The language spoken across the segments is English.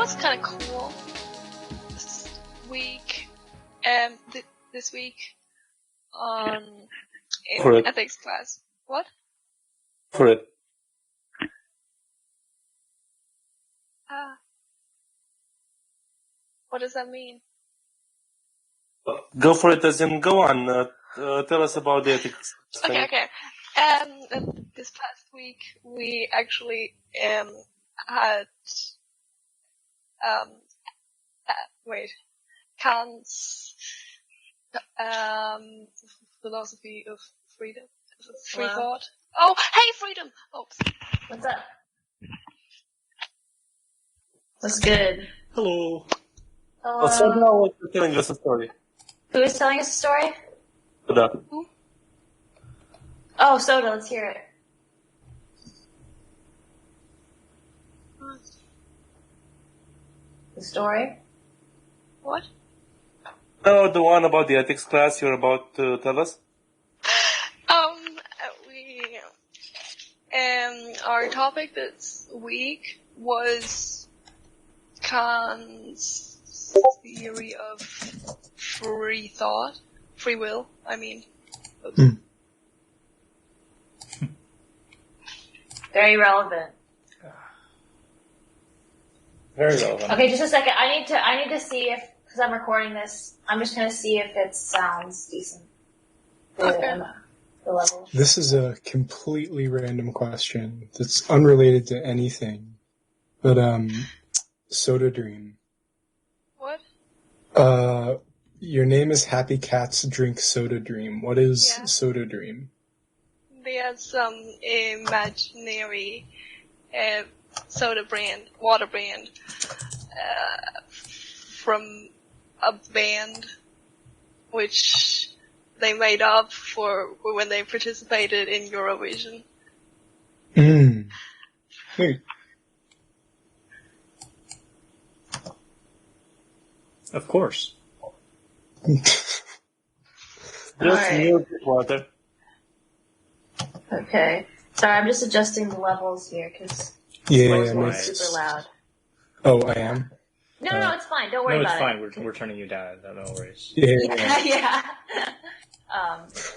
what's kind of cool this week? This week in ethics class. What? For it. What does that mean? Go for it, as in go on. Tell us about the ethics. Okay. This past week we actually had Kant's philosophy of freedom, free thought. Oh, hey, freedom! Oops. What's up? What's good? Hello. Hello. So now you're telling us a story. Who is telling us a story? Soda. Oh, Soda, let's hear it. The story? What? No, the one about the ethics class you're about to tell us? Our topic this week was Kant's theory of free thought, free will, I mean. Very relevant. Very relevant. Okay, just a second. I need to see if, because I'm recording this, I'm just going to see if it sounds decent. Okay. The level. This is a completely random question that's unrelated to anything. But, Soda Dream. What? Your name is Happy Cats Drink Soda Dream. What is Soda Dream? They had some imaginary soda brand, water brand, from a band which they made up for when they participated in Eurovision. Wait. Of course. Just Alright. mute water. Okay. Sorry, I'm just adjusting the levels here, because Yeah, it's super loud. Oh, I am? No, it's fine. Don't worry No, it's about it. fine. We're turning you down. No worries. Yeah.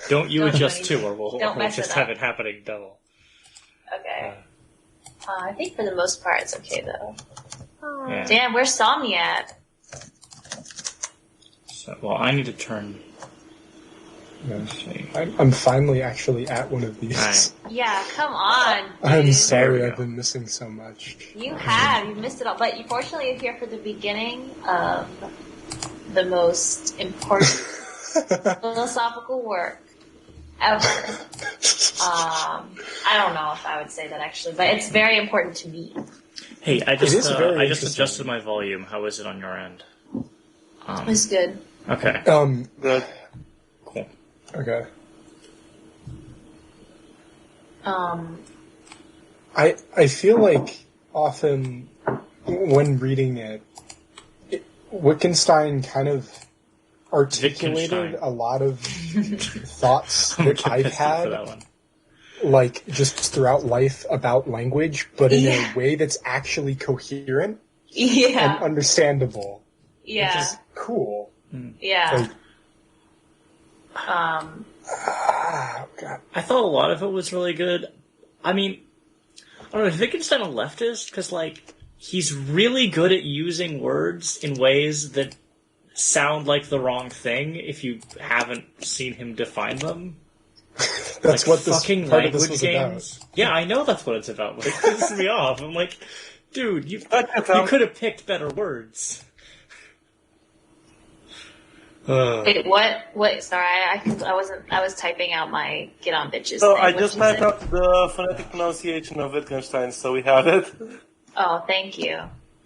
Don't you Don't do adjust too, anything. or we'll Don't mess just it have up. it happening double. Okay. I think for the most part it's okay, though. Yeah. Damn, where's Somni at? So, well, I need to turn. Yeah. Let's see. I'm finally actually at one of these. Alright. Yeah, come on, dude. I'm sorry There we I've go. been missing so much. You missed it all. But fortunately, you're here for the beginning of the most important philosophical work ever. I don't know if I would say that actually, but it's very important to me. Hey, I is very just interesting. adjusted my volume. How is it on your end? It's good. Okay. Good. Cool. Okay. I feel like often when reading it, Wittgenstein kind of articulated Wittgenstein. a lot of thoughts I'm that gonna I've get pissed for that had, one. like, just throughout life about language, but in a way that's actually coherent and understandable. Yeah. Which is cool. Yeah. Like, God. I thought a lot of it was really good. I mean, I don't know, is Wittgenstein a leftist? Because, like, he's really good at using words in ways that sound like the wrong thing if you haven't seen him define them. That's like what this fucking part of this language was games. about. Yeah, I know that's what it's about, but it pisses me off. I'm like, dude, you could have picked better words. Wait, what? Sorry, I was typing out my get on bitches So thing. I What just did you typed say? out the phonetic pronunciation of Wittgenstein, so we have it. Oh, thank you.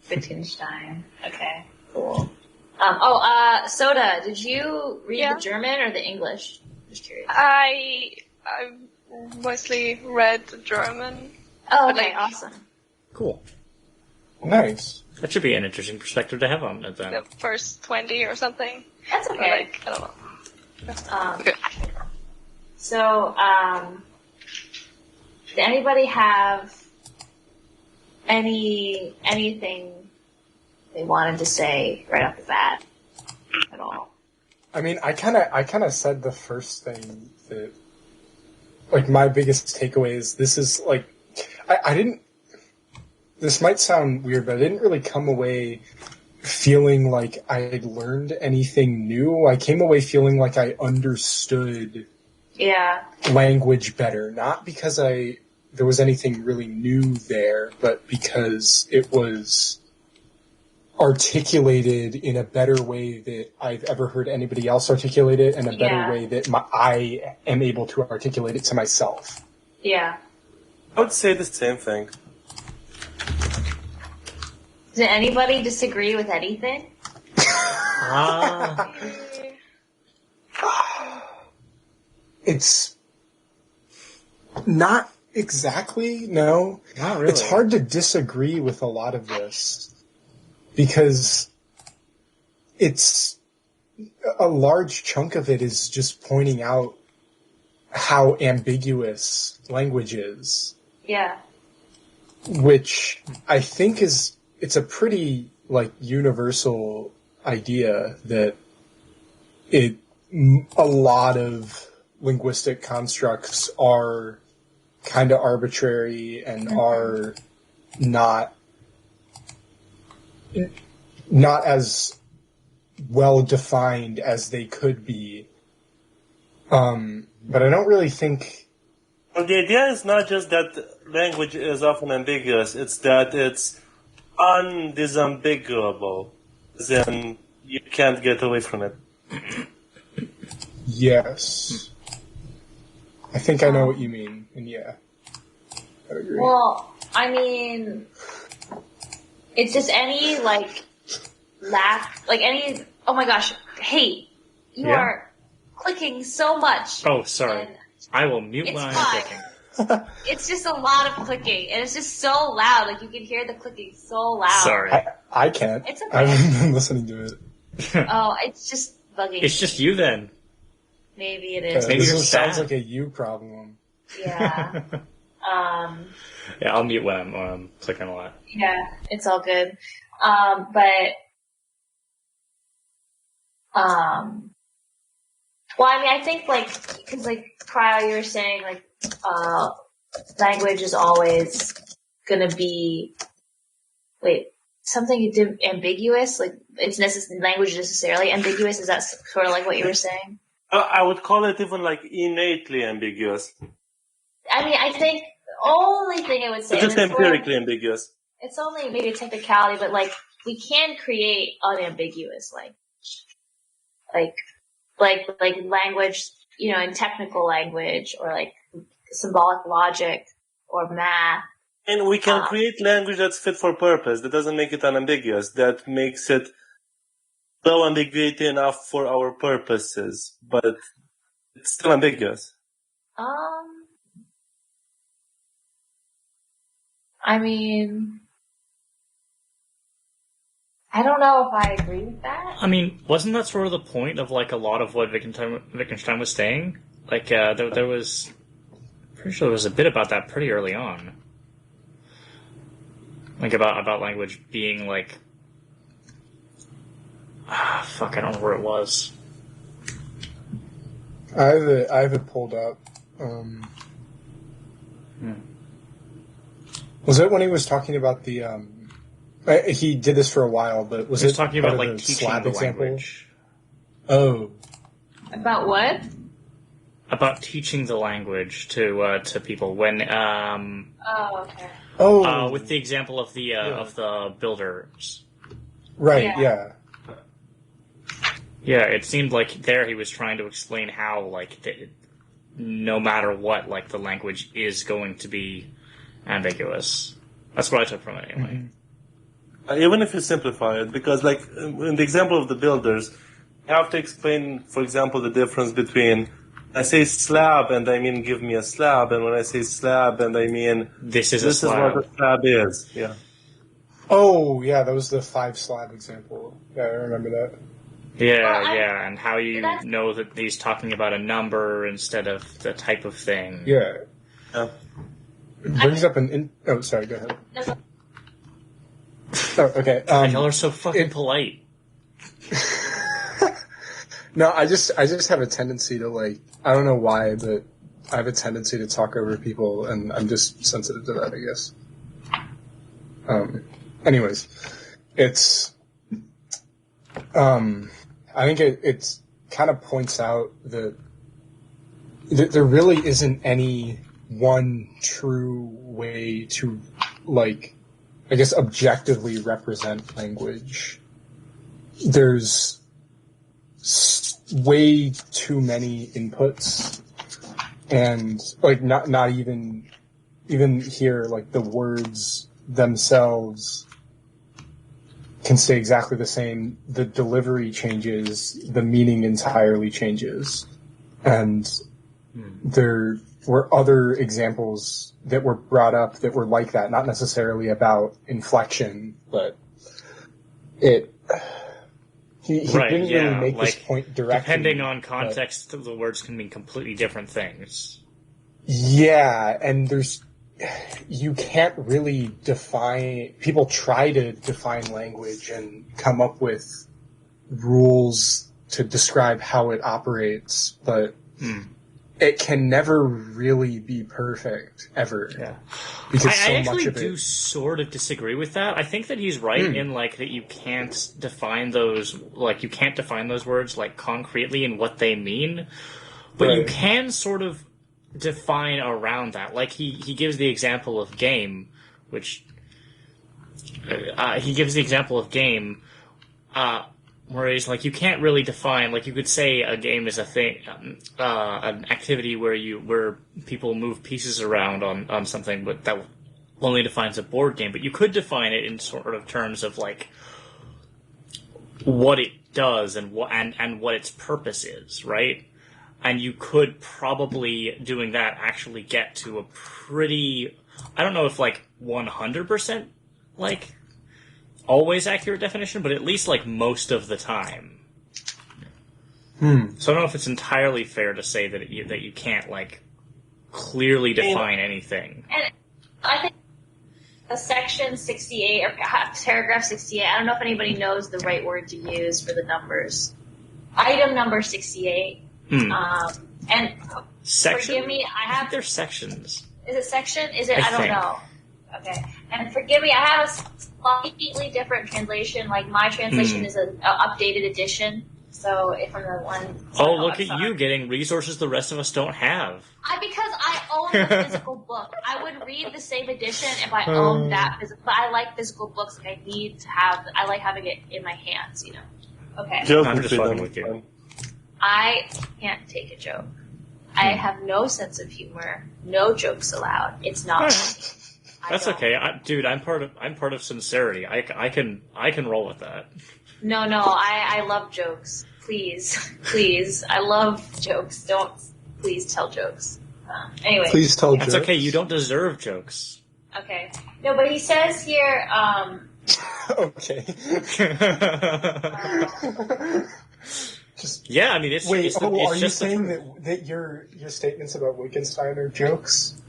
Wittgenstein. Okay, cool. Soda, did you read the German or the English? Just curious. I mostly read the German. Oh, okay, awesome. Cool. Nice. That should be an interesting perspective to have on it then. The first 20 or something. That's Or okay. I don't know. Okay. So, did anybody have anything they wanted to say right off the bat at all. I mean, I kind of said the first thing that, like, my biggest takeaway is this is, like, I didn't, this might sound weird, but I didn't really come away feeling like I had learned anything new. I came away feeling like I understood language better, not because there was anything really new there, but because it was articulated in a better way that I've ever heard anybody else articulate it, and a better way that I am able to articulate it to myself. Yeah. I would say the same thing. Did anybody disagree with anything? It's not exactly, no. Not really. It's hard to disagree with a lot of this because it's a large chunk of it is just pointing out how ambiguous language is. Yeah. Which I think it's a pretty, like, universal idea that a lot of linguistic constructs are kind of arbitrary and are not as well defined as they could be. But I don't really think... Well, the idea is not just that language is often ambiguous, it's that it's undisambiguable. Then you can't get away from it. Yes. I think I know what you mean, and yeah. I agree. Well, I mean, it's just any, like, oh my gosh, hey, you are clicking so much. Oh, sorry. I will mute when I'm clicking. It's just a lot of clicking, and it's just so loud. Like, you can hear the clicking so loud. Sorry. I can't. It's okay. I haven't been listening to it. Oh, it's just bugging It's me. just you then. Maybe it is. Maybe This you're sounds sad. like a you problem. Yeah. Yeah, I'll mute when I'm clicking a lot. Yeah, it's all good. Well, I mean, I think, like, because, like, Kyle, you were saying, like, language is always gonna be, something ambiguous? Like, language is necessarily ambiguous? Is that sort of like what you were saying? I would call it even, like, innately ambiguous. I mean, I think the only thing I would say... It's just empirically ambiguous. It's only maybe a technicality, but, like, we can create unambiguous language. Like language, you know, in technical language, or, like, symbolic logic, or math. And we can create language that's fit for purpose. That doesn't make it unambiguous. That makes it low ambiguity enough for our purposes. But it's still ambiguous. I mean, I don't know if I agree with that. I mean, wasn't that sort of the point of, like, a lot of what Wittgenstein was saying? Like, there was... pretty sure there was a bit about that pretty early on. Like, about language being, like... I don't know where it was. I have it pulled up. Was it when he was talking about the... he did this for a while, but was He was it talking part about, of like, the teaching slab the example? language. Oh. About what? About teaching the language to people when Oh, okay. Oh. with the example of the builders. Right, Yeah. Yeah, it seemed like there he was trying to explain how, like, no matter what, like, the language is going to be ambiguous. That's what I took from it, anyway. Even if you simplify it, because, like, in the example of the builders, you have to explain, for example, the difference between I say slab and I mean give me a slab, and when I say slab and I mean This is what a slab is. Yeah. Oh, yeah, that was the 5 slab example. Yeah, I remember that. Yeah, and how you know that he's talking about a number instead of the type of thing. Yeah. Yeah. It brings up oh, sorry, go ahead. Oh, okay. Y'all are so fucking polite. No, I just have a tendency to like, I don't know why, but I have a tendency to talk over people, and I'm just sensitive to that, I guess. Anyways, it's, I think it's kind of points out that there really isn't any one true way to, like, I guess, objectively represent language. There's way too many inputs, and like not even here, like the words themselves can stay exactly the same. The delivery changes, the meaning entirely changes, and there were other examples that were brought up that were like that, not necessarily about inflection, but it. He didn't really make this point directly. Depending on context, the words can mean completely different things. Yeah, and you can't really define. People try to define language and come up with rules to describe how it operates, but it can never really be perfect, ever. Yeah. Because I actually do sort of disagree with that. I think that he's right in like that you can't define those words like concretely in what they mean, but you can sort of define around that. Like he gives the example of game, which where he's like, you can't really define, like you could say a game is a thing, an activity where people move pieces around on something, but that only defines a board game. But you could define it in sort of terms of like what it does and what its purpose is, right? And you could probably, doing that, actually get to a pretty, I don't know if like 100% like always accurate definition, but at least like most of the time. So I don't know if it's entirely fair to say that you can't like clearly define anything. And I think section 68 or paragraph 68, I don't know if anybody knows the right word to use for the numbers. Item number 68. And Section? forgive me, I have... There's sections. Is it section? Is it? I don't know. Okay. And forgive me, I have a slightly different translation. Like, my translation is an updated edition. So, if I'm the one... Oh, look at you getting resources the rest of us don't have. Because I own a physical book. I would read the same edition if I owned that physical... But I like physical books. Like, I like having it in my hands, you know. Okay. I'm just fucking with you. I can't take a joke. I have no sense of humor. No jokes allowed. It's not funny. That's okay, dude. I'm part of sincerity. I can roll with that. No. I love jokes. Please. I love jokes. Don't please tell jokes. Anyway. Please tell jokes. That's okay. You don't deserve jokes. Okay. No, but he says here. Okay. Yeah, I mean, it's... Wait, are you just saying that your statements about Wittgenstein are jokes?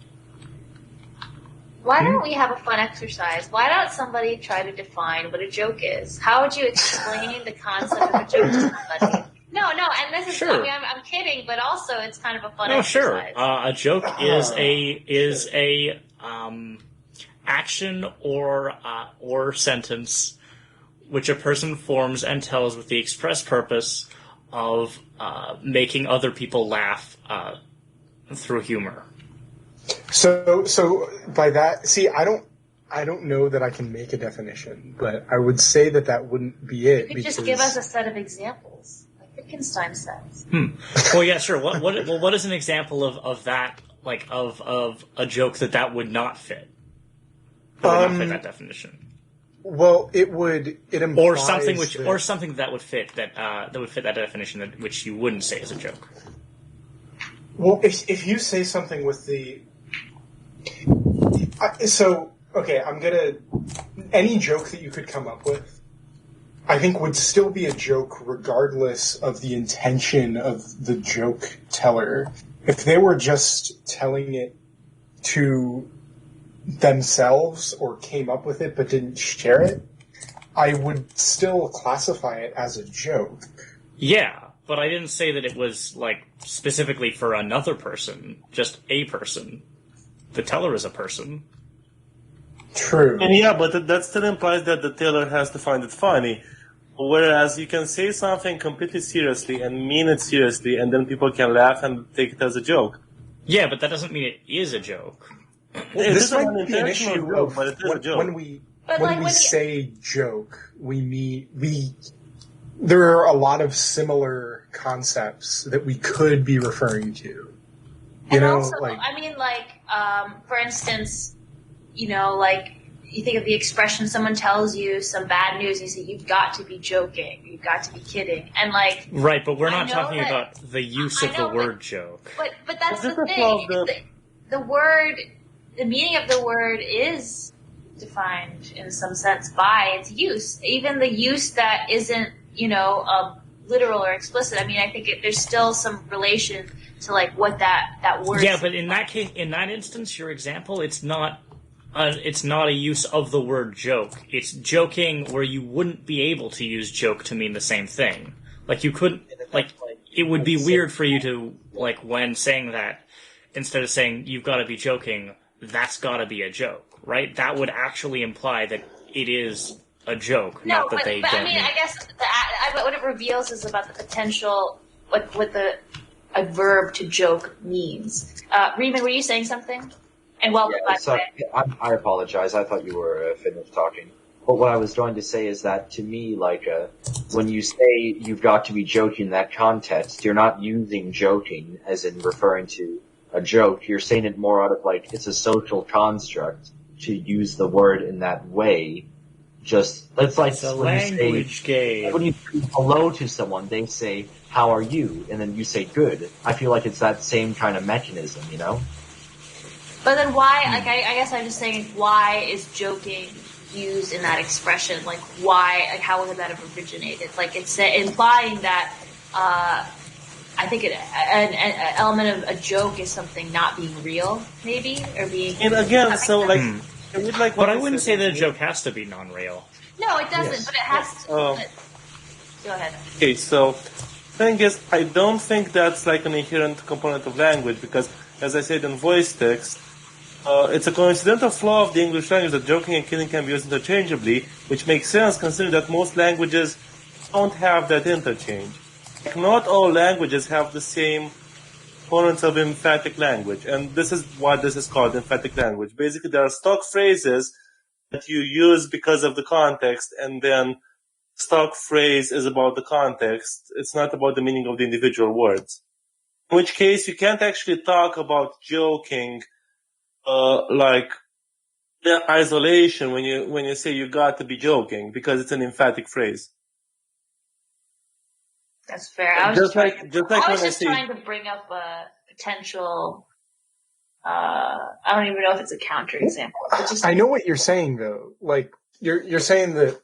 Why don't we have a fun exercise? Why don't somebody try to define what a joke is? How would you explain the concept of a joke to somebody? No, and this is... Sure. I mean, I'm kidding, but also it's kind of a fun Sure. exercise. A joke is a action or sentence which a person forms and tells with the express purpose of making other people laugh through humor. So by that, see, I don't know that I can make a definition, but I would say that wouldn't be it. You could just give us a set of examples, like Wittgenstein says. Well, yeah, sure. What is an example of that, like of a joke that would not fit? That would not fit that definition. Well, it implies or something that would fit that definition which you wouldn't say as a joke. Well, if you say something with the any joke that you could come up with, I think would still be a joke regardless of the intention of the joke teller. If they were just telling it to themselves or came up with it but didn't share it, I would still classify it as a joke. Yeah, but I didn't say that it was, like, specifically for another person, just a person. The teller is a person. True. And yeah, but that still implies that the teller has to find it funny. Whereas you can say something completely seriously and mean it seriously, and then people can laugh and take it as a joke. Yeah, but that doesn't mean it is a joke. It This is an might be an unintentional issue joke, of but it is a joke. when we But, when like, we when you- say joke, we mean there are a lot of similar concepts that we could be referring to. You And know, also, like I mean, like, for instance, you know, like, you think of the expression someone tells you some bad news, and you say, you've got to be joking, you've got to be kidding. And, like, Right, but we're I not know talking that- about the use I of the know, word joke. but that's This the is thing. all The word, the meaning of the word is defined in some sense by its use. Even the use that isn't, you know, literal or explicit. I mean, I think there's still some relation to like what that word. Yeah, but in that case, in that instance, your example, it's not a use of the word joke. It's joking where you wouldn't be able to use joke to mean the same thing. Like you couldn't, like it would be weird for you to like when saying that instead of saying you've got to be joking, that's got to be a joke, right? That would actually imply that it is a joke, No, not that they but don't. I mean, mean I guess what it reveals is about the potential, what a verb to joke means. Riemann, were you saying something? And welcome, Yeah, by the way. I apologize. I thought you were finished talking. But what I was going to say is that to me, like, when you say you've got to be joking in that context, you're not using joking as in referring to a joke. You're saying it more out of like it's a social construct to use the word in that way. Just it's like it's a when language game. when you say hello to someone, they say "How are you?" and then you say "Good." I feel like it's that same kind of mechanism, you know. But then why, like, I guess I'm just saying, why is joking used in that expression? Like, why, like, how would that have originated? Like, it's implying that, I think an element of a joke is something not being real, maybe, or being... And again, That so like, makes I would like. But what I you wouldn't said. say that a joke has to be non-real. No, it doesn't, Yes. but it has to... Go ahead. Okay, so thing is, I don't think that's like an inherent component of language because, as I said in voice text, it's a coincidental flaw of the English language that joking and kidding can be used interchangeably, which makes sense considering that most languages don't have that interchange. Like, not all languages have the same components of emphatic language, and this is what this is called, emphatic language. Basically, there are stock phrases that you use because of the context, and then stock phrase is about the context. It's not about the meaning of the individual words. In which case, you can't actually talk about joking like the isolation when you say you got to be joking because it's an emphatic phrase. That's fair. I was Just just, like when I say trying to bring up a potential... I don't even know if it's a counterexample. But just I know what you're saying though. Like you're saying that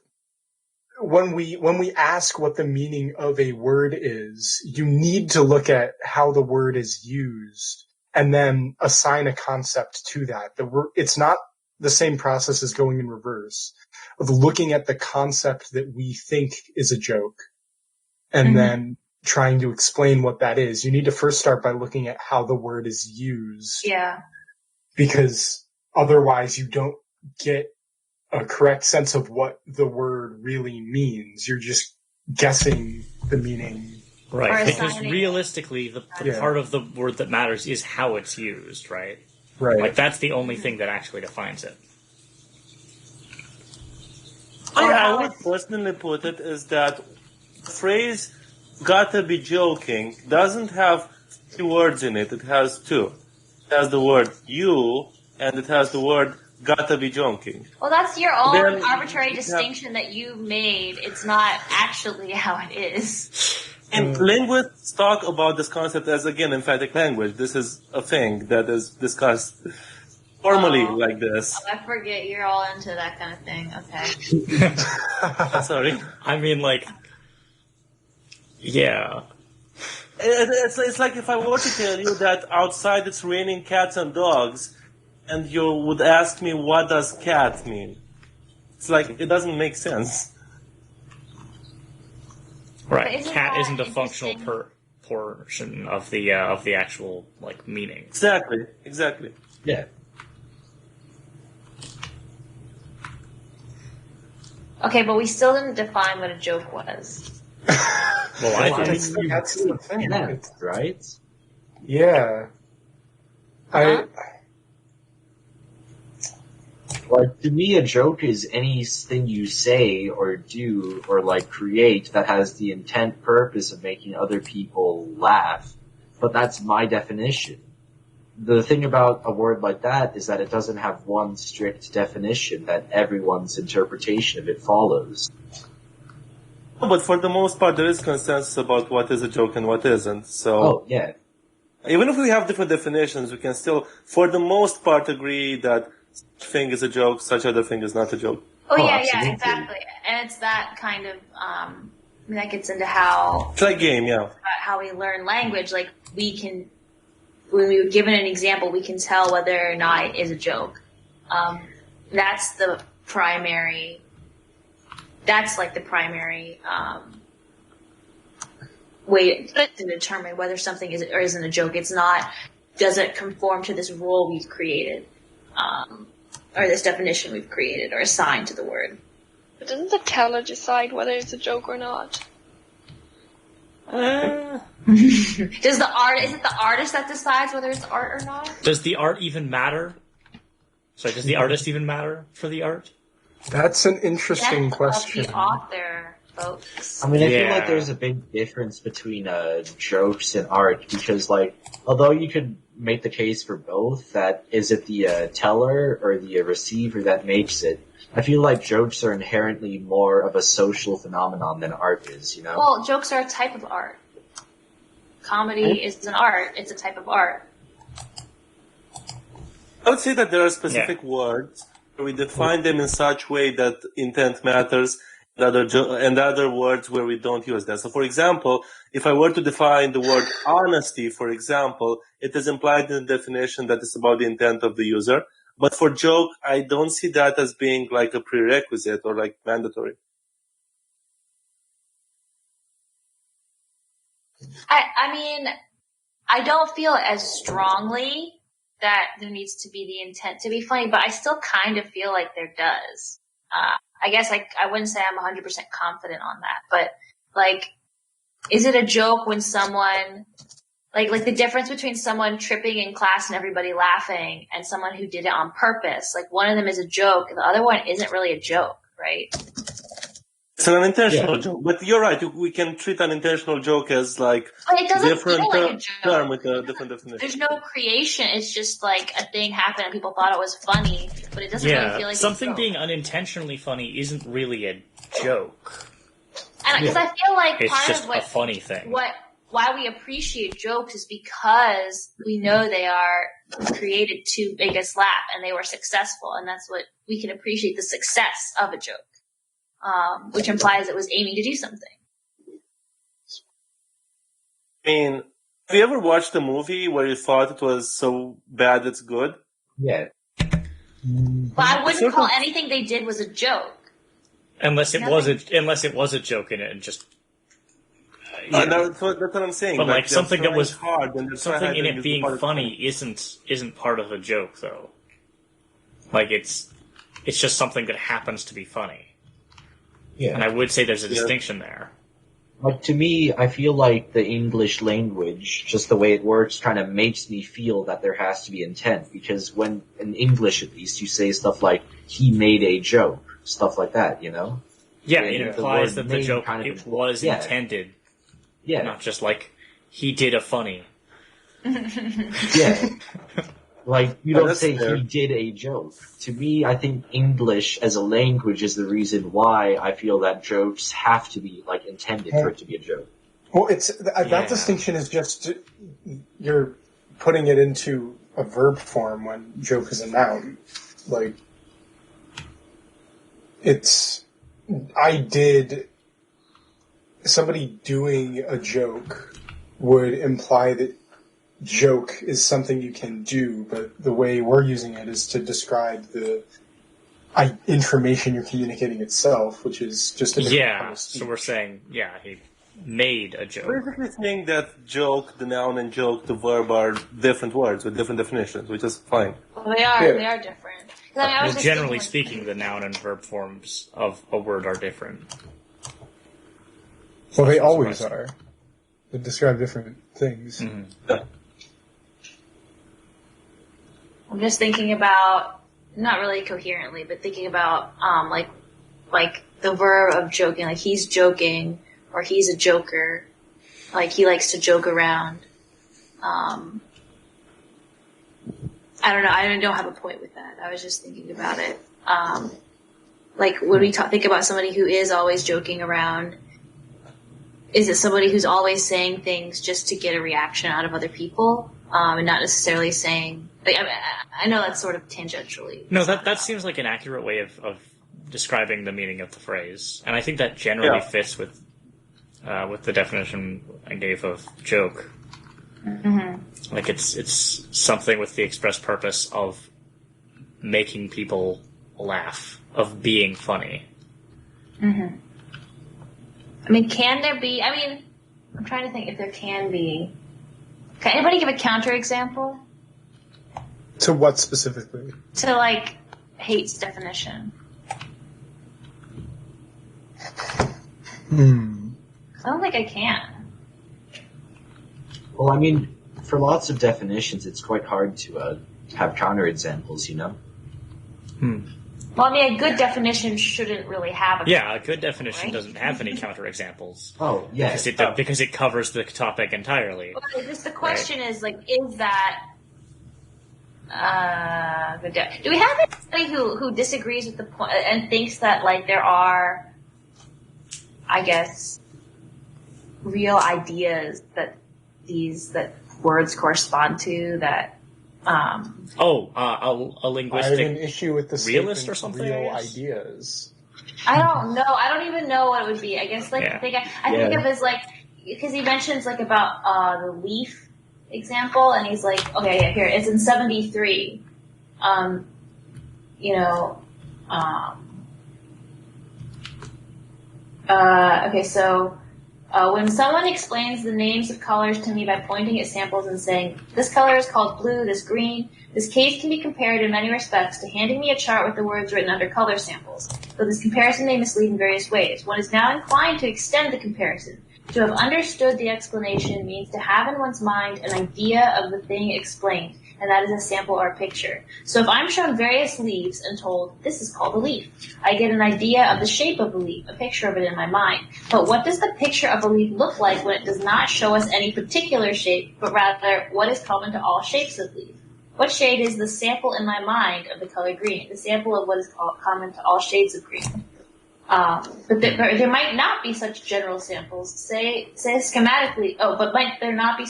when we ask what the meaning of a word is, you need to look at how the word is used and then assign a concept to that. It's not the same process as going in reverse of looking at the concept that we think is a joke and then trying to explain what that is. You need to first start by looking at how the word is used. Yeah. Because otherwise you don't get a correct sense of what the word really means. You're just guessing the meaning. Right, Or because assigning- realistically, the Yeah. part of the word that matters is how it's used, right? Right. Like, that's the only thing that actually defines it. I would personally put it is that the phrase "gotta be joking" doesn't have 2 words in it. It has 2. It has the word "you" and it has the word "gotta be joking." Well, that's your own Then arbitrary you have- distinction that you made. It's not actually how it is. And linguists talk about this concept as, again, emphatic language. This is a thing that is discussed formally Oh. like this. I forget you're all into that kind of thing. Okay. Sorry. I mean, like, yeah. It's like if I were to tell you that outside it's raining cats and dogs, and you would ask me what does cat mean. It's like, it doesn't make sense. But Right. isn't Cat that isn't a functional interesting? portion of the actual like meaning. Exactly. Yeah. Okay, but we still didn't define what a joke was. Well, I did. That's the thing. Yeah, It's- right? yeah. Huh? Like, to me, a joke is anything you say or do or, like, create that has the intent purpose of making other people laugh. But that's my definition. The thing about a word like that is that it doesn't have one strict definition that everyone's interpretation of it follows. But for the most part, there is consensus about what is a joke and what isn't. So Oh, yeah. even if we have different definitions, we can still, for the most part, agree that such thing is a joke, such other thing is not a joke. Oh, Oh, yeah, absolutely. exactly. And it's that kind of, that gets into how It's like game, yeah. we learn language. Like, when we were given an example, we can tell whether or not it is a joke. That's the primary, way to determine whether something is or isn't a joke. It's not, does it conform to this rule we've created, or this definition we've created or assigned to the word. But doesn't the teller decide whether it's a joke or not? Is it the artist that decides whether it's art or not? Does the art even matter? Sorry, does the artist even matter for the art? That's an interesting Death question. Of the author, folks. I mean, I feel Yeah. like there's a big difference between jokes and art because, like, although you could make the case for both, that is it the teller or the receiver that makes it, I feel like jokes are inherently more of a social phenomenon than art is, you know? Well, jokes are a type of art. Comedy is an art. It's a type of art. I would say that there are specific words where we define them in such way that intent matters, and other words where we don't use that. So, for example, if I were to define the word honesty, for example, it is implied in the definition that it's about the intent of the user. But for joke, I don't see that as being like a prerequisite or like mandatory. I mean, I don't feel as strongly that there needs to be the intent to be funny, but I still kind of feel like there does. I guess I wouldn't say I'm 100% confident on that, but like, is it a joke when someone, like the difference between someone tripping in class and everybody laughing and someone who did it on purpose? Like, one of them is a joke and the other one isn't really a joke, right? It's an unintentional joke, but you're right. We can treat an intentional joke as like But it doesn't different feel like a joke. term with a different definition. There's no creation. It's just like a thing happened and people thought it was funny, but it doesn't really feel like something a joke. being unintentionally funny isn't really a joke. And because I feel like It's part just of a funny thing. why we appreciate jokes is because we know they are created to make us laugh and they were successful, and that's what we can appreciate, the success of a joke, which implies it was aiming to do something. I mean, have you ever watched a movie where you thought it was so bad it's good? Yeah. But I wouldn't call anything they did was a joke. Unless it was a joke in it, and just That's what I'm saying. but like they're something that trying was hard and they're something trying in to it do being part of funny isn't part of a joke though. Like it's just something that happens to be funny, Yeah. and I would say there's a distinction there. Like, to me, I feel like the English language, just the way it works, kind of makes me feel that there has to be intent. Because when, in English at least, you say stuff like, he made a joke, stuff like that, you know? Yeah, Yeah, it the implies word that the made joke kind of it was yeah. intended, Yeah. not just like he did a funny. Yeah. Like, you Oh, don't that's say fair. he did a joke. To me, I think English as a language is the reason why I feel that jokes have to be, like, intended for it to be a joke. Well, that distinction is just you're putting it into a verb form when joke is a noun. Like, somebody doing a joke would imply that joke is something you can do, but the way we're using it is to describe the information you're communicating itself, which is just a different kind of So speech. we're saying, made a joke. Basically saying that joke, the noun, and joke, the verb are different words with different definitions, which is fine. Well, they are. Yeah. They are different. 'Cause, I mean, I was Well, just generally thinking, speaking, the noun and verb forms of a word are different. Well, they That's always surprising. are. They describe different things. Yeah. I'm just thinking about, not really coherently, but thinking about like the verb of joking. Like he's joking, or he's a joker. Like he likes to joke around. I don't know. I don't have a point with that. I was just thinking about it. Like when we think about somebody who is always joking around, is it somebody who's always saying things just to get a reaction out of other people, and not necessarily saying? Like, I know that's sort of tangentially. No, that seems like an accurate way of describing the meaning of the phrase, and I think that generally fits with the definition I gave of joke. Mm-hmm. Like it's something with the express purpose of making people laugh, of being funny. Mm-hmm. I mean, can there be? I mean, I'm trying to think if there can be. Can anybody give a counterexample To what specifically? to like hate's definition? I don't think I can. Well, I mean, for lots of definitions, it's quite hard to have counterexamples, you know? Well, I mean, a good definition shouldn't really have a. Yeah, a good definition Right? doesn't have any counterexamples. Oh, yeah. Because it covers the topic entirely. Well, just the question is like, is that? Good do we have anybody who disagrees with the point and thinks that like there are, I guess, real ideas that that words correspond to that? A I have linguistic. an issue with the realist statement or something, real I guess? ideas. I don't know. I don't even know what it would be. I guess like Yeah. I think of it as like because he mentions like about the leaf example, and he's like, okay, yeah, here it's in 73. You know, okay, so. When someone explains the names of colors to me by pointing at samples and saying, this color is called blue, this green, this case can be compared in many respects to handing me a chart with the words written under color samples. But this comparison may mislead in various ways. One is now inclined to extend the comparison. To have understood the explanation means to have in one's mind an idea of the thing explained, and that is a sample or a picture. So if I'm shown various leaves and told, this is called a leaf, I get an idea of the shape of the leaf, a picture of it in my mind. But what does the picture of a leaf look like when it does not show us any particular shape, but rather what is common to all shapes of leaf? What shade is the sample in my mind of the color green? The sample of what is common to all shades of green. But there might not be such general samples. Say schematically. Might there not be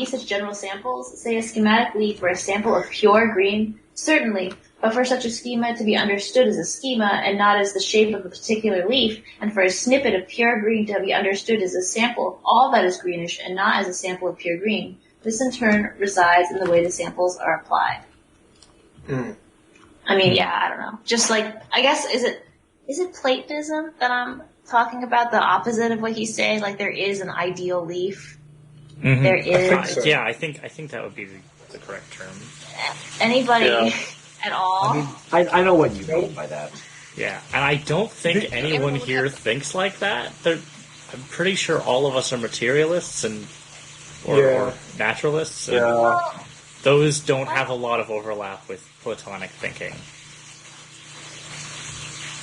such general samples? Say a schematic leaf for a sample of pure green? Certainly, but for such a schema to be understood as a schema and not as the shape of a particular leaf, and for a snippet of pure green to be understood as a sample of all that is greenish and not as a sample of pure green, this in turn resides in the way the samples are applied. I mean, yeah, I don't know. Just like, I guess, is it Platonism that I'm talking about? The opposite of what he's saying? Like, there is an ideal leaf. Mm-hmm. There is. think so. Yeah, I think that would be the correct term. Anybody Yeah. at all? I mean, I know what you mean by that. Yeah, and I don't think anyone here thinks like that. I'm pretty sure all of us are materialists or naturalists. And Yeah. those don't have a lot of overlap with Platonic thinking.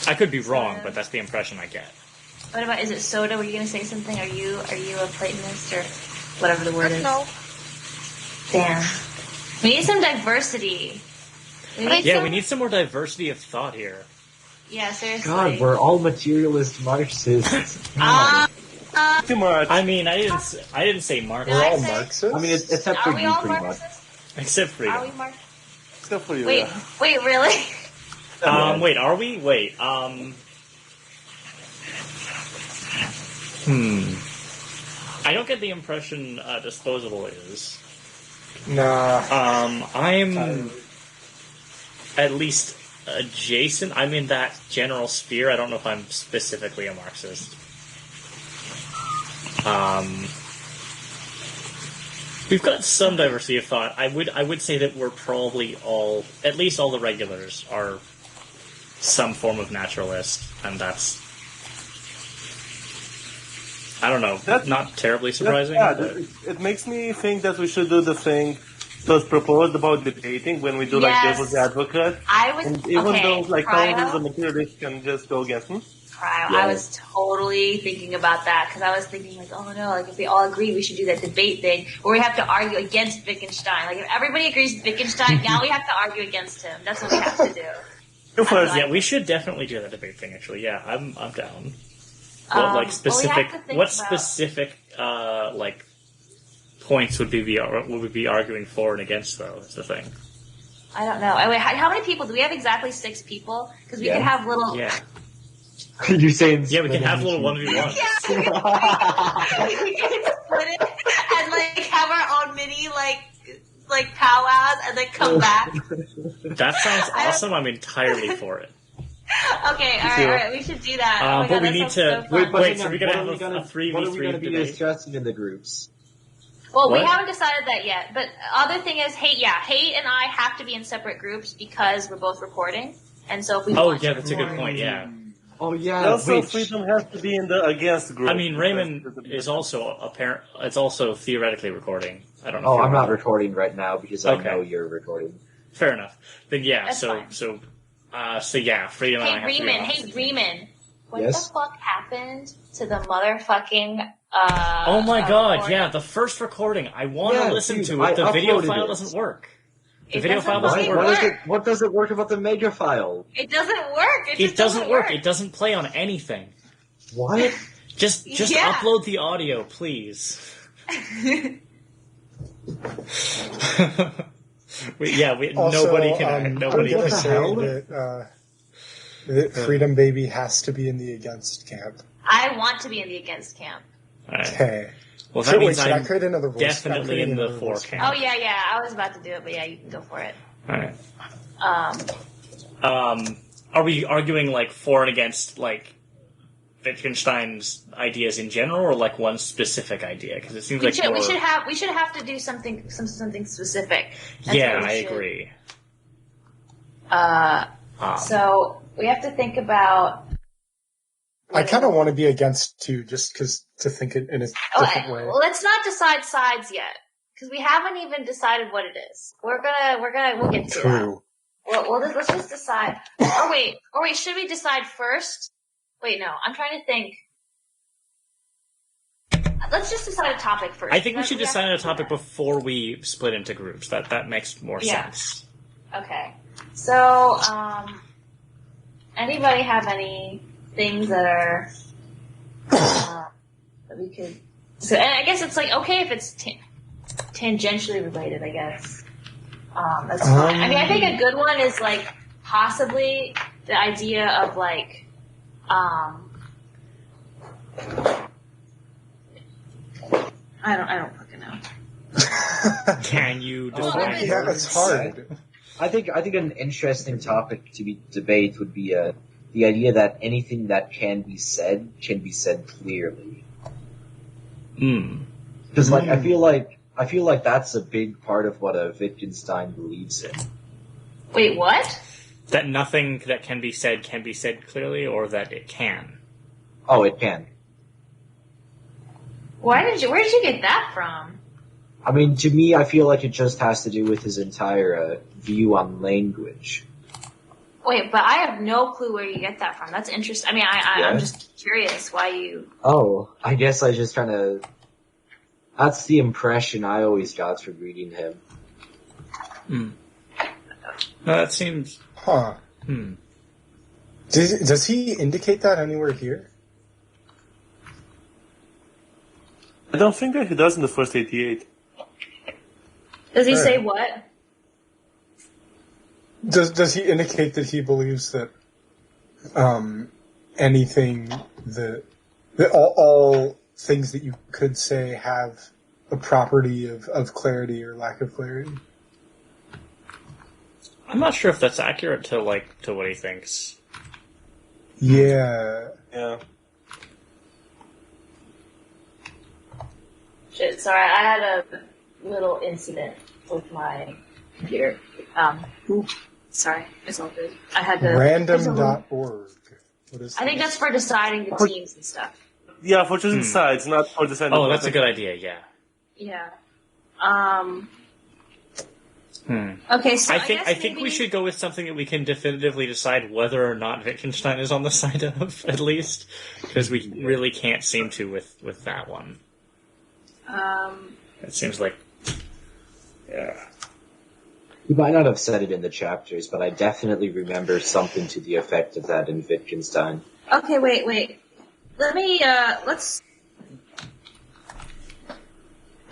I could be wrong, but that's the impression I get. What about, is it Soda? Were you going to say something? Are you a Platonist or whatever the word is? No. Damn. We need some diversity. We need some more diversity of thought here. Yeah, seriously. God, we're all materialist Marxists. Too much. I mean, I didn't say Marxist, We're all say- Marxists? I mean, except Are for we you, all pretty much. Marxists? except for you. Are we Marxists? Except for you. Wait, Yeah. wait, really? Wait, are we? Wait, I don't get the impression disposable is. Nah. I'm at least adjacent. I'm in that general sphere. I don't know if I'm specifically a Marxist. We've got some diversity of thought. I would say that we're probably all, at least all the regulars, are some form of naturalist, and that's, I don't know, not terribly surprising. It makes me think that we should do the thing that was proposed about debating when we do like devil's advocate. And even though like some of the materialists can just go against them. I was totally thinking about that because I was thinking like, oh no, like if we all agree, we should do that debate thing where we have to argue against Wittgenstein. Like if everybody agrees with Wittgenstein, now we have to argue against him. That's what we have to do. Yeah, we should definitely do that debate thing. Actually, yeah, I'm down. What specific like points would we be arguing for and against though? Is the thing. I don't know. Wait, how many people do we have? Exactly 6 people because we could have little. Yeah. You're saying we can have little 1v1s. Yeah, we can split it and like have our own mini like powwows and then come back. That sounds awesome. I'm entirely for it. Okay, all right, we should do that. But we need to wait. So we're gonna have a 3v3 What are we going to be debate? discussing in the groups? Well, we haven't decided that yet. But other thing is, Hate and I have to be in separate groups because we're both recording, and so if we. That's a good point. Yeah. Oh yeah. Also, Freedom has to be in the against group. I mean, Raymond is also It's also theoretically recording. I don't know. Oh, I'm not recording right now because I know you're recording. Fair enough. Then yeah. That's fine. Freedom. Hey, Reeman. What the fuck happened to the motherfucking? Oh my god! Yeah, the first recording. I want to listen to it. The video file doesn't work. The video file doesn't work. What doesn't work about the mega file? It doesn't work. It doesn't work. It doesn't play on anything. What? Just upload the audio, please. Nobody can. Nobody I'm can. say that Freedom Baby has to be in the against camp. I want to be in the against camp. Okay. Well, that means should I I'm create another voice? definitely in the 4 camp. Oh yeah, I was about to do it, but yeah, you can go for it. Alright. Are we arguing like for and against like Wittgenstein's ideas in general, or like one specific idea? Because it seems we should have to do something specific. That's I agree. So we have to think about. I kind of want to be against too, just because to think it in a different way. Let's not decide sides yet, because we haven't even decided what it is. We'll get to True. that. Well, let's just decide. Or wait, should we decide first? Wait, no, I'm trying to think. Let's just decide a topic first. I think we should decide on a topic before we split into groups. That makes more sense. Okay. So, anybody have any things that are that we could? So, and I guess it's like okay if it's tangentially related. I guess that's fine. I mean, I think a good one is like possibly the idea of like I don't fucking know. Can you define? Yeah, it's hard. I think an interesting topic to be debate would be the idea that anything that can be said clearly. Because I feel like that's a big part of what Wittgenstein believes in. Wait, what? That nothing that can be said clearly, or that it can. Oh, it can. Where did you get that from? I mean, to me, I feel like it just has to do with his entire view on language. Wait, but I have no clue where you get that from. That's interesting. I mean, I'm just curious why you... Oh, I guess I just kind of... That's the impression I always got from reading him. No, that seems... Huh. Does he indicate that anywhere here? I don't think that he does in the first 88. Does he say what? Does he indicate that he believes that anything that all things that you could say have a property of clarity or lack of clarity? I'm not sure if that's accurate to what he thinks. Yeah. Shit, sorry, I had a little incident with my computer. Sorry, it's all good. I had to... Random.org. What is I think that's for deciding the teams and stuff. Yeah, for choosing sides, not for deciding. Oh, that's a good idea. Yeah. Yeah. Okay, so I think maybe... we should go with something that we can definitively decide whether or not Wittgenstein is on the side of, at least, because we really can't seem to with that one. It seems like, yeah. You might not have said it in the chapters, but I definitely remember something to the effect of that in Wittgenstein. Okay, wait. Let me, let's...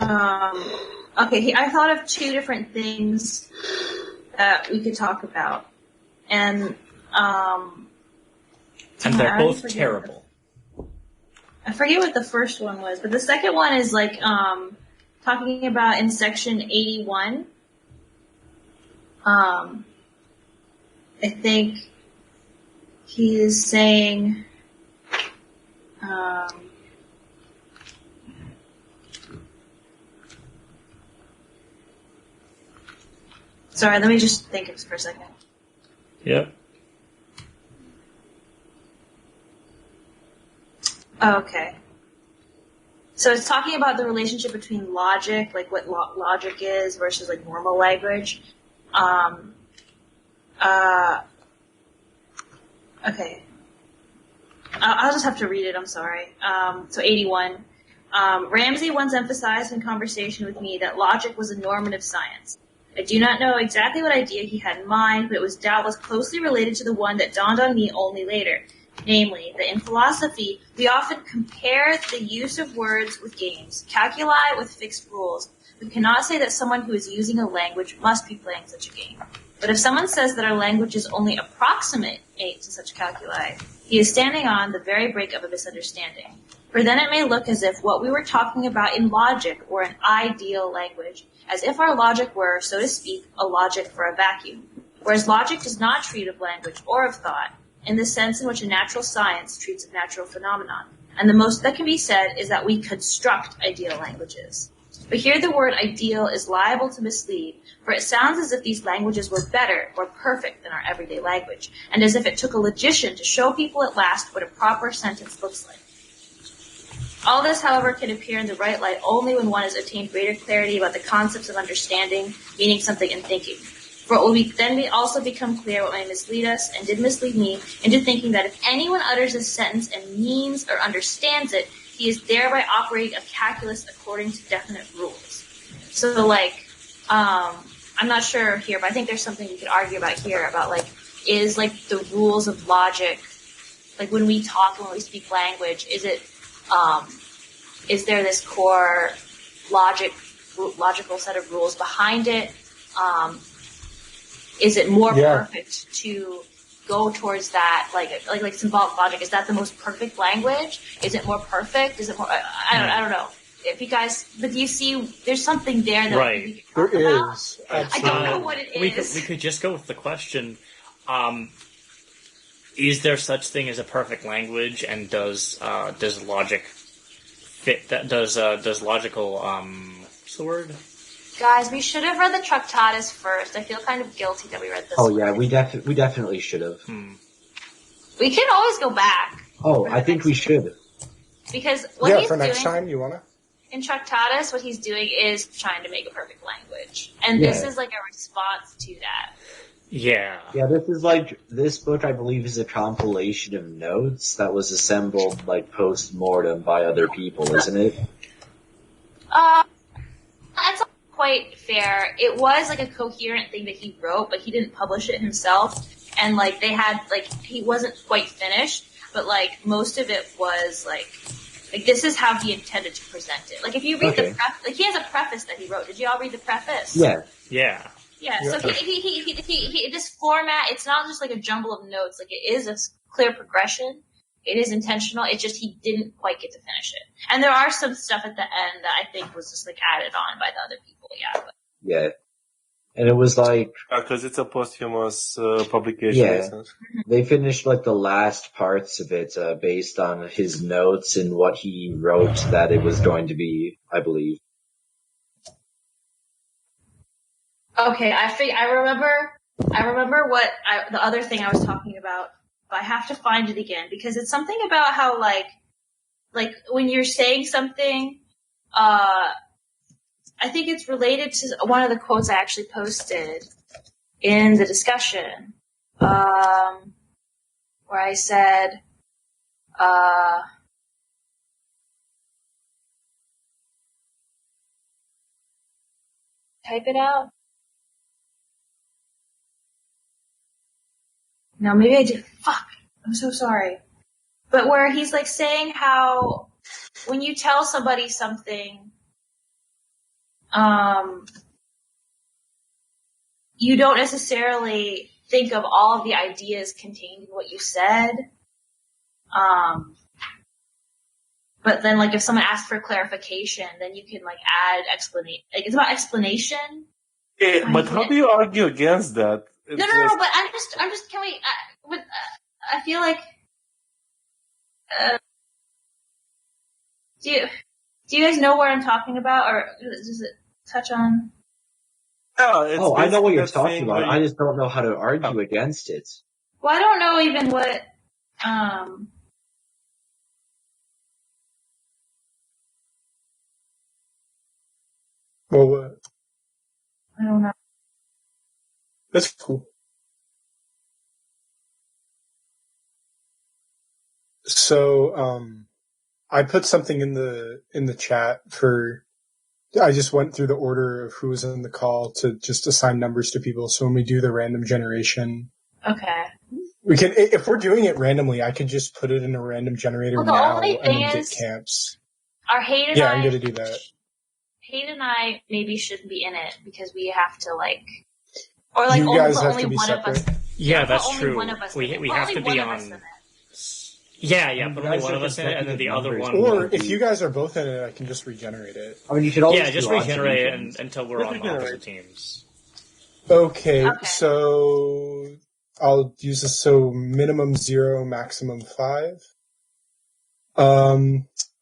Okay, I thought of two different things that we could talk about. And they're both terrible. I forget what the first one was, but the second one is like, talking about in section 81. I think he is saying, sorry, let me just think of this for a second. Yep. Okay. So it's talking about the relationship between logic, like what logic is versus like normal language. Okay. I'll just have to read it, I'm sorry. So 81. Ramsey once emphasized in conversation with me that logic was a normative science. I do not know exactly what idea he had in mind, but it was doubtless closely related to the one that dawned on me only later. Namely, that in philosophy, we often compare the use of words with games, calculi with fixed rules. We cannot say that someone who is using a language must be playing such a game. But if someone says that our languages only approximate to such calculi, he is standing on the very brink of a misunderstanding. For then it may look as if what we were talking about in logic were an ideal language, as if our logic were, so to speak, a logic for a vacuum. Whereas logic does not treat of language or of thought, in the sense in which a natural science treats of natural phenomenon. And the most that can be said is that we construct ideal languages. But here the word ideal is liable to mislead, for it sounds as if these languages were better or perfect than our everyday language, and as if it took a logician to show people at last what a proper sentence looks like. All this, however, can appear in the right light only when one has attained greater clarity about the concepts of understanding, meaning something, and thinking. For it will then also become clear what may mislead us, and did mislead me, into thinking that if anyone utters a sentence and means or understands it, he is thereby operating a calculus according to definite rules. So, like, I'm not sure here, but I think there's something we could argue about here about, like, is, like, the rules of logic, like, when we talk and when we speak language, is there this core logical set of rules behind it? Is it more perfect to go towards that, like symbolic logic? Is that the most perfect language? Is it more perfect? Is it more? I don't know. If you guys, but do you see? There's something there that we can talk about. Is. I don't know what it is. We could just go with the question: is there such thing as a perfect language? And does logic fit? That does logical what's the word? Guys, we should have read the Tractatus first. I feel kind of guilty that we read this. Oh yeah, we definitely should have. We can always go back. Oh, I think we should. Because what he's for next doing time, you wanna? in Tractatus, what he's doing is trying to make a perfect language, and this is like a response to that. Yeah. Yeah, this book I believe is a compilation of notes that was assembled like post-mortem by other people, isn't it? That's not quite fair. It was like a coherent thing that he wrote, but he didn't publish it himself. And like they had he wasn't quite finished, but like most of it was like this is how he intended to present it. Like if you read the he has a preface that he wrote. Did you all read the preface? Yeah. Yeah. Yeah. So he this format. It's not just like a jumble of notes. Like it is a clear progression. It is intentional. It's just he didn't quite get to finish it. And there are some stuff at the end that I think was just like added on by the other people. Yeah. But. Yeah. And it was like, Because it's a posthumous publication. Yeah. isn't it? they finished like the last parts of it based on his notes and what he wrote that it was going to be, I believe. Okay, I remember the other thing I was talking about, but I have to find it again because it's something about how like when you're saying something, I think it's related to one of the quotes I actually posted in the discussion, where I said, type it out. No, maybe I did. Fuck. I'm so sorry. But where he's like saying how when you tell somebody something, you don't necessarily think of all of the ideas contained in what you said. But then like if someone asks for clarification, then you can like add explanation. Like it's about explanation. Yeah, but how do you argue against that? No, but I'm just, can we, I feel like, do you guys know what I'm talking about, or does it touch on? Yeah, I know what you're that talking thing about. where I just don't know how to argue against it. Well, I don't know even what, Well, I don't know. that's cool. So, I put something in the chat for. I just went through the order of who was in the call to just assign numbers to people. So when we do the random generation, Okay. we can. If we're doing it randomly, I could just put it in a random generator Well, the now only and thing then is- get camps. Our Hayden Yeah, and I'm gonna do that. Hayden and I maybe shouldn't be in it because we have to like, or like You only, guys but have only to be one of us. separate. Yeah, but that's only true. One of us We in it. have Only to one be of us on. in it. Yeah, I mean, but you only guys one are of us in it, and then the consecutive other numbers. one. Or if you guys are both in it, I can just regenerate it. I mean, you should always Yeah, just do odd regenerate it divisions. until we're on opposite teams. Okay, Okay. so I'll use this. So minimum 0, maximum 5.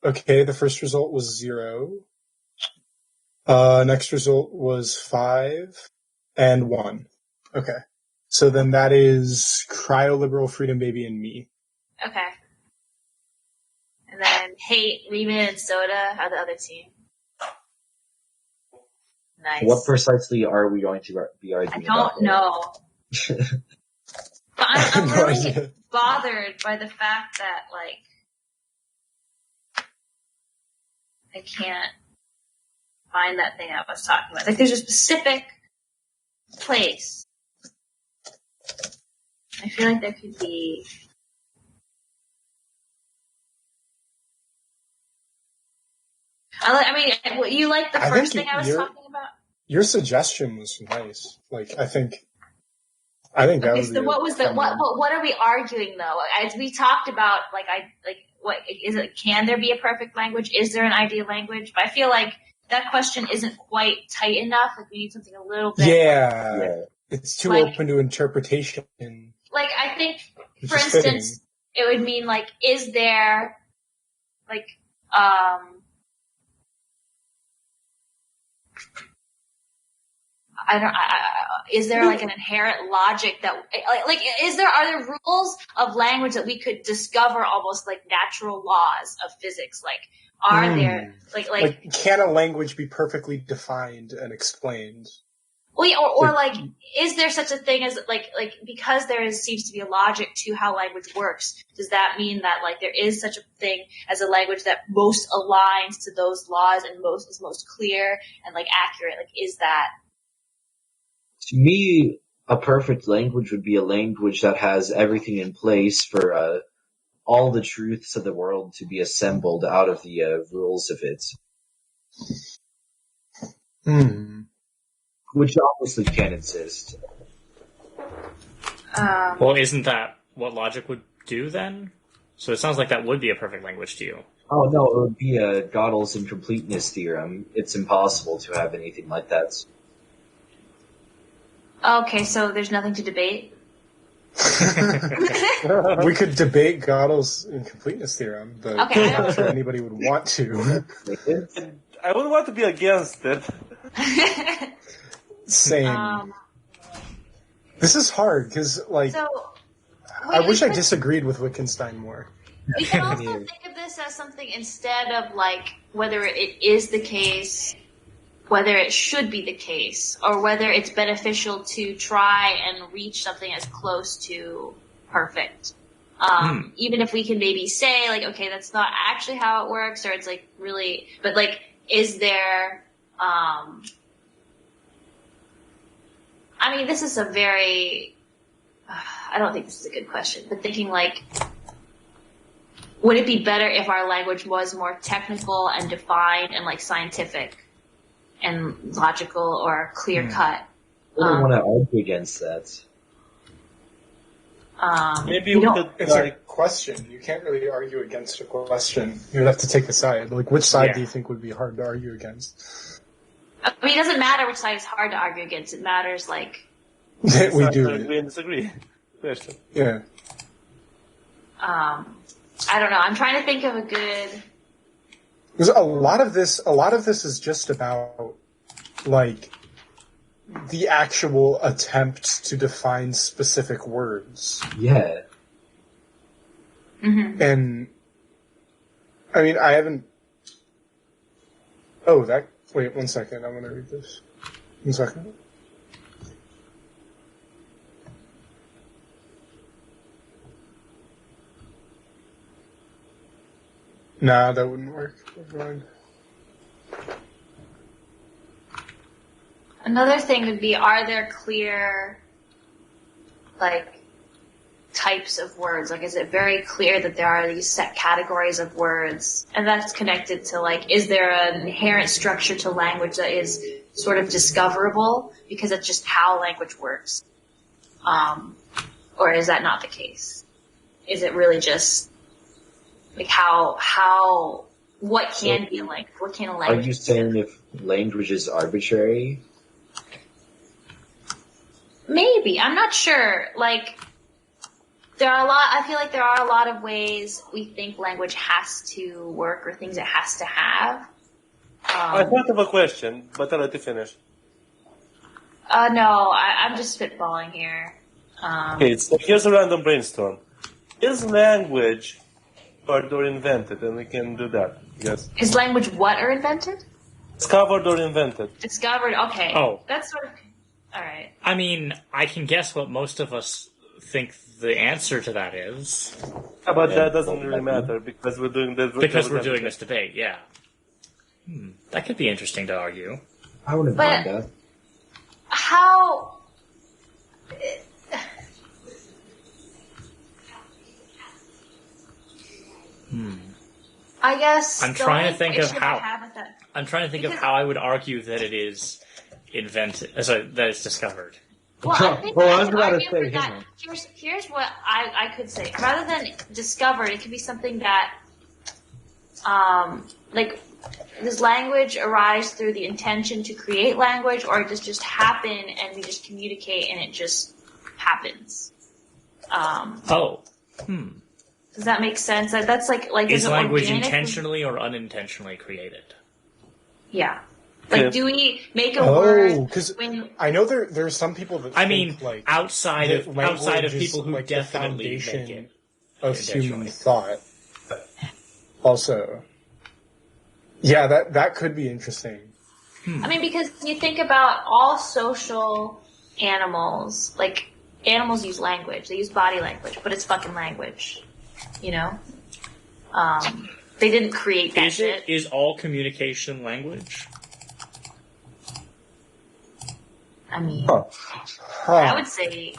Okay, the first result was 0. Next result was 5 and 1. Okay. So then that is Cryo Liberal Freedom Baby and me. Okay. And then Hate, Reman, and Soda are the other team. Nice. What precisely are we going to be I arguing about? don't know. But I have I'm no really idea. bothered by the fact that, like, I can't find that thing I was talking about. Like, there's a specific place. I feel like there could be. I mean, you like the I first think thing I was you're- talking about? Your suggestion was nice. Like, I think that Okay, would so be what was the fun one. what are we arguing though? As we talked about, what is it? Can there be a perfect language? Is there an ideal language? But I feel like that question isn't quite tight enough. Like we need something a little bit. Yeah, Yeah. it's too Like- open to interpretation. Like I think, Which for is fitting. instance, it would mean like, is there, like, is there like an inherent logic that are there rules of language that we could discover almost like natural laws of physics? Like are there Like, can a language be perfectly defined and explained? well, yeah, or like is there such a thing as like because seems to be a logic to how language works? Does that mean that like there is such a thing as a language that most aligns to those laws and is most clear and like accurate? Like is that? To me, a perfect language would be a language that has everything in place for all the truths of the world to be assembled out of the rules of it. Which obviously can exist. Well, isn't that what logic would do then? So it sounds like that would be a perfect language to you. Oh no, it would be a Gödel's incompleteness theorem. It's impossible to have anything like that. Okay, so there's nothing to debate. We could debate Gödel's incompleteness theorem, but Okay, I'm not sure anybody would want to. I wouldn't want to be against it. Same. This is hard because, like, so I wish I disagreed with Wittgenstein more. we can also think of this as something instead of like whether it is the case, whether it should be the case, or whether it's beneficial to try and reach something as close to perfect. Even if we can maybe say like, okay, that's not actually how it works, or it's like really, but like, is there, I mean, this is a very, I don't think this is a good question, but thinking like, would it be better if our language was more technical and defined and like scientific and logical or clear cut? I don't want to argue against that. Maybe we could, It's a question. You can't really argue against a question. You would have to take a side. Like, which side do you think would be hard to argue against? I mean, it doesn't matter which side is hard to argue against. It matters like, We do. agree and disagree. Question. Yeah. I don't know. I'm trying to think of a good. Because a lot of this is just about, like, the actual attempt to define specific words. Yeah. Mm-hmm. And, I mean, I haven't... Oh, that... Wait, 1 second. I'm going to read this. 1 second. Nah, that wouldn't work. Never mind. Another thing would be, are there clear, like, types of words? Like, is it very clear that there are these set categories of words? And that's connected to, like, is there an inherent structure to language that is sort of discoverable because it's just how language works? Or is that not the case? Is it really just, like, what can be like, what can a language Are you saying if language is arbitrary? Maybe. I'm not sure. Like, I feel like there are a lot of ways we think language has to work or things it has to have. I thought of a question, but I'll let you finish. No, I'm just spitballing here. Okay, so here's a random brainstorm. Is language discovered or invented? And we can do that, yes. Is language what or invented? Discovered or invented? Discovered, okay. Oh. That's sort of, alright. I mean, I can guess what most of us think the answer to that is. Yeah, but that doesn't really matter because we're doing this. Because we're doing this debate, yeah. That could be interesting to argue. I wouldn't But- mind that. How... I guess I'm the trying to only think of issue I how. have with that- I'm trying to think of Because- how I would argue that it is invented, that it's discovered. Well, I think Well, I I was could about to argue say, for that. hang on. Here's what I could say. Rather than discovered, it could be something that, like, does language arise through the intention to create language, or does just happen and we just communicate and it just happens? Oh. Does that make sense? That's like Is it language organic? intentionally or unintentionally created? Yeah. Like, Yeah. do we make a Oh, word because when? I know there are some people that I think, mean, like, outside that of language is, people who like, the definitely make foundation it. of human intentionally. thought. Also, yeah, that could be interesting. I mean, because you think about all social animals, like, animals use language. They use body language, but it's fucking language. You know? They didn't create that shit. Is all communication language? I mean, Huh. I would say,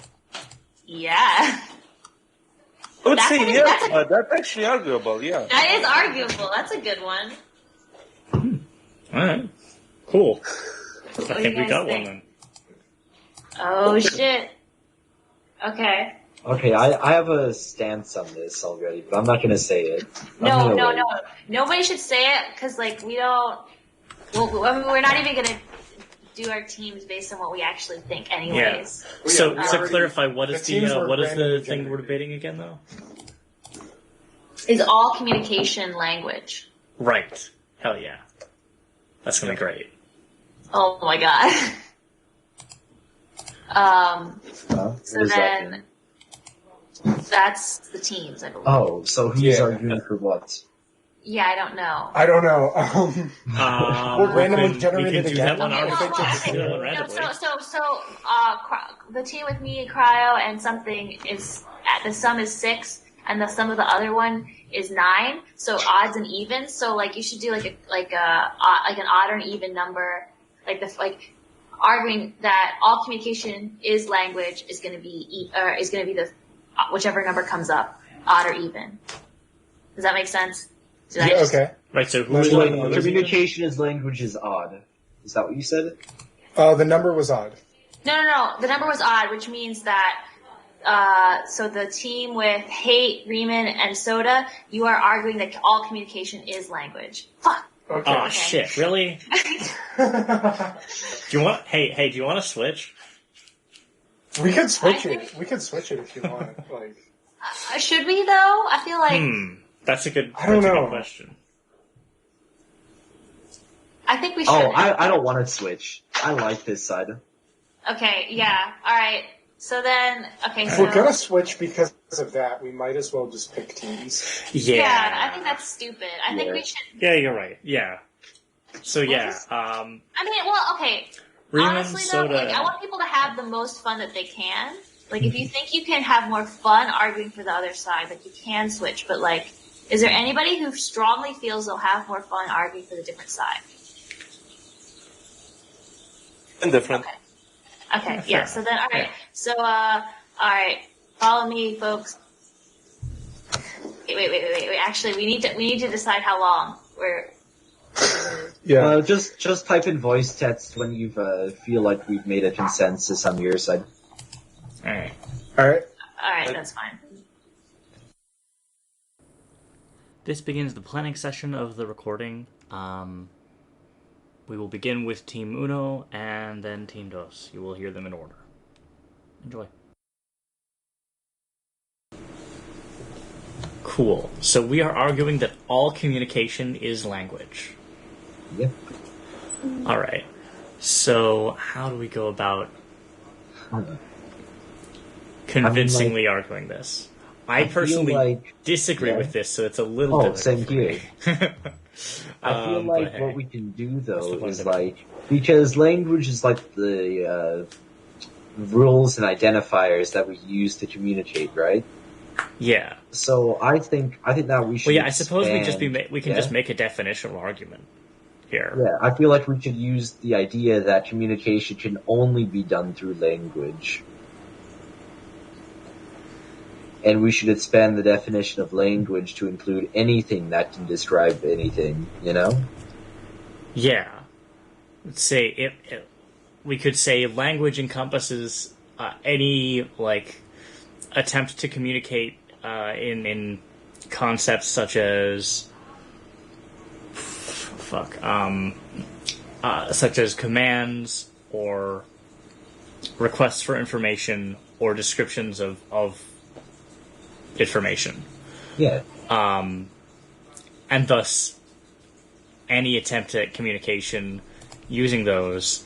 yeah. I would That's say what it- yes, that's- but that's actually arguable, yeah. That is arguable. That's a good one. Alright. Cool. do I think you we guys got think? one then. Oh, shit. Okay. Okay, I have a stance on this already, but I'm not going to say it. I'm No, gonna no, wait. no. Nobody should say it, because, like, we don't... Well, I mean, we're not even going to do our teams based on what we actually think, anyways. Well, So, yeah, we so already- clarify, what is the teams were what is the randomly thing we're generated. debating again, though? Is all communication language? Right. Hell yeah. That's gonna be great. Oh my god. What So does that then, mean? that's the teams, I believe. Oh, so who's Yeah. arguing for what? Yeah, I don't know. I don't know. We'll randomly we generate can it do again. that one. Okay, Ours. well, well, We can do that one No, randomly. the team with me and Cryo and something is the sum is 6, and the sum of the other one is 9. So odds and evens. So like you should do like an odd or an even number, like arguing that all communication is language is going to be the whichever number comes up, odd or even. Does that make sense? Did I Yeah, just- okay. Right. So who That's is like- like Communication is language is odd. Is that what you said? The number was odd. No. The number was odd, which means that so the team with Hate, Riemann, and Soda, you are arguing that all communication is language. Fuck. Okay. Oh shit! Really? Do you want? Hey! Do you want to switch? We could switch it. We could switch it if you want. Like, Should we though? I feel like That's a good. I don't that's a know. good question. I think we should. Oh, I don't want to switch. I like this side. Okay, yeah. All right. So then, okay. if So we're gonna switch because of that, we might as well just pick teams. yeah, I think that's stupid. I think we should. Yeah, you're right. Yeah. So yeah, I mean, well, okay. Riemann, Honestly, Soda. though, like, I want people to have the most fun that they can. Like, if you think you can have more fun arguing for the other side, like, you can switch. But, like, is there anybody who strongly feels they'll have more fun arguing for the different side? Indifferent. Okay, fair yeah. So then, all right. Yeah. So, all right. Follow me, folks. Wait. Actually, we need to decide how long. Yeah. Just type in voice text when you feel like we've made a consensus on your side. All right. All right. All right, that's fine. This begins the planning session of the recording. We will begin with Team Uno and then Team Dos. You will hear them in order. Enjoy. Cool. So we are arguing that all communication is language. Yep. All right. So how do we go about convincingly arguing this? I feel personally like- disagree yeah. with this, so it's a little Oh, difficult same for me. I feel but like hey. what we can do What's the though point is of it? like, because language is like the rules and identifiers that we use to communicate, right? Yeah. So I think that we should. Well, yeah. I suppose we just expand- we can yeah? just make a definitional argument here. Yeah, I feel like we should use the idea that communication can only be done through language. And we should expand the definition of language to include anything that can describe anything, you know? Yeah. Let's say we could say language encompasses any like attempt to communicate in concepts such as such as commands or requests for information or descriptions of information. Yeah. And thus, any attempt at communication using those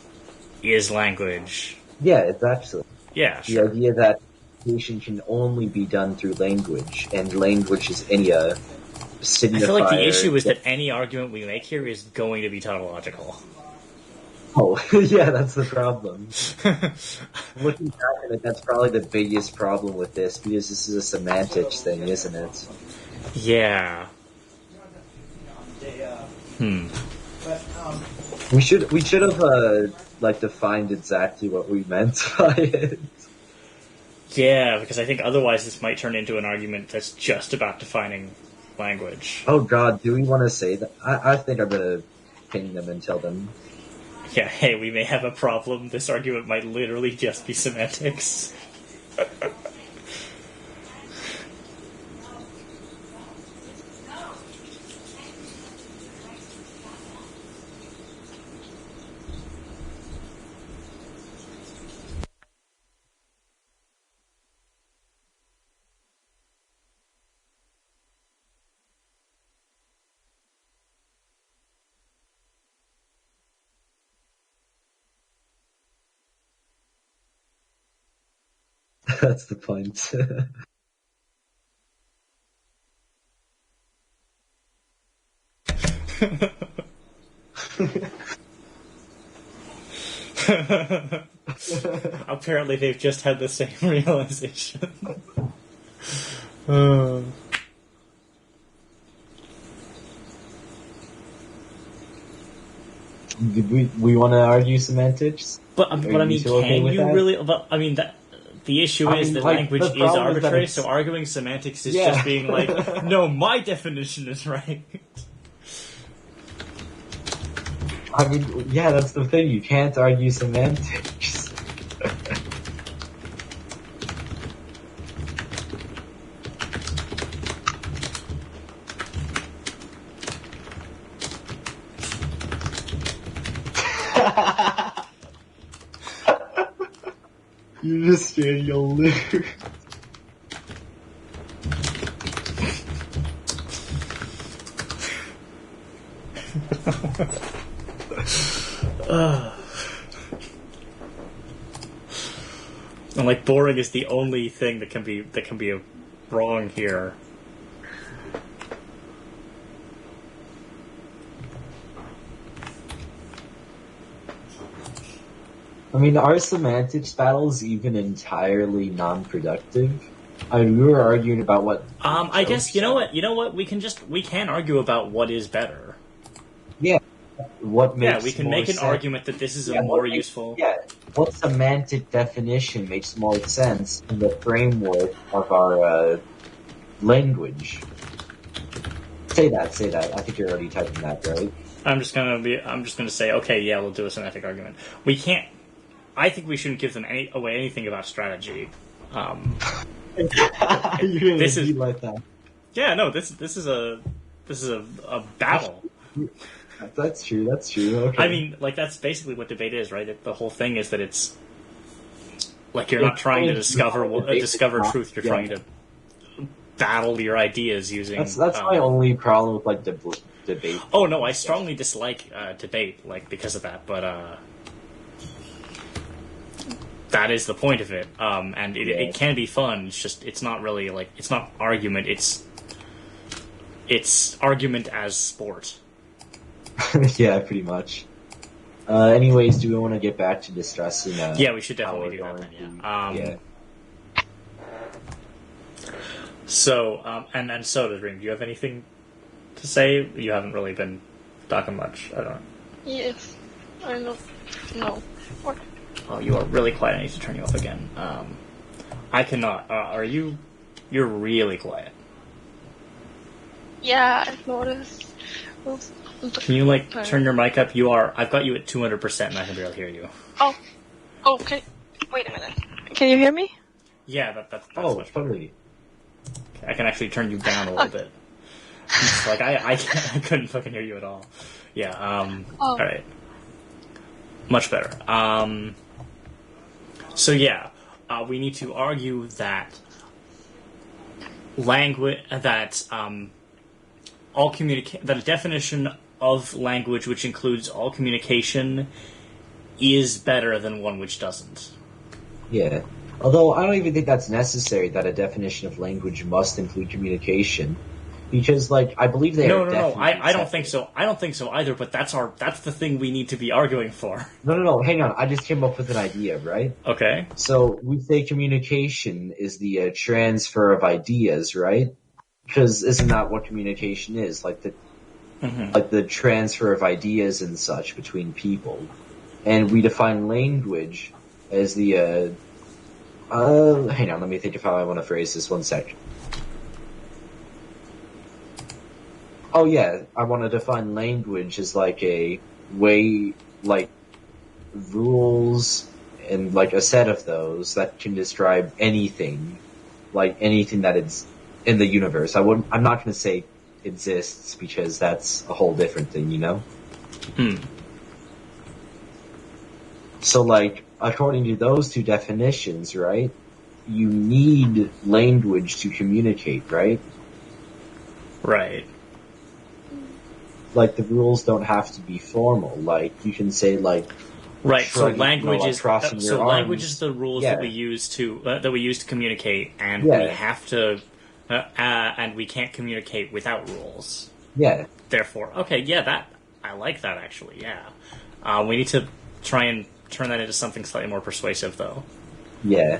is language. Yeah, it's actually Yeah, the sure. idea that communication can only be done through language, and language is any signifier. I feel like the issue is that any argument we make here is going to be tautological. Oh, yeah, that's the problem. Looking back at it, that's probably the biggest problem with this, because this is a semantics thing, isn't it? Yeah. We should have defined exactly what we meant by it. Yeah, because I think otherwise this might turn into an argument that's just about defining language. Oh God, do we want to say that? I think I'm gonna ping them and tell them. Yeah, hey, we may have a problem. This argument might literally just be semantics. That's the point. Apparently, they've just had the same realization. Did we want to argue semantics? But Are I mean, you okay can with you that? really? But I mean, the issue I is mean, that like, language the is problem is that arbitrary. it's- So arguing semantics is Yeah. just being like, no, my definition is right. I mean, yeah, that's the thing. You can't argue semantics. You're just straight old loser. And like, boring is the only thing that can be wrong here. I mean, are semantics battles even entirely non-productive? I mean, we were arguing about what. I guess you know what we can argue about what is better. What makes Yeah, we can more make an sense. argument that this is a Yeah, more what makes- useful. Yeah, what semantic definition makes more sense in the framework of our language? Say that. I think you're already typing that, right? I'm just gonna say, okay, yeah, we'll do a semantic argument. We can't. I think we shouldn't give them away anything about strategy. You're gonna This be is- like that. Yeah, no, this is a battle. That's true. Okay. I mean, like, that's basically what debate is, right? The whole thing is that it's like you're not trying to discover truth. You're Yeah. trying to battle your ideas using. that's my only problem with like debate. Oh no, I strongly dislike debate, like, because of that. But that is the point of it. And it can be fun. It's just it's not really like it's not argument. It's argument as sport. Yeah, pretty much. Anyways, do we want to get back to discussing? Yeah, we should how definitely do we're that then. going Yeah. to- So, and then Soda Dream, do you have anything to say? You haven't really been talking much. I don't know. Yes. I know. No. What? Oh, you are really quiet. I need to turn you up again. I cannot. Are you? You're really quiet. Yeah, I've noticed. Can you like turn your mic up? You are. I've got you at 200%, and I can barely hear you. Oh, okay. Wait a minute. Can you hear me? Yeah, that's Oh, much better. totally. I can actually turn you down a little bit. It's like I couldn't fucking hear you at all. Yeah. All right. Much better. So yeah, we need to argue that that that a definition of language which includes all communication is better than one which doesn't. Yeah. Although I don't even think that's necessary that a definition of language must include communication, because like I believe they No. are. definitely I don't separate. think so. I don't think so either. But that's the thing we need to be arguing for. No. Hang on. I just came up with an idea, right? Okay. So we say communication is the transfer of ideas, right? Because isn't that what communication is? Like the transfer of ideas and such between people. And we define language as the hang on, let me think of how I want to phrase this. 1 sec. Oh yeah, I want to define language as like a way, like rules and like a set of those that can describe anything, like anything that is in the universe. I'm not going to say exists because that's a whole different thing, you know? So like, according to those two definitions, right, you need language to communicate, right? Right. Like, the rules don't have to be formal. Like, you can say, like, Right. So Shrug, language like is crossing your so language arms. is the rules Yeah. that we use to communicate, and Yeah. we have to, and we can't communicate without rules. Yeah. Therefore, okay, yeah, that I like that actually. Yeah, we need to try and turn that into something slightly more persuasive, though. Yeah.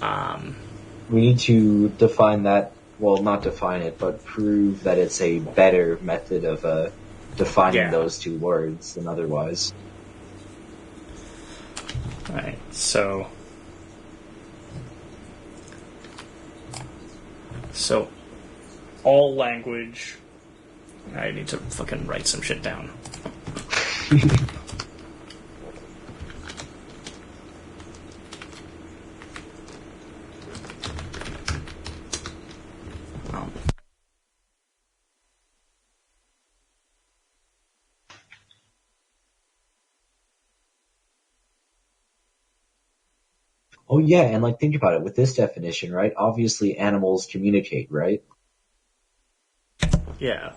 Um, We need to define that. Well, not define it, but prove that it's a better method of defining Yeah. those two words than otherwise. right. So all language. I need to fucking write some shit down. Um, Oh yeah, and like think about it with this definition, right? Obviously, animals communicate, right? yeah.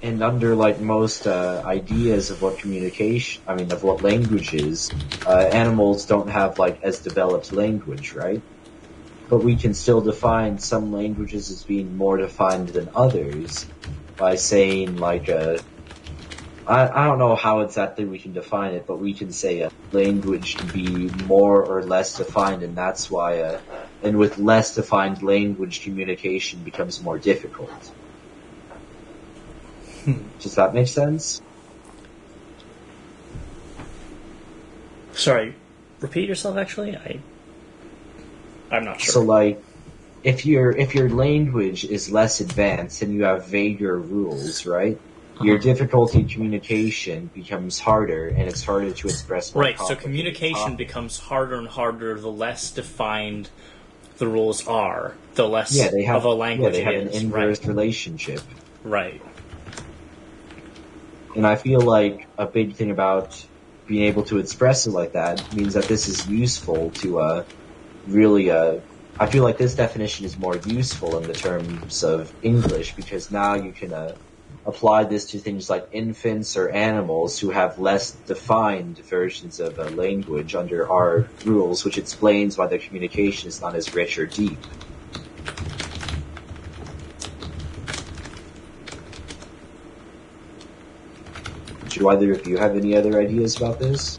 And under like most ideas of what communication, I mean, of what language is, animals don't have like as developed language, right? But we can still define some languages as being more defined than others by saying like I don't know how exactly we can define it, but we can say a language can be more or less defined, and that's why and with less defined language, communication becomes more difficult. Does that make sense? Sorry, repeat yourself. Actually, I'm not sure. So like, if your language is less advanced and you have vaguer rules, right? Your difficulty in communication becomes harder, and it's harder to express more Right, so complicated communication topics. becomes harder and harder the less defined the rules are, the less Yeah, they have of a language they have it an is. inverse relationship. Right. And I feel like a big thing about being able to express it like that means that this is useful to really. I feel like this definition is more useful in the terms of English because now you can apply this to things like infants or animals who have less defined versions of a language under our rules, which explains why their communication is not as rich or deep. Do either of you have any other ideas about this?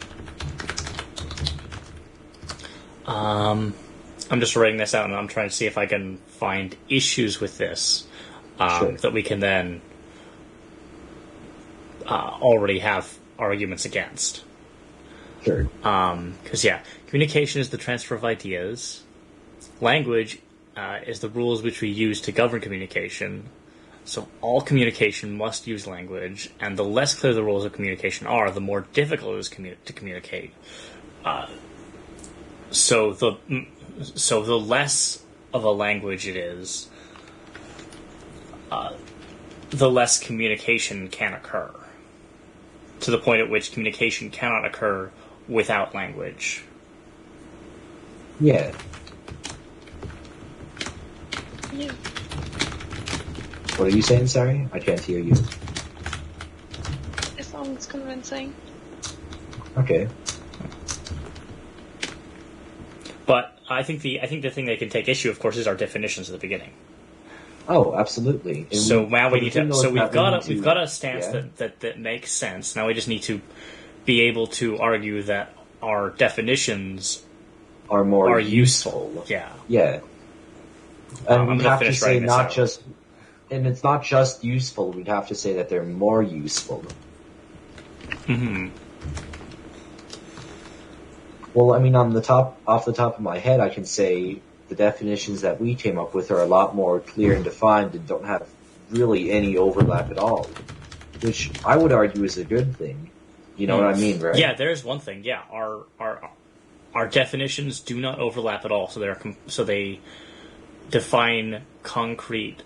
I'm just writing this out and I'm trying to see if I can find issues with this Sure. that we can then already have arguments against. Sure. Because, communication is the transfer of ideas. Language is the rules which we use to govern communication. So all communication must use language, and the less clear the rules of communication are, the more difficult it is to communicate. So the less of a language it is, the less communication can occur. To the point at which communication cannot occur without language. Yeah. Yeah. What are you saying, sorry? I can't hear you. It sounds convincing. Okay. But I think the thing they can take issue, of course, is our definitions at the beginning. Oh, absolutely. And So now we need to. So we've got we need a stance yeah. that makes sense. Now we just need to be able to argue that our definitions are more are useful. Yeah. Yeah. And I'm we gonna have to finish say writing this not out. just, and it's not just useful. We'd have to say that they're more useful. Hmm. Well, I mean, off the top of my head, I can say the definitions that we came up with are a lot more clear and defined and don't have really any overlap at all, which I would argue is a good thing. You know what I mean, right? Yeah, there's one thing. Yeah, our definitions do not overlap at all. So they define concrete,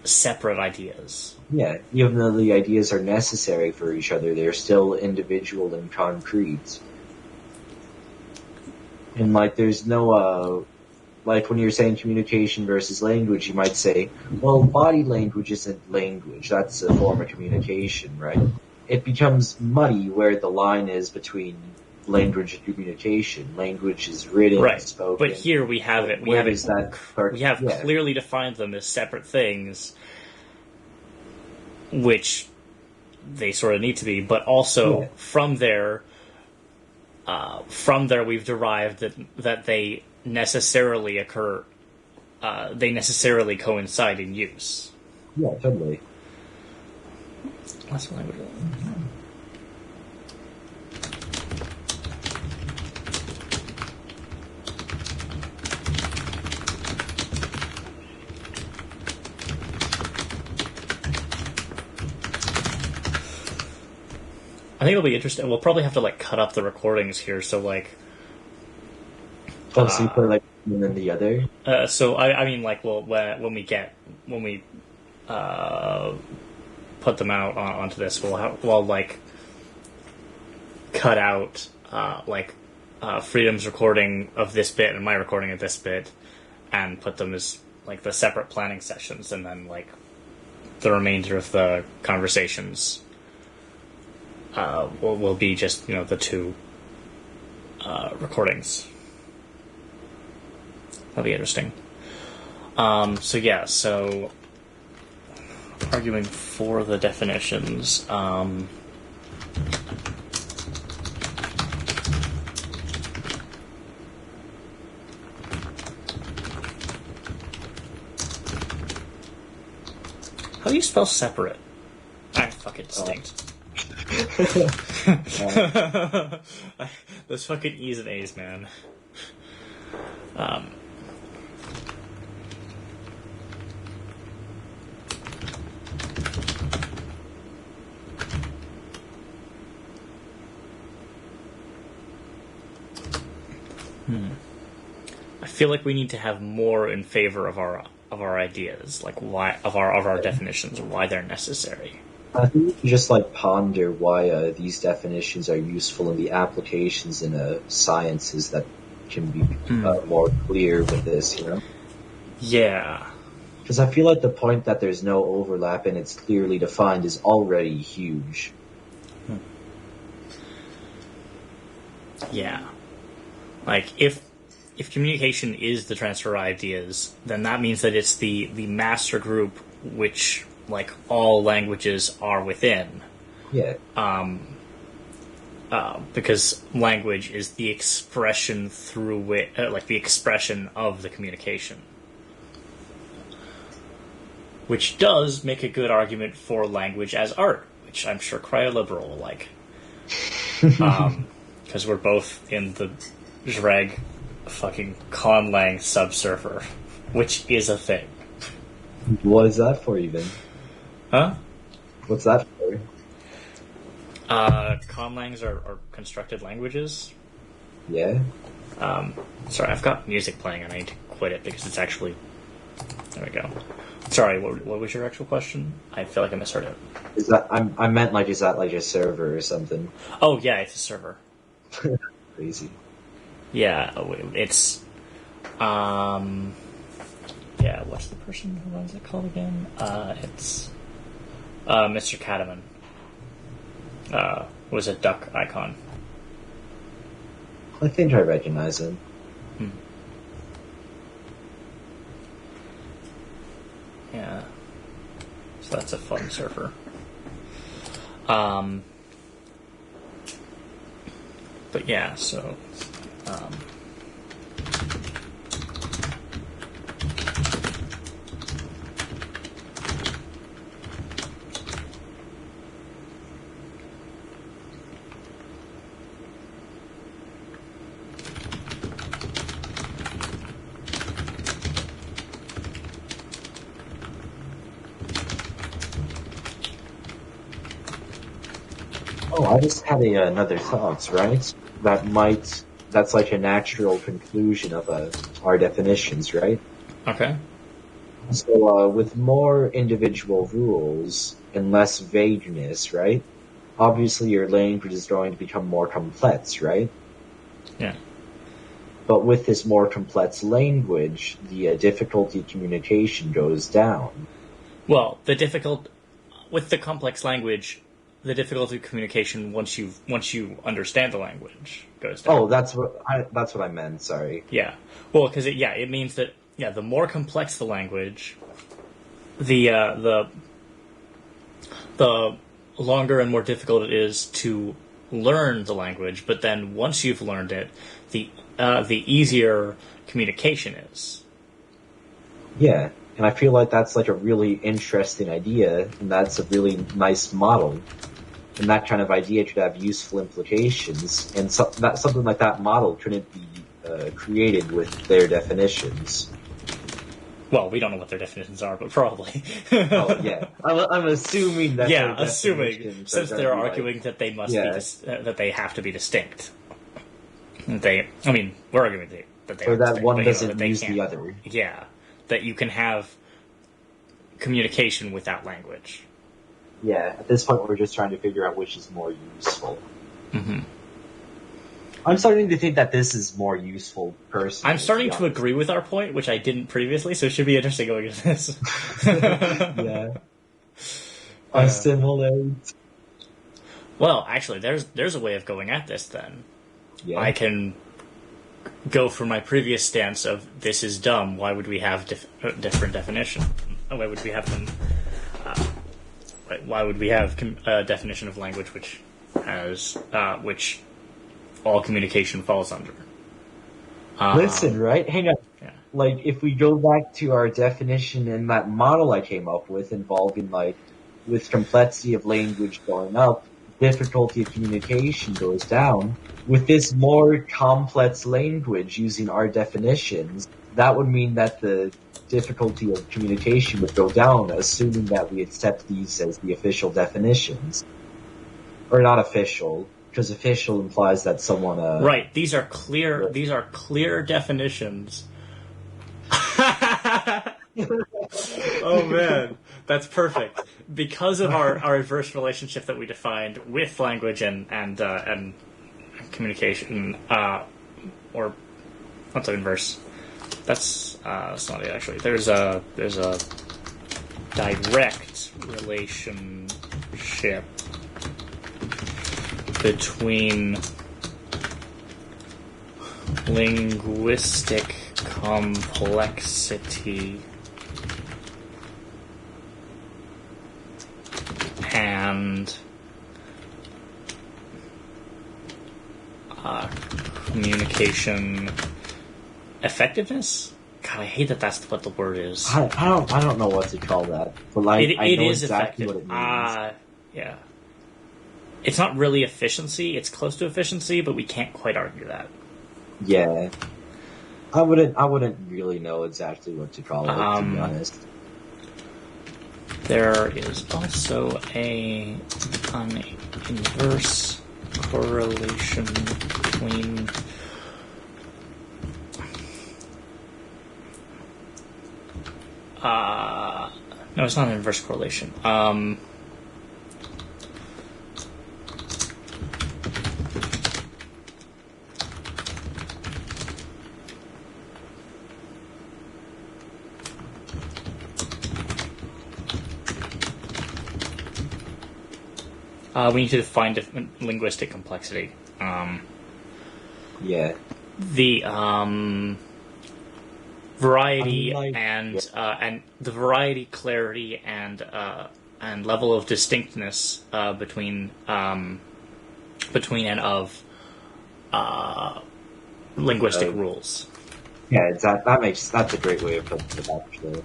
separate ideas. Yeah, even though the ideas are necessary for each other, they're still individual and concrete. And like, there's no like when you're saying communication versus language, you might say, well, body language isn't language. That's a form of communication, right? it becomes muddy where the line is between language and communication. Language is written, Right. spoken. But here we have it. We Where have does that part- we have yeah. clearly defined them as separate things, which they sort of need to be. But also Yeah. from there, we've derived that they necessarily occur. They necessarily coincide in use. Yeah, totally. That's what I would. I think it'll be interesting. We'll probably have to like cut up the recordings here, so like. Oh, so you put like one and then the other? So I mean, like, well, when we put them out onto this, we'll like cut out Freedom's recording of this bit and my recording of this bit, and put them as like the separate planning sessions, and then like the remainder of the conversations will be just the two recordings. That'll be interesting. So arguing for the definitions. How do you spell separate? I fucking distinct. Those fucking E's and A's, man. I feel like we need to have more in favor of our ideas, like why of our definitions, why they're necessary. I think you can just like ponder why these definitions are useful in the applications in sciences that can be more clear with this, Yeah. Because I feel like the point that there's no overlap and it's clearly defined is already huge. Yeah. Like, if communication is the transfer of ideas, then that means that it's the master group which, like, all languages are within. Yeah. Because language is the expression through which, the expression of the communication. Which does make a good argument for language as art, which I'm sure Cryoliberal will like. Because we're both in the Dreg fucking Conlang subsurfer, which is a thing. What is that for, even? Huh? What's that for? Conlangs are constructed languages. Yeah? Sorry, I've got music playing and I need to quit it because it's actually... There we go. Sorry, what was your actual question? I feel like I misheard it. Is that I meant like, is that like a server or something? Oh, yeah, it's a server. Crazy. Yeah, it's... Yeah, what's the person who runs it called again? It's... Mr. Cataman. Was a duck icon. I think I recognize him. Yeah. So that's a fun server. But yeah, so... Oh, I just had another thought, right? That's like a natural conclusion of our definitions, right? Okay. So, with more individual rules and less vagueness, right? Obviously, your language is going to become more complex, right? Yeah. But with this more complex language, the difficulty of communication goes down. Well, with the complex language, the difficulty of communication once you understand the language goes down. Oh, that's what I meant. Sorry. Yeah. Well, because it means that the more complex the language, the longer and more difficult it is to learn the language. But then once you've learned it, the easier communication is. Yeah, and I feel like that's like a really interesting idea, and that's a really nice model. And that kind of idea could have useful implications, and something like that model couldn't be created with their definitions. Well, we don't know what their definitions are, but probably. Oh yeah, I'm assuming that. Yeah, their assuming definitions since are they're gonna be arguing that they must Yeah. be that they have to be distinct. We're arguing that they or are that distinct, one but, you know, doesn't that they use can't. the other. Yeah, that you can have communication without language. Yeah, at this point we're just trying to figure out which is more useful. Mm-hmm. I'm starting to think that this is more useful personally. I'm starting be to agree with our point, which I didn't previously, so it should be interesting going into this. honest. Yeah. Assimilate. Well, actually, there's a way of going at this then. Yeah. I can go for my previous stance of this is dumb. Why would we have different definition? Why would we have them? Why would we have a definition of language which has which all communication falls under? Listen, right? Hang on. Yeah. Like, if we go back to our definition and that model I came up with involving, like, with complexity of language going up, difficulty of communication goes down. With this more complex language using our definitions, that would mean that the difficulty of communication would go down, assuming that we accept these as the official definitions. Or not official, because official implies that someone... Right. These are clear. These are clear definitions. Oh man, that's perfect. Because of our inverse relationship that we defined with language and communication, or what's inverse? That's not it actually. There's a direct relationship between linguistic complexity and communication effectiveness. God, I hate that that's what the word is. I don't know what to call that, but like I know is exactly effective. what it means. Yeah. It's not really efficiency. It's close to efficiency, but we can't quite argue that. Yeah, I wouldn't really know exactly what to call it, to be honest. There is also an inverse correlation between no, it's not an inverse correlation. We need to define different linguistic complexity. Yeah. The variety Unlike- and the variety, clarity, and level of distinctness between and of linguistic rules. Yeah, that's a great way of putting it, actually.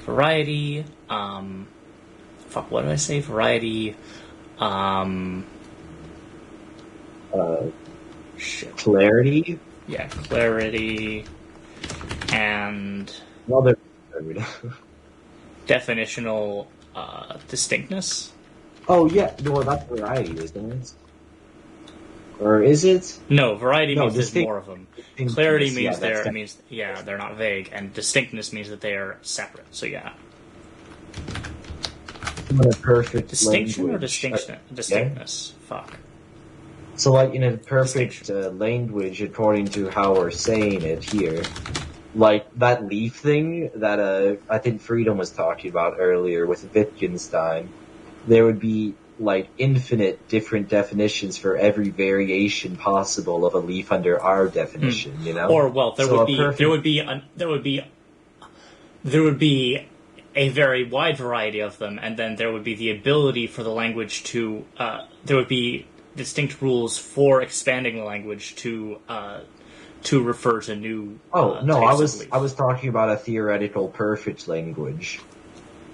Variety. What did I say? Variety. Shit. Clarity? Yeah, clarity and Another definitional distinctness. Oh yeah, no, that's variety, isn't it? Or is it? No, variety No, means there's distinct- more of them. distinctness, Clarity yeah, means that's they're not vague, and distinctness means that they are separate. So yeah, in a perfect distinction or language. distinction? Distinctness. Fuck. So, like, in a perfect Distinction. language, according to how we're saying it here, like that leaf thing that I think Freedom was talking about earlier with Wittgenstein, there would be like infinite different definitions for every variation possible of a leaf under our definition. You know, Or well, there So would a be perfect- there would be a very wide variety of them, and then there would be the ability for the language to there would be distinct rules for expanding the language to refer to new. Oh no, types of leaf. I was talking about a theoretical perfect language.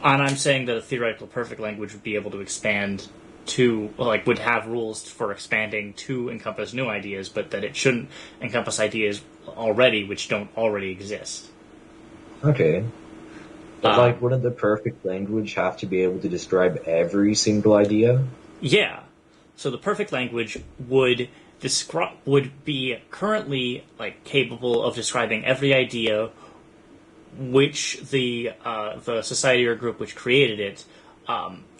And I'm saying that a theoretical perfect language would be able to expand to, like, would have rules for expanding to encompass new ideas, but that it shouldn't encompass ideas already which don't already exist. Okay. But Um, like, wouldn't the perfect language have to be able to describe every single idea? Yeah. So the perfect language would be currently like capable of describing every idea which the society or group which created it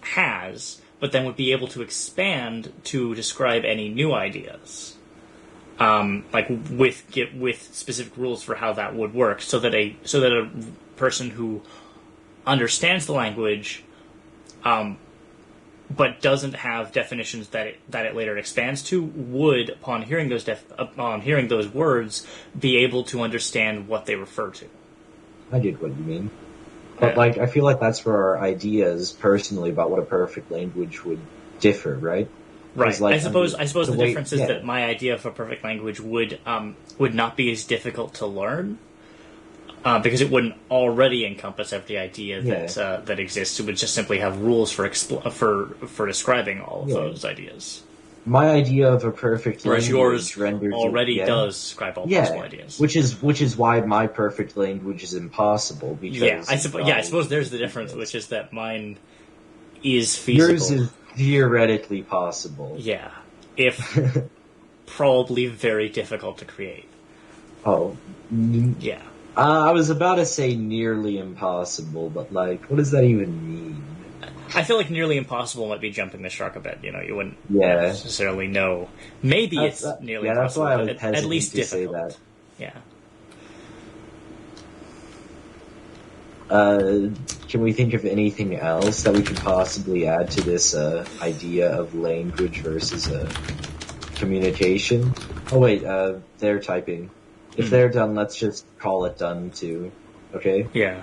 has, but then would be able to expand to describe any new ideas, like with specific rules for how that would work, so that a person who understands the language, but doesn't have definitions that it later expands to, would upon hearing those words be able to understand what they refer to. I get what you mean. But Yeah. like, I feel like that's where our ideas personally about what a perfect language would differ, right? Right. 'Cause, like, I suppose the the way- difference is yeah. that my idea of a perfect language would not be as difficult to learn, because it wouldn't already encompass every idea that exists. It would just simply have rules for describing all of Yeah. those ideas. My idea of a perfect Whereas language yours renders it- already yeah. does describe all possible Yeah, ideas. which is why my perfect language is impossible. Because I suppose there's the difference, which is that mine is feasible. yours is theoretically possible. Yeah, if probably very difficult to create. Oh, Yeah. I was about to say nearly impossible, but like, what does that even mean? I feel like nearly impossible might be jumping the shark a bit. You know, you wouldn't Yeah. necessarily know. Maybe That's- it's nearly yeah, that's impossible, why I but was at hesitant least to say difficult. that. Yeah. Can we think of anything else that we could possibly add to this idea of language versus communication? Oh wait, they're typing. If they're done, let's just call it done too. Okay? Yeah.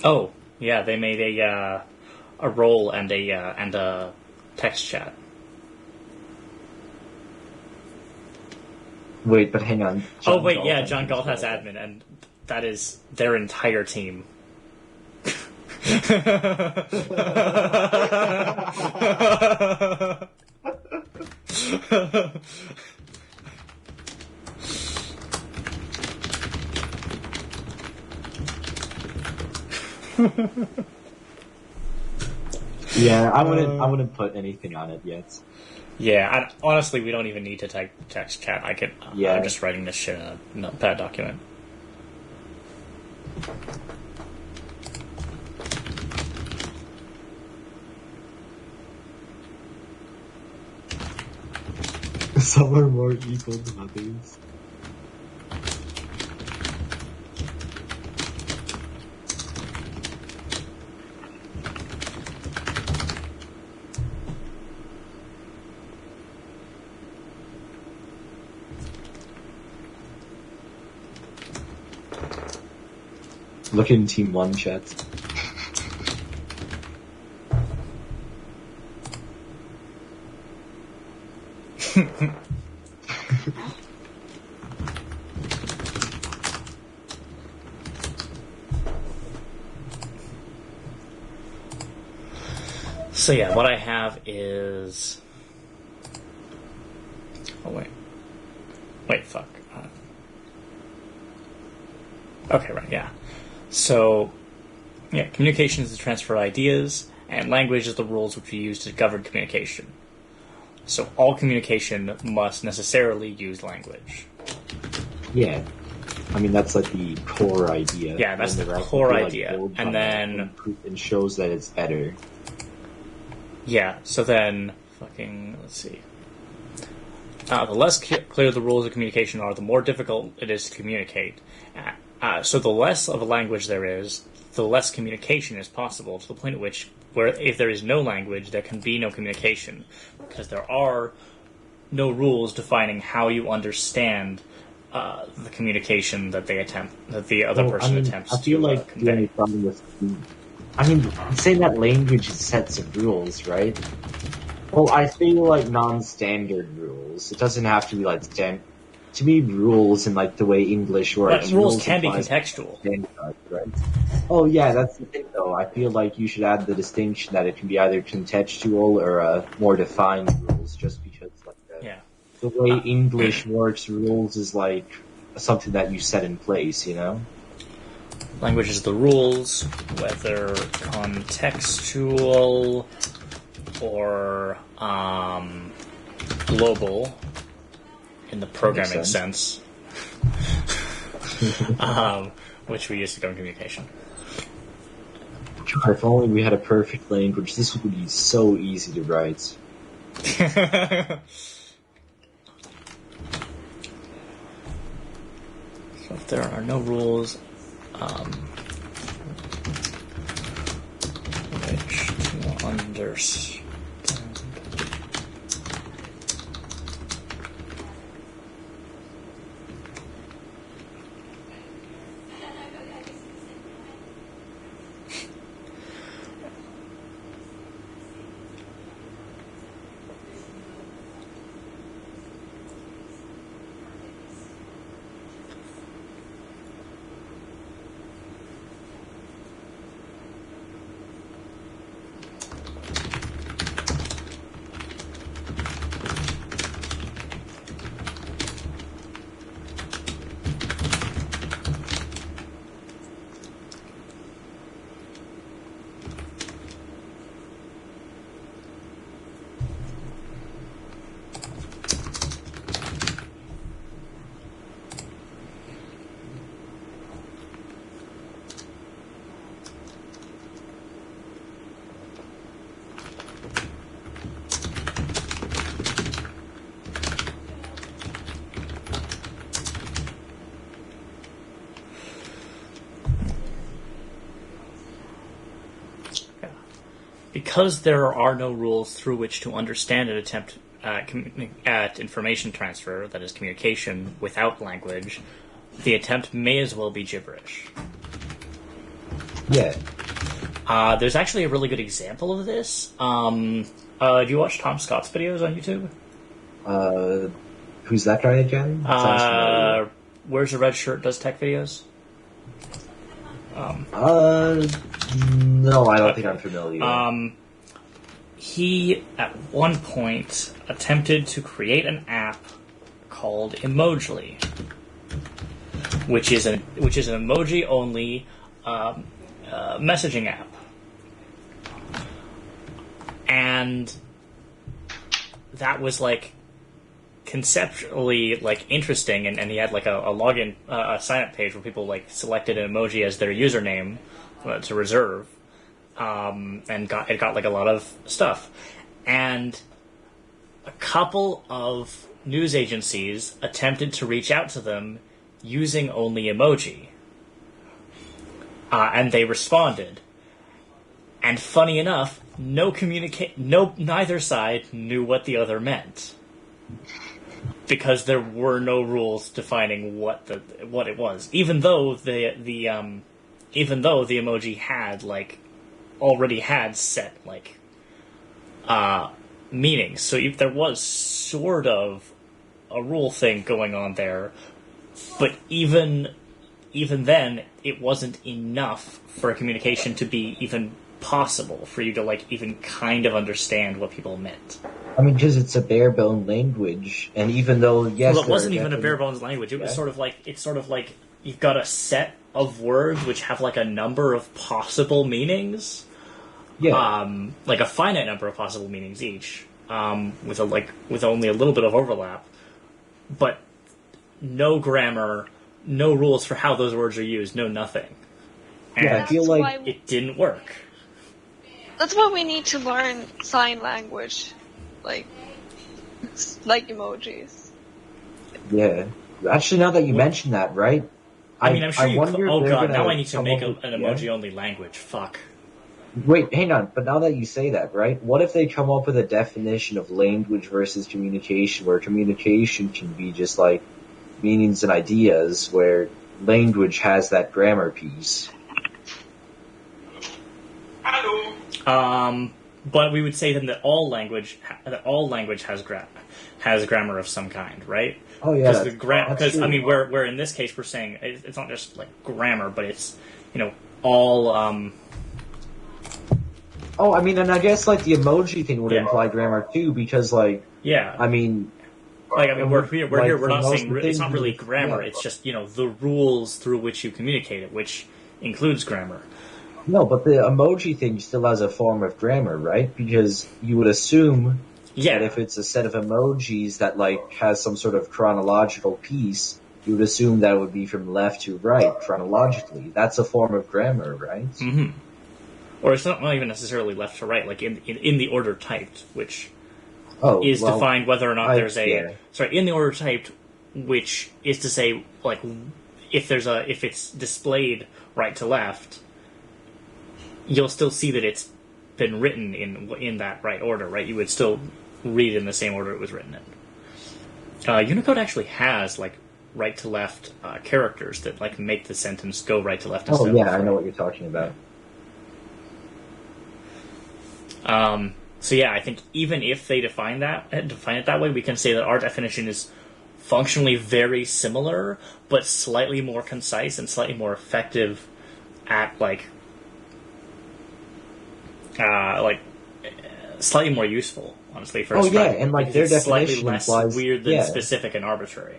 Oh, yeah. They made a role and a text chat. Wait, but hang on. Oh wait, Galt yeah. has John Galt has control. admin, and that is their entire team. Yeah, I wouldn't put anything on it yet. Yeah, honestly, we don't even need to type text chat. Yeah. I'm just writing this shit in a notepad document. Some are more evil than others. Look in Team 1 chat. So yeah, what I have is. Oh wait, fuck. Okay, right, yeah. So, yeah, communication is the transfer of ideas, and language is the rules which we use to govern communication. So all communication must necessarily use language. Yeah. I mean, that's like the core idea. Yeah, that's And the rest core will, idea. build And on then- that and shows that it's better. Yeah, so then, let's see. The less clear the rules of communication are, the more difficult it is to communicate. So the less of a language there is, the less communication is possible, to the point at which, where if there is no language, there can be no communication, because there are no rules defining how you understand the communication that the other person attempts I feel to like the convey. only problem with, saying that language is sets of rules, right? Well, I feel like non-standard rules. It doesn't have to be like to me, rules in like the way English works. But rules can be applies contextual. standardized, right? Oh yeah, that's the thing though. I feel like you should add the distinction that it can be either contextual or more defined rules, just because like Yeah. the way English works, rules is like something that you set in place, you know? Language is the rules, whether contextual or global in the programming sense, which we use to govern communication. God, if only we had a perfect language, this would be so easy to write. So if there are no rules, which to understand. Because there are no rules through which to understand and attempt at information transfer, that is communication, without language, the attempt may as well be gibberish. Yeah. There's actually a really good example of this. Do you watch Tom Scott's videos on YouTube? Who's that guy again? Sounds familiar. Wears a red shirt, does tech videos? No, I don't think I'm familiar. He, at one point, attempted to create an app called Emojily, which is an emoji-only messaging app. And that was, like, conceptually, like, interesting, and he had, like, a login, a sign-up page where people, like, selected an emoji as their username to reserve, and it got, like, a lot of stuff. And a couple of news agencies attempted to reach out to them using only emoji. And they responded. And funny enough, neither side knew what the other meant, because there were no rules defining what it was. Even though the emoji had already had set meanings, so if there was sort of a rule thing going on there, but even then, it wasn't enough for a communication to be even possible for you to even kind of understand what people meant. I mean, because it's a bare bone language, and even though well, it wasn't even a bare bones language. It was sort of like you've got a set of words which have a number of possible meanings, Yeah. like a finite number of possible meanings each, with only a little bit of overlap, but no grammar, no rules for how those words are used, no nothing. And Yeah, I feel like it didn't work. That's why we need to learn sign language, like emojis. yeah. Actually, now that you mention that, right? I mean, I'm sure you. wonder if Oh they're god, gonna now I need to come make up an with- emoji-only language. Fuck. Wait, hang on. But now that you say that, right? What if they come up with a definition of language versus communication, where communication can be just like meanings and ideas, where language has that grammar piece? But we would say then that all language has grammar of some kind, right? Oh yeah, Because I mean, where in this case we're saying it's not just like grammar, but it's all. Oh, I mean, and I guess like the emoji thing would Yeah. imply grammar too, because like Yeah, I mean, we're here. We're like, here. We're for not most saying of the it's not things really we- grammar. yeah. It's just the rules through which you communicate it, which includes grammar. no, but the emoji thing still has a form of grammar, right? Because you would assume Yeah, that if it's a set of emojis that like has some sort of chronological piece, you would assume that it would be from left to right chronologically. That's a form of grammar, right? hmm Or it's not even necessarily left to right, like in the order typed, which Oh, is well, defined whether or not there's a yeah. sorry in the order typed, which is to say like if it's displayed right to left, you'll still see that it's been written in that right order, right? You would still read in the same order it was written in. Unicode actually has like right to left characters that like make the sentence go right to left. Oh instead yeah, of I know right. what you're talking about. So yeah, I think even if they define it that way, we can say that our definition is functionally very similar, but slightly more concise and slightly more effective at slightly more useful, honestly. For Oh, yeah, describing and, it, like, because their it's slightly definition less implies- weird than yeah. specific and arbitrary.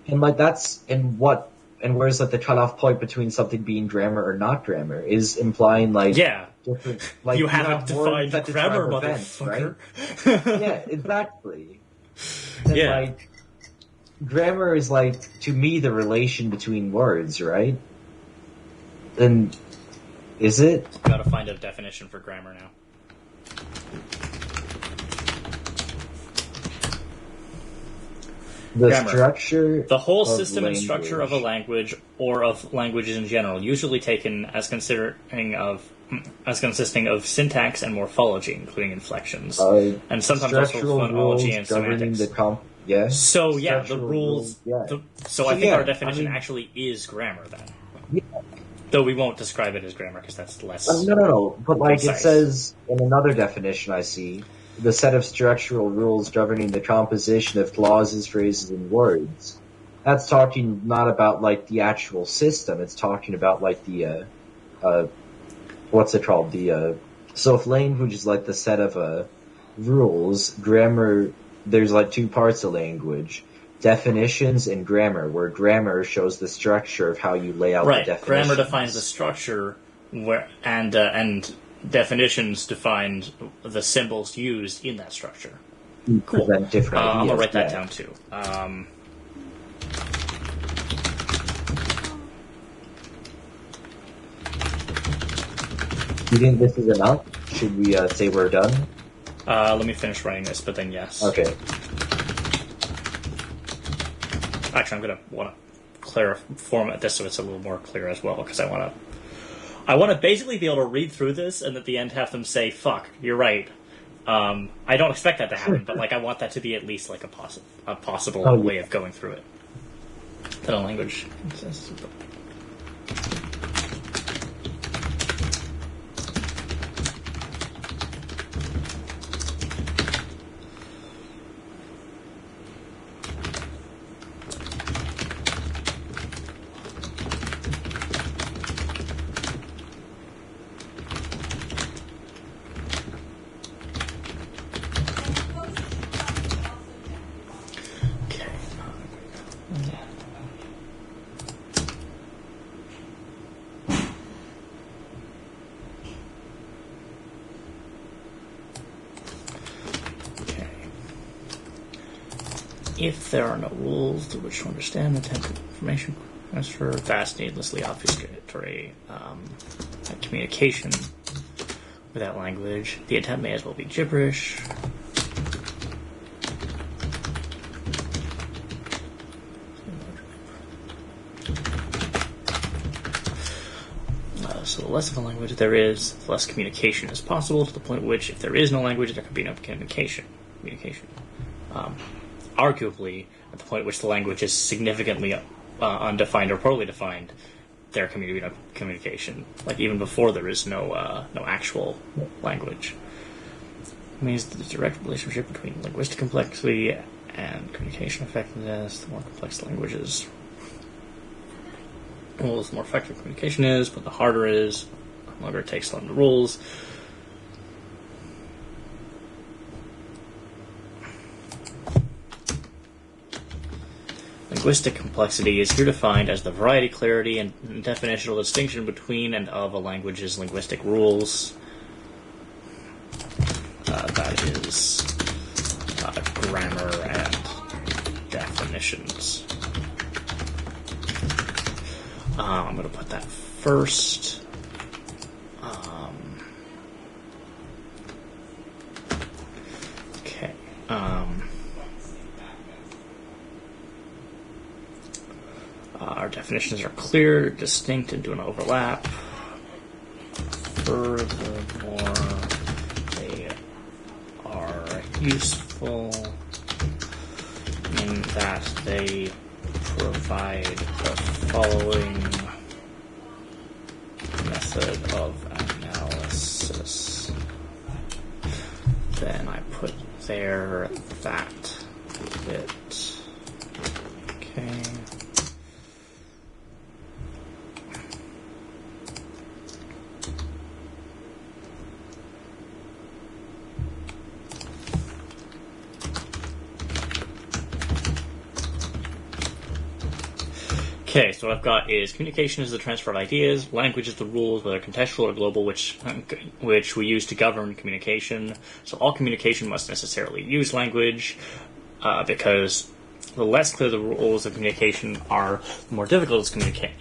And like that's where's like the cutoff point between something being grammar or not grammar is implying like Yeah, different like you haven't words defined that describe grammar, events, right? motherfucker. Yeah, exactly. And Yeah. like grammar is like to me the relation between words, right? And is it? Gotta find a definition for grammar now. The Grammar. structure The whole of system and structure of a language. language, or of languages in general, usually taken as consisting of syntax and morphology, including inflections, and sometimes also structural phonology rules and governing semantics. yeah. So yeah, the Structural rules. yeah. So I think yeah, our definition I mean- actually is grammar then. Yeah. Though we won't describe it as grammar because that's less. No. But like it Concise. says in another definition I see, the set of structural rules governing the composition of clauses, phrases, and words. That's talking not about like the actual system. It's talking about like the what's it called? So if language is like the set of rules, grammar. There's like two parts of language. Definitions and grammar, where grammar shows the structure of how you lay out Right. the definitions. Grammar defines the structure, and definitions define the symbols used in that structure. Cool. Present different I'm gonna ideas, write that yeah. down too. Do you think this is enough? Should we say we're done? Let me finish writing this, but then yes. Okay. Actually, I'm gonna want to format this so it's a little more clear as well, because I want to basically be able to read through this and at the end have them say, "Fuck, you're right." I don't expect that to happen, but like I want that to be at least like a possible Oh, yeah. way of going through it. That a language. Okay. if there are no rules to which to understand the intent of information transfer, vast, needlessly obfuscatory communication without language, the intent may as well be gibberish. So the less of a language there is, the less communication is possible, to the point at which if there is no language, there can be no communication. Arguably, at the point at which the language is significantly undefined or poorly defined, there can be no communication. Like even before there is no actual language. It means the direct relationship between linguistic complexity and communication effectiveness. The more complex the language is, the more effective communication is, but the harder it is, the longer it takes to learn the rules. Linguistic complexity is here defined as the variety, clarity, and definitional distinction between and of a language's linguistic rules. That is grammar and definitions. I'm going to put that first. Okay. Our definitions are clear, distinct, and do not overlap. Furthermore, they are useful in that they provide the following method of analysis. Then I put there that bit. Okay. Okay, so what I've got is communication is the transfer of ideas, language is the rules, whether contextual or global, which we use to govern communication. So all communication must necessarily use language, because the less clear the rules of communication are, the more difficult it is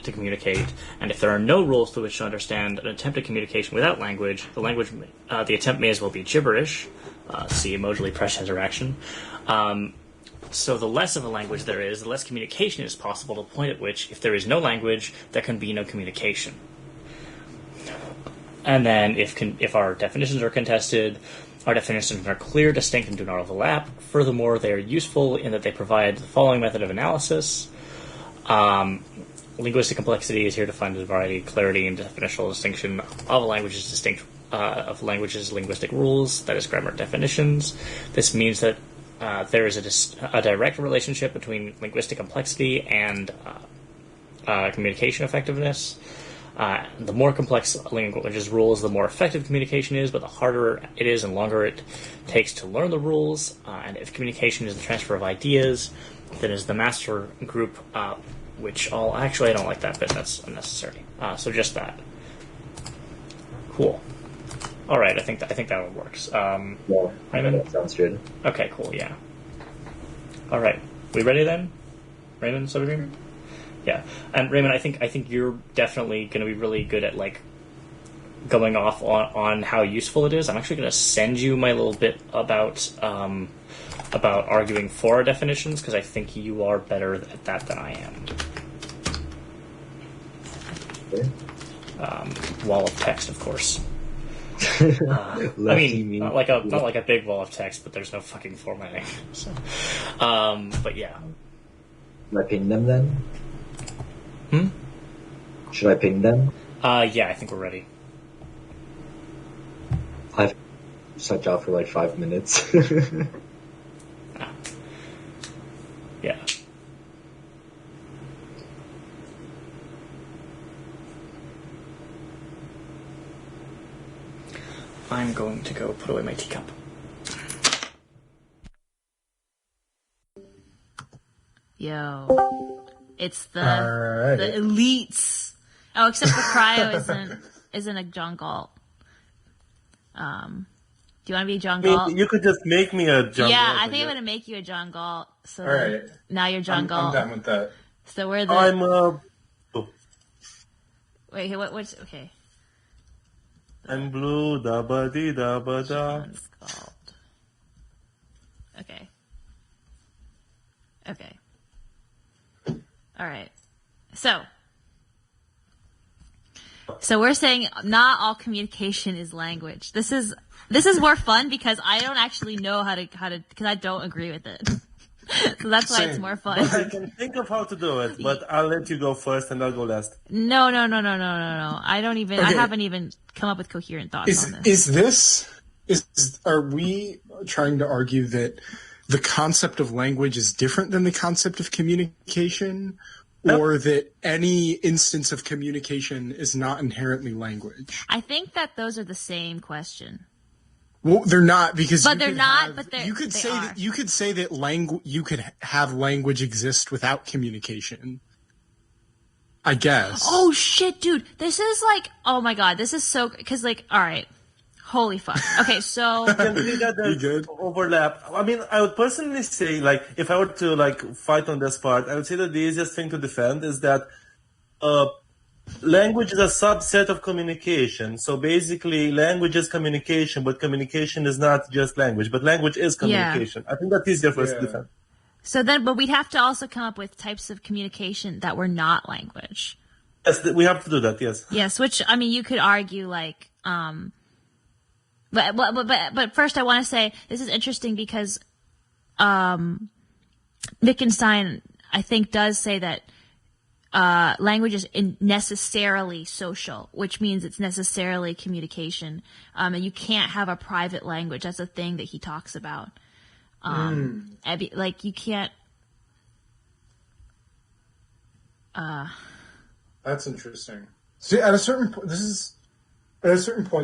to communicate. And if there are no rules to which to understand an attempt at communication without language, the attempt may as well be gibberish. See emojically press interaction. So the less of a language there is, the less communication is possible, to the point at which, if there is no language, there can be no communication. And then if our definitions are contested, our definitions are clear, distinct, and do not overlap. Furthermore, they are useful in that they provide the following method of analysis. Linguistic complexity is here defined as variety, clarity, and definitional distinction of a language's linguistic rules, that is, grammar definitions. This means that there is a direct relationship between linguistic complexity and communication effectiveness. The more complex a language's rules, the more effective communication is, but the harder it is and longer it takes to learn the rules. And if communication is the transfer of ideas, then is the master group, actually I don't like that bit, that's unnecessary. So just that. Cool. All right, I think that one works. Raymond? That sounds good. Okay, cool, yeah. All right, we ready then? Raymond, Sodergream? Yeah, and Raymond, I think you're definitely going to be really good at going off on how useful it is. I'm actually going to send you my little bit about arguing for our definitions, because I think you are better at that than I am. Okay. Wall of text, of course. I mean, not like a big wall of text, but there's no fucking formatting. So, but yeah. Should I ping them then? Should I ping them? Yeah, I think we're ready. I've sucked out for 5 minutes. Yeah. I'm going to go put away my teacup. Yo, it's the elites. Oh, except for Cryo isn't a John Galt. Do you want to be John Galt? You could just make me a John Galt. I think I'm gonna make you a John Galt. So All right. now you're John I'm Galt. done with that. So we're the. I'm Wait, what's okay? I'm blue, da ba dee da ba da. John Galt. Okay. Okay. All right. So we're saying not all communication is language. This is more fun because I don't actually know how to because I don't agree with it. So that's why it's Same. more fun. I can think of how to do it, but I'll let you go first and I'll go last. No. I don't even. I Okay. haven't even come up with coherent thoughts on this. Are we trying to argue that the concept of language is different than the concept of communication, or that any instance of communication is not inherently language? I think that those are the same question. Well, they're not because. But you they're could not, have- but you could they say are. that you could say that you could have language exist without communication. I guess. Oh shit, dude! This is like, oh my god, this is so because like, all right, holy fuck. Okay, so Can see that You there's good? overlap. I mean, I would personally say, like, if I were to like fight on this part, I would say that the easiest thing to defend is that language is a subset of communication. So basically, language is communication, but communication is not just language. But language is communication. I think that's easier for us to Yeah. defend. but we'd have to also come up with types of communication that were not language. Yes, we have to do that. Yes. Yes, which I mean, you could argue like, but first I want to say this is interesting because, Wittgenstein I think does say that language is necessarily social, which means it's necessarily communication, and you can't have a private language. That's a thing that he talks about. Like you can't. That's interesting. See, at a certain point,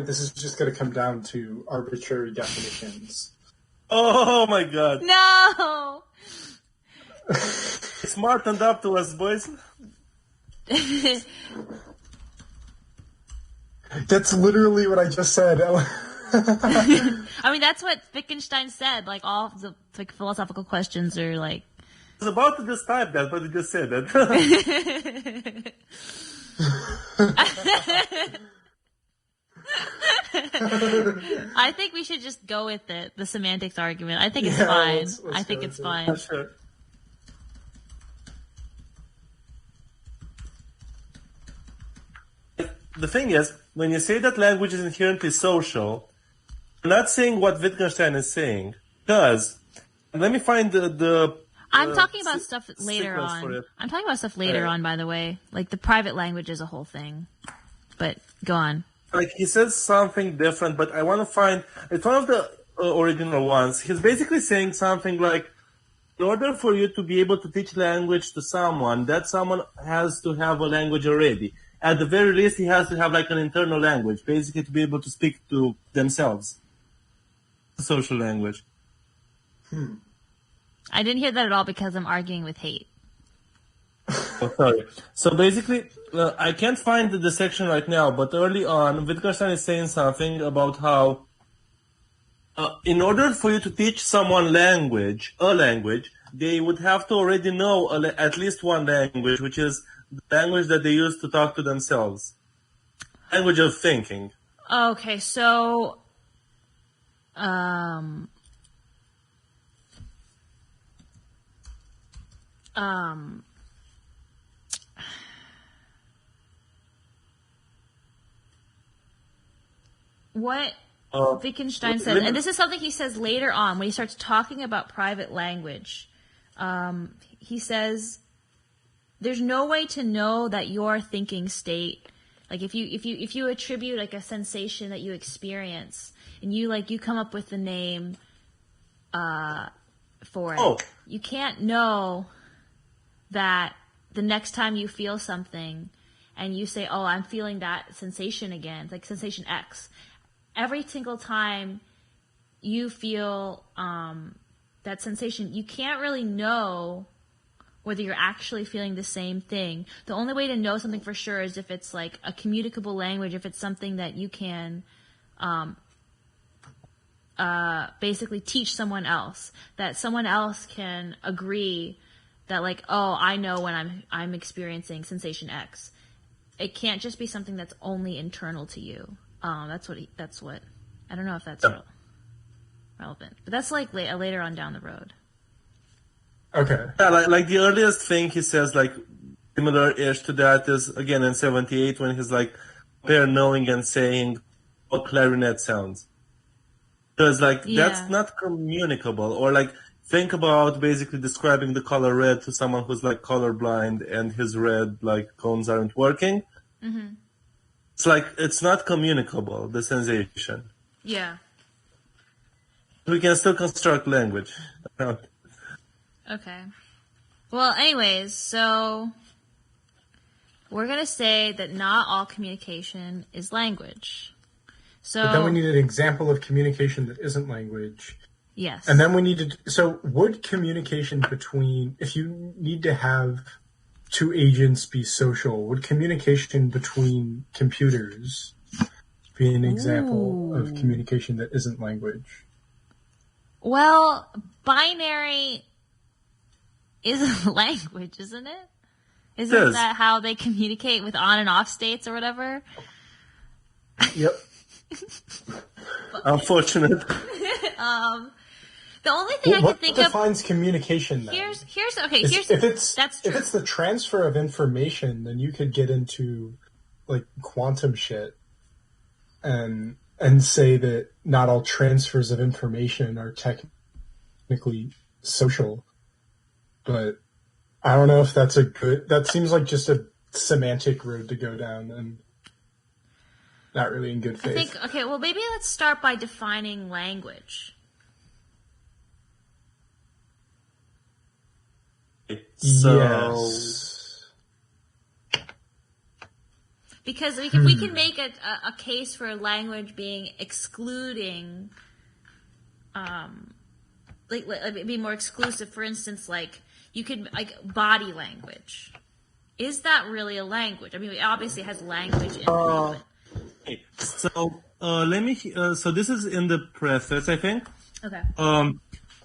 this is just going to come down to arbitrary definitions. Oh my God! No. Smartened up to us, boys. That's literally what I just said. I mean, that's what Wittgenstein said. Like all the like philosophical questions are like. I was about to just type that, but you just said that. I think we should just go with it. The semantics argument. I think it's Yeah, fine. let's I think go it's with it. fine. Sure. The thing is, when you say that language is inherently social, you're not saying what Wittgenstein is saying. Because, let me find the I'm talking about stuff later sequence for on. it. I'm talking about stuff later Alright. on, by the way. Like the private language is a whole thing. But go on. like he says something different, but I want to find it's one of the original ones. He's basically saying something like, in order for you to be able to teach language to someone, that someone has to have a language already. At the very least, he has to have like an internal language, basically to be able to speak to themselves. Social language. I didn't hear that at all because I'm arguing with hate. Oh, sorry. So basically, I can't find the section right now, but early on, Wittgenstein is saying something about how in order for you to teach someone a language, they would have to already know at least one language, which is the language that they use to talk to themselves. Language of thinking. Okay, so what Wittgenstein says, and this is something he says later on when he starts talking about private language. He says, "There's no way to know that your thinking state, like if you attribute like a sensation that you experience, and you come up with the name for it, Oh. you can't know that the next time you feel something, and you say, oh, I'm feeling that sensation again, like sensation X." Every single time you feel that sensation, you can't really know whether you're actually feeling the same thing. The only way to know something for sure is if it's like a communicable language, if it's something that you can basically teach someone else, that someone else can agree that like, oh, I know when I'm experiencing sensation X. It can't just be something that's only internal to you. That's what I don't know if that's relevant, but that's like later on down the road. Okay. Yeah, like the earliest thing he says, like similar-ish to that, is again in 78 when he's like, compare knowing and saying how clarinet sounds. Because like that's not communicable. Or like think about basically describing the color red to someone who's like colorblind and his red like cones aren't working. Mm-hmm. It's like it's not communicable, the sensation. Yeah. We can still construct language. Okay. Well, anyways, so we're gonna say that not all communication is language. So But then we need an example of communication that isn't language. yes. And then we need to. So, would communication between, if you need to have two agents be social, would communication between computers be an example of communication that isn't language? Well, binary is a language, isn't it? Isn't is. that how they communicate with on and off states or whatever? Yep. Unfortunate. The only thing I can What think of defines communication then? here's If that's true. if it's the transfer of information, then you could get into like quantum shit and say that not all transfers of information are technically social. But I don't know if that's that seems like just a semantic road to go down and not really in good faith. Okay, well maybe let's start by defining language. So Yes. Because we can make a case for language being excluding, like be more exclusive. For instance, like you could like body language. Is that really a language? I mean, it obviously has language in it. But... So let me. So this is in the preface, I think. Okay.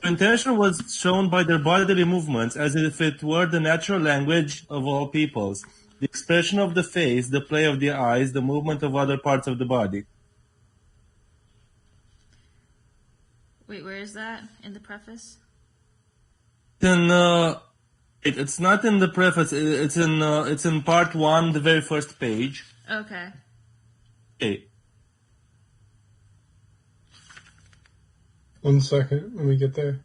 Intention was shown by their bodily movements as if it were the natural language of all peoples. The expression of the face, the play of the eyes, the movement of other parts of the body. Wait, where is that in the preface? It's not in the preface. It's in part 1, the very first page. Okay. Okay. One second, let me get there.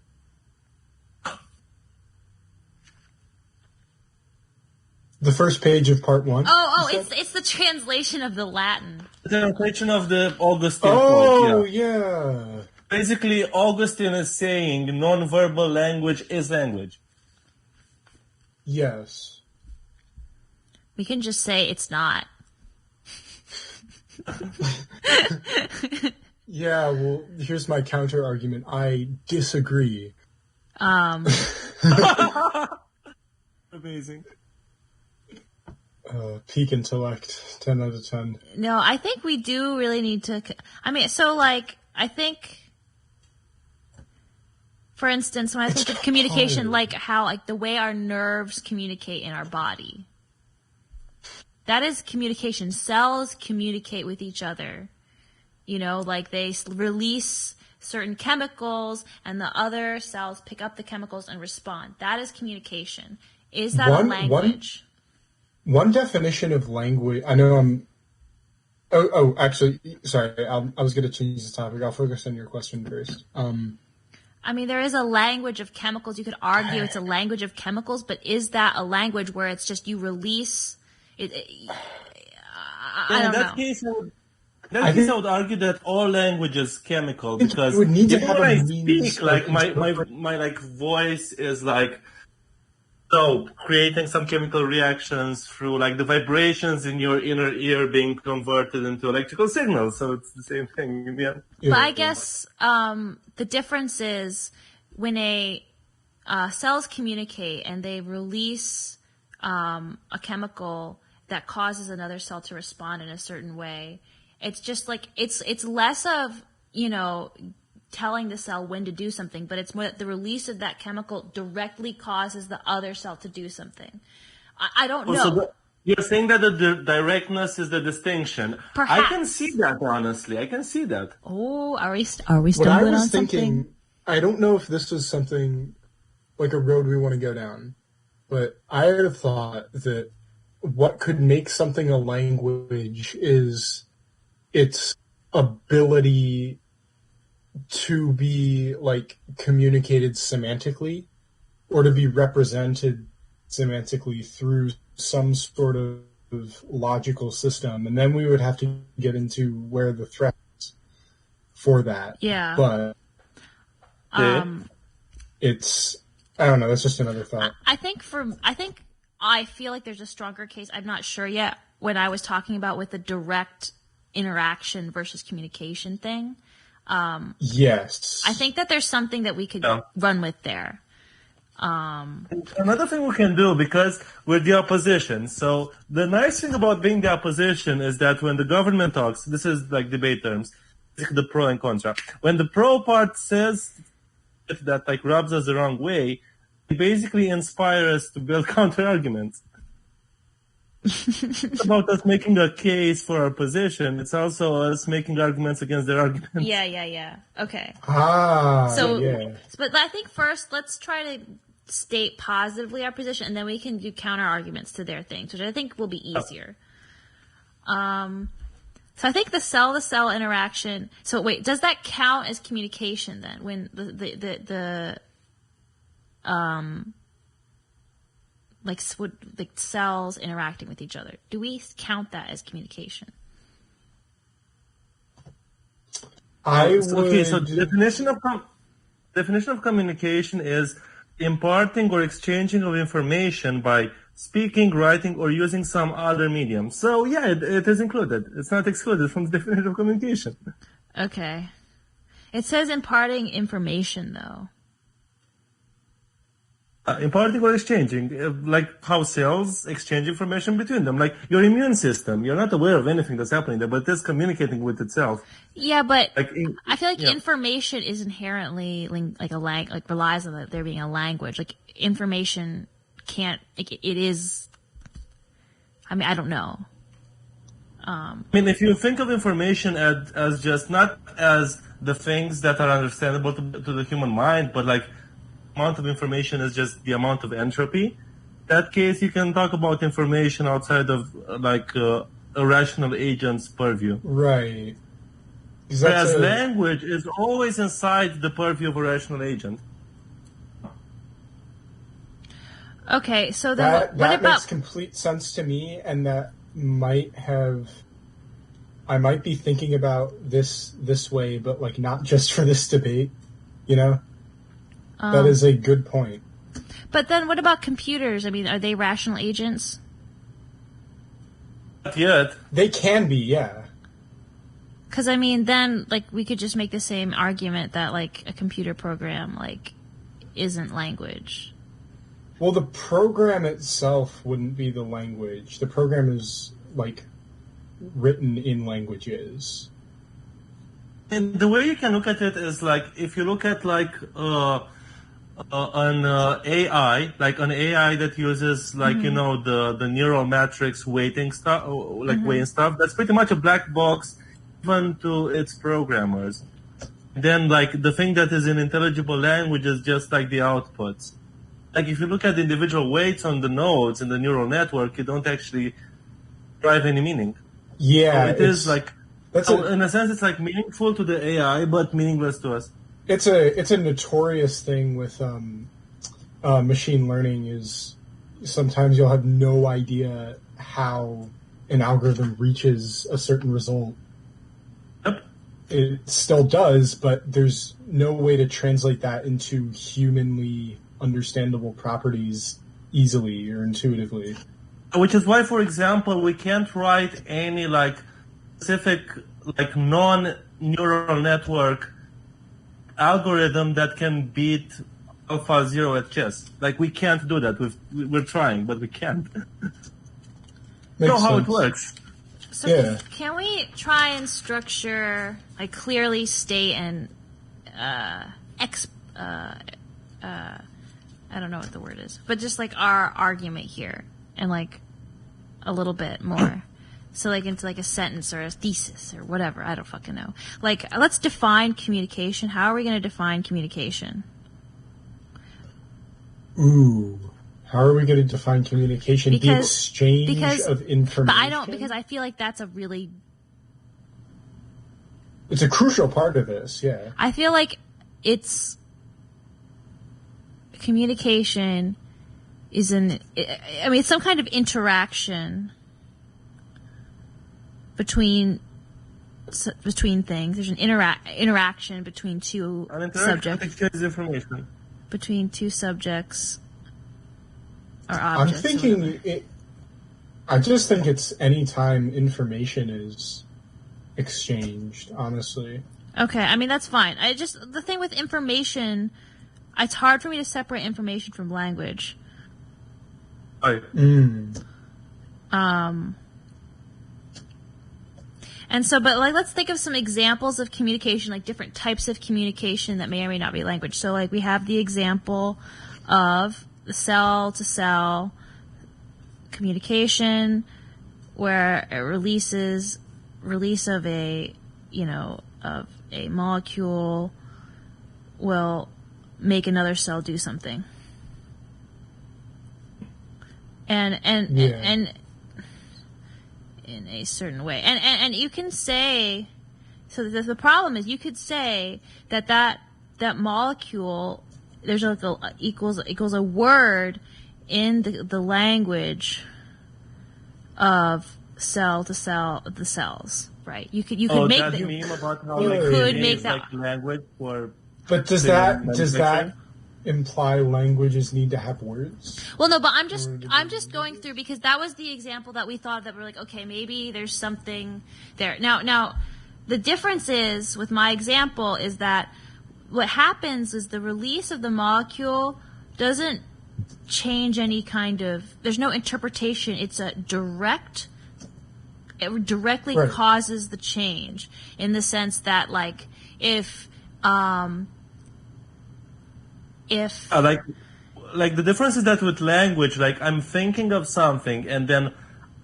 The first page of part 1. Oh, it's the translation of the Latin. The translation of the Augustine Oh, quote, yeah. Basically, Augustine is saying non-verbal language is language. Yes. We can just say it's not. Yeah, well, here's my counter argument. I disagree. Amazing. Peak intellect, 10 out of 10. No, I think we do really need to. I mean, so like, I think, for instance, when I think of communication, like how like the way our nerves communicate in our body, that is communication. Cells communicate with each other. You know, like they release certain chemicals, and the other cells pick up the chemicals and respond. That is communication. Is that a language? One definition of language. I know I'm. Actually, sorry. I was going to change the topic. I'll focus on your question first. I mean, there is a language of chemicals. You could argue it's a language of chemicals, but is that a language where it's just you release it? I don't know. I would argue that all language is chemical because you would need to have when a I means speak, like of my like voice is like creating some chemical reactions through like the vibrations in your inner ear being converted into electrical signals. So it's the same thing. Yeah. But I guess the difference is when cells communicate and they release a chemical that causes another cell to respond in a certain way. It's just like it's less of, you know, telling the cell when to do something, but it's more that the release of that chemical directly causes the other cell to do something. I don't know. So you're saying that the directness is the distinction. Perhaps. I can see that, honestly. I can see that. Oh, are we What stumbling I on was something? thinking, I don't know if this is something like a road we want to go down, but I had a thought that what could make something a language is its ability to be like communicated semantically or to be represented semantically through some sort of logical system, and then we would have to get into where the threat is for that. Yeah. But it's, I don't know, that's just another thought. I feel like there's a stronger case. I'm not sure yet. When I was talking about with the direct interaction versus communication thing, Yes. I think that there's something that we could run with there. Another thing we can do, because we're the opposition. So the nice thing about being the opposition is that when the government talks, this is like debate terms, the pro and contra. When the pro part says that like rubs us the wrong way, they basically inspire us to build counter arguments. It's about us making a case for our position. It's also us making arguments against their arguments. Yeah. Okay. So, But I think first let's try to state positively our position, and then we can do counter arguments to their things, which I think will be easier. So I think the cell-to-cell interaction. So wait, does that count as communication then? When the like cells interacting with each other, do we count that as communication? Okay, so the definition of communication is imparting or exchanging of information by speaking, writing, or using some other medium. So yeah, it is included. It's not excluded from the definition of communication. Okay. It says imparting information though. Imparting or exchanging, like how cells exchange information between them. Like your immune system, you're not aware of anything that's happening there, but it's communicating with itself. Yeah, but Like I feel like information is inherently relies on there being a language. Like information can't. Like it is. I mean, I don't know. I mean, if you think of information as just not as the things that are understandable to the human mind, but like amount of information is just the amount of entropy. In that case, you can talk about information outside of a rational agent's purview. Right. Whereas language is always inside the purview of a rational agent. Okay, so then that what about makes complete sense to me, and that I might be thinking about this way, but like not just for this debate, you know? That is a good point. But then what about computers? I mean, are they rational agents? Not yet. They can be, yeah. Because I mean, then like we could just make the same argument that like a computer program like isn't language. Well, the program itself wouldn't be the language. The program is like written in languages. And the way you can look at it is like if you look at like an AI, like an AI that uses like the neural matrix weighting stuff, weighing stuff. That's pretty much a black box, even to its programmers. Then like the thing that is in intelligible language is just like the outputs. Like if you look at the individual weights on the nodes in the neural network, you don't actually drive any meaning. Yeah, so it is like. In a sense, it's like meaningful to the AI, but meaningless to us. It's a notorious thing with machine learning is sometimes you'll have no idea how an algorithm reaches a certain result. Yep. It still does, but there's no way to translate that into humanly understandable properties easily or intuitively. Which is why, for example, we can't write any like specific like non-neural network algorithm that can beat AlphaZero at chess. Like we can't do that. We're trying, but we can't. Know how it works. So can we try and structure, like clearly state and I don't know what the word is, but just like our argument here and like a little bit more. So like into like a sentence or a thesis or whatever. I don't fucking know. Like let's define communication. How are we going to define communication? Ooh. How are we going to define communication? The exchange of information? But I don't, because I feel like that's a really... It's a crucial part of this, yeah. I feel like it's... Communication is it's some kind of interaction between things. There's an interaction between two subjects. Exchanges information. Between two subjects or I'm objects. thinking I just think it's any time information is exchanged, honestly. Okay, I mean that's fine. The thing with information, it's hard for me to separate information from language. Right. And so, but like, let's think of some examples of communication, like different types of communication that may or may not be language. So like we have the example of the cell-to-cell communication where it release of a molecule will make another cell do something. And in a certain way. And you can say, so the problem is you could say that molecule, there's like equals a word in the language of cell to cell, the cells, right? You could make that that. meme about how You like could it make is, that. like language for. But does that imply languages need to have words? Well, no, but I'm just going through because that was the example that we thought that we're like, okay, maybe there's something there. Now, the difference is with my example is that what happens is the release of the molecule doesn't change any kind of. There's no interpretation. It's a direct. It directly Right. causes the change in the sense that, like, if like the difference is that with language, like I'm thinking of something and then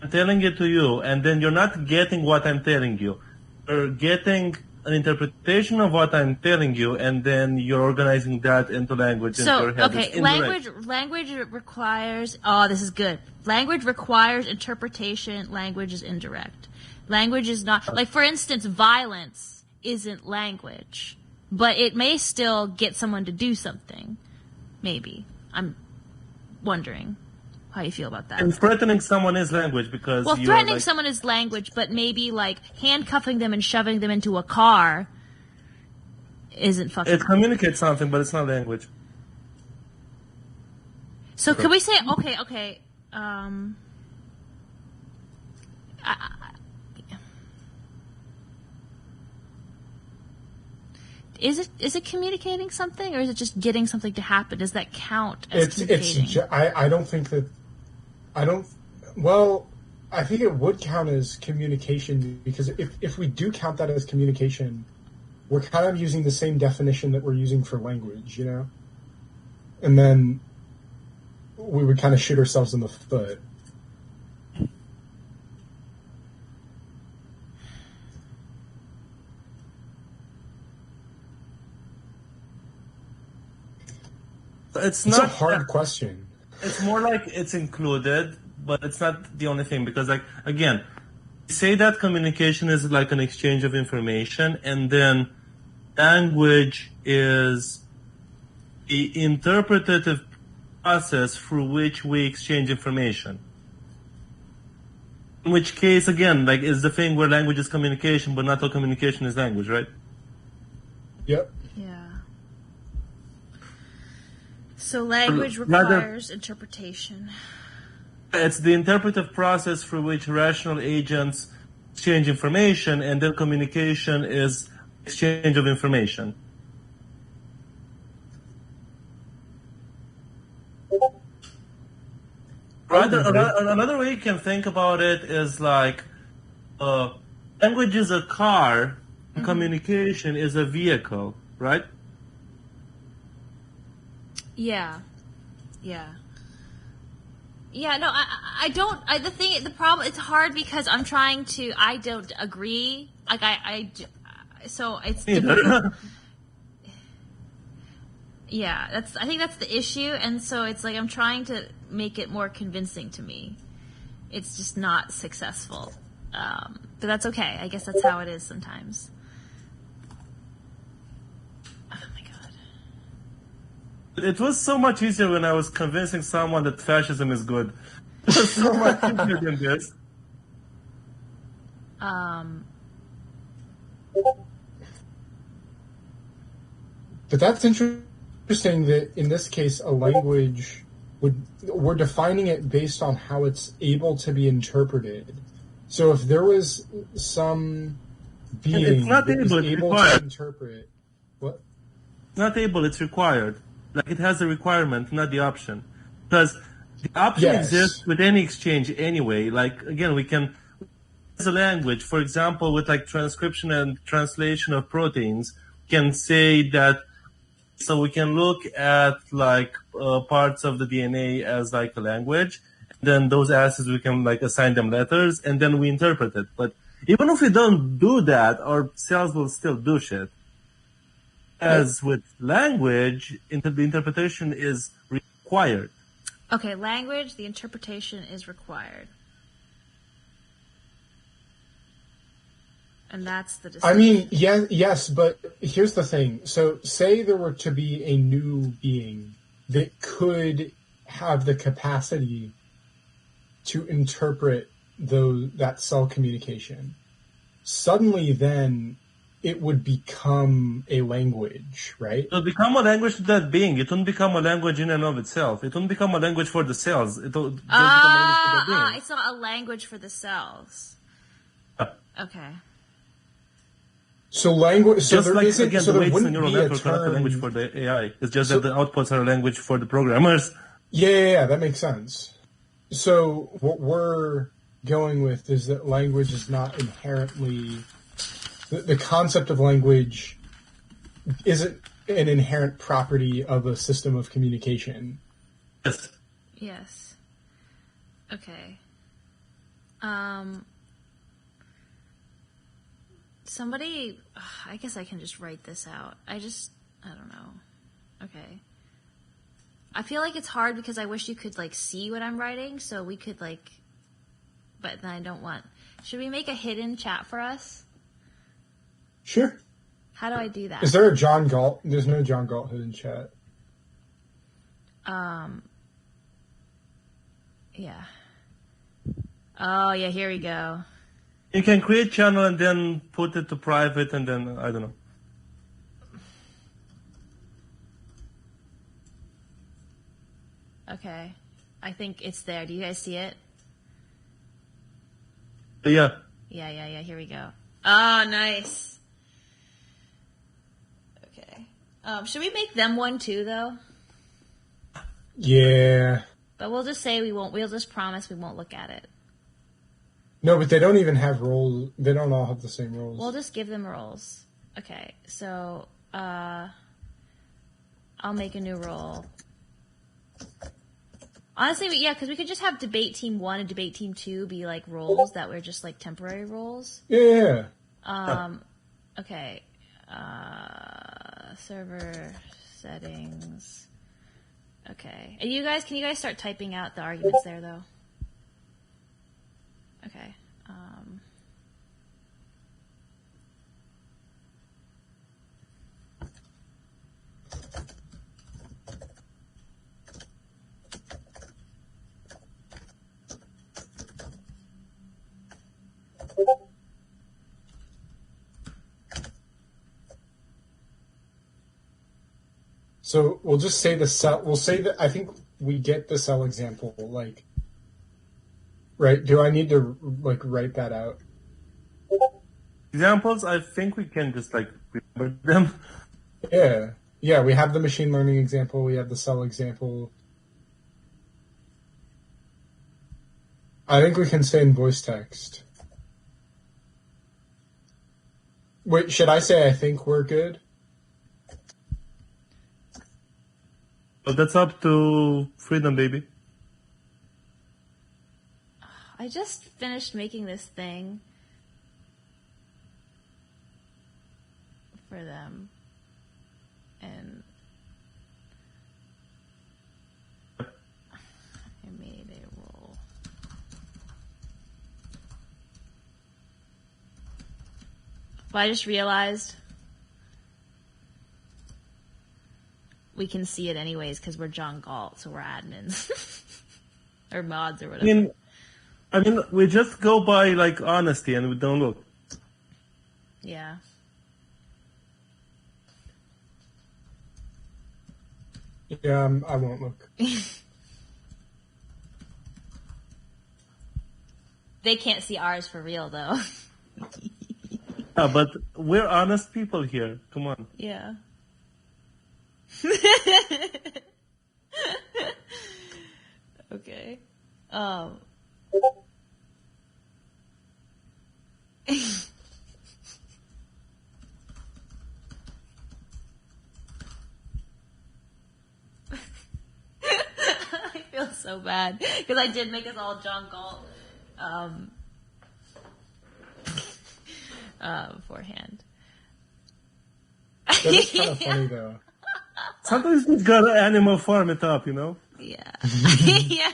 I'm telling it to you, and then you're not getting what I'm telling you. You're getting an interpretation of what I'm telling you, and then you're organizing that into language in So, your head. okay, It's indirect. language requires, this is good. Language requires interpretation, language is indirect. Language is not, like for instance, violence isn't language, but it may still get someone to do something. Maybe. I'm wondering how you feel about that. And threatening someone is language because Well, you threatening are like, someone is language, but maybe like handcuffing them and shoving them into a car isn't fucking. it communicates something, but it's not language. So could we say okay? Is it communicating something, or is it just getting something to happen? Does that count as communicating? I don't think that. I don't. Well, I think it would count as communication because if we do count that as communication, we're kind of using the same definition that we're using for language, you know? And then we would kind of shoot ourselves in the foot. It's It's not a hard question. It's more like it's included, but it's not the only thing because, like, again, say that communication is like an exchange of information, and then language is the interpretative process through which we exchange information. In which case, again, like, is the thing where language is communication, but not all communication is language, right? Yep. Yeah. So language Rather- requires interpretation. It's the interpretive process through which rational agents exchange information, and then communication is exchange of information. Another way you can think about it is like language is a car, and communication is a vehicle, right? Yeah. Yeah. Yeah, no, I don't, the problem, it's hard because I'm trying to, I don't agree, like, so it's difficult. Yeah, I think that's the issue, and so it's like I'm trying to make it more convincing to me. It's just not successful. But that's okay. I guess that's how it is sometimes. Oh my god. It was so much easier when I was convincing someone that fascism is good. It was so much easier than this. But that's interesting that in this case, a language we're defining it based on how it's able to be interpreted. So if there was some being it's not that was able, it's able required. to interpret what? It's not able, it's required. Like, it has a requirement, not the option. Because the option Yes. exists with any exchange anyway. Like, again, we can, as a language, for example, with like transcription and translation of proteins, can say that, so we can look at like parts of the DNA as like a language. Then those acids, we can like assign them letters, and then we interpret it. But even if we don't do that, our cells will still do shit. As with language, the interpretation is required. Okay, language, the interpretation is required. And that's the decision. I mean, yes, but here's the thing. So, say there were to be a new being that could have the capacity to interpret that cell communication. Suddenly, then, it would become a language, right? It will become a language to that being. It won't become a language in and of itself. It won't become a language for the cells. It will just become a language for the being. It's not a language for the cells. Okay. So language. So Just there like, isn't. again, So the there weights in wouldn't neural be a network are not a language term. for the AI. It's just that the outputs are a language for the programmers. Yeah, that makes sense. So what we're going with is that language is not inherently the concept of language isn't an inherent property of a system of communication. Yes. Yes. Okay. Somebody, I guess I can just write this out. I don't know. Okay. I feel like it's hard because I wish you could like see what I'm writing so we could like, but then I don't want. Should we make a hidden chat for us? Sure. How do I do that? Is there a John Galt? There's no John Galt hidden chat. Yeah. Oh yeah, here we go. You can create channel and then put it to private and then, I don't know. Okay. I think it's there. Do you guys see it? Yeah. Yeah. Here we go. Oh, nice. Okay. Should we make them one too, though? Yeah. But we'll just say we won't. We'll just promise we won't look at it. No, but they don't even have roles. They don't all have the same roles. We'll just give them roles. Okay. So, I'll make a new role. Honestly, yeah, because we could just have debate team 1 and debate team 2 be like roles that were just like temporary roles. Yeah. Okay. Server settings. Okay. And can you guys start typing out the arguments there though? Okay. So we'll just say the cell. We'll say that I think we get the cell example. Like, right? Do I need to like write that out? Examples, I think we can just like remember them. Yeah. Yeah. We have the machine learning example. We have the cell example. I think we can say in voice text. Wait, should I say I think we're good? So that's up to freedom, baby. I just finished making this thing for them. And I made a roll. But I just realized we can see it anyways because we're John Galt, so we're admins. Or mods or whatever. I mean, we just go by like honesty and we don't look. Yeah. Yeah, I won't look. They can't see ours for real though. Yeah, but we're honest people here. Come on. Yeah. Okay. I feel so bad because I did make us all John Galt beforehand. That is kind of funny though. Sometimes we gotta animal farm it up, you know? Yeah. Yeah.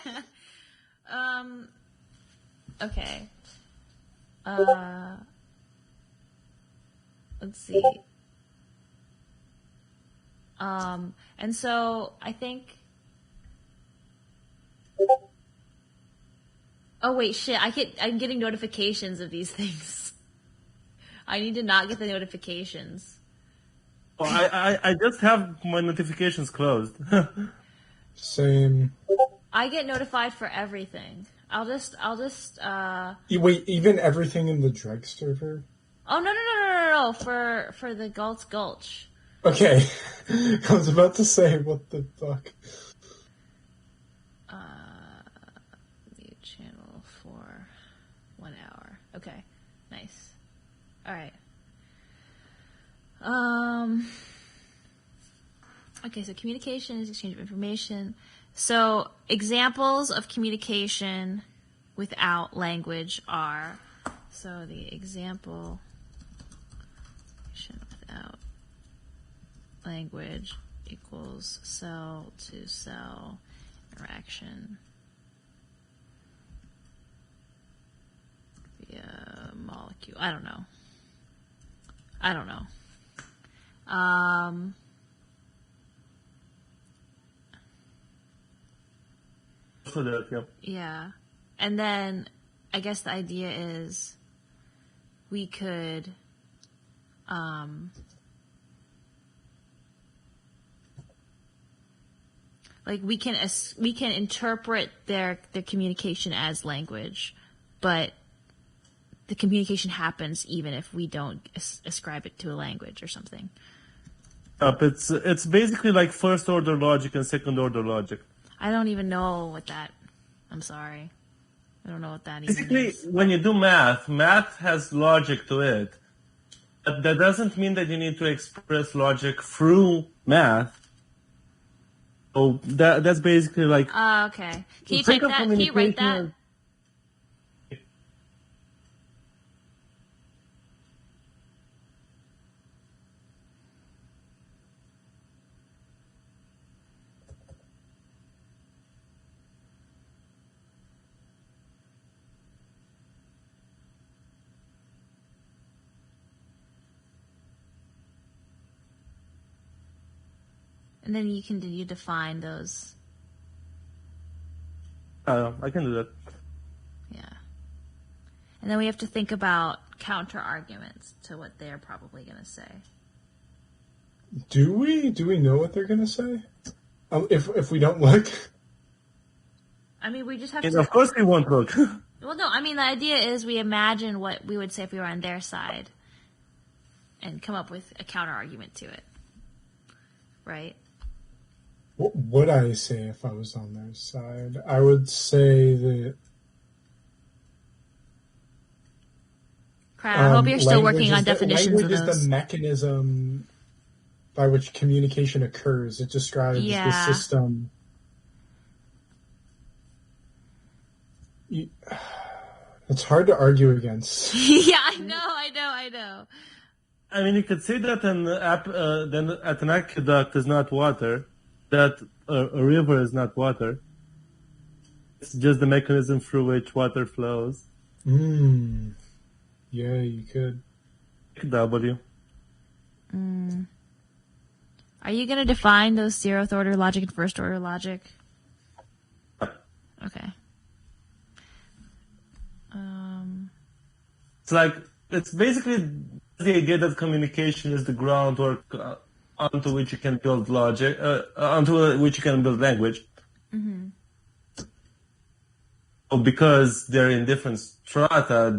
Okay. Let's see. And so I think. Oh wait, shit! I'm getting notifications of these things. I need to not get the notifications. Oh, I just have my notifications closed. Same. I get notified for everything. I'll just. Wait, even everything in the Dreg server? Oh no! For the Galt's Gulch. Okay. I was about to say, what the fuck? Mute channel for 1 hour. Okay, nice. All right. Okay, so communication is exchange of information. So examples of communication without language are, so the example without language equals cell to cell interaction via molecule. I don't know. So that, yeah. Yeah. And then I guess the idea is we could like we can interpret their communication as language, but the communication happens even if we don't ascribe it to a language or something. It's basically like first order logic and second order logic. I don't even know what that. I'm sorry. I don't know what that Basically, even is. when you do math has logic to it. But that doesn't mean that you need to express logic through math. So that's basically like. Okay. Can you type that? Can you write that? And then you define those. I can do that. Yeah. And then we have to think about counter arguments to what they're probably going to say. Do we? Do we know what they're gonna say? If we don't look. I mean, we just have And to. of course we won't look. Well, no. I mean, the idea is we imagine what we would say if we were on their side, and come up with a counter argument to it. Right. What would I say if I was on their side? I would say that. Crap, I hope you're still working on language definitions of is those. the mechanism by which communication occurs. It describes the Yeah. system. It's hard to argue against. Yeah, I know. I mean, you could say that then at an aqueduct is not water, that a river is not water. It's just the mechanism through which water flows. Yeah, you could. W. Are you going to define those zeroth order logic and first order logic? Okay. It's like, it's basically the idea that communication is the groundwork onto which you can build logic, onto which you can build language. So because they're in different strata,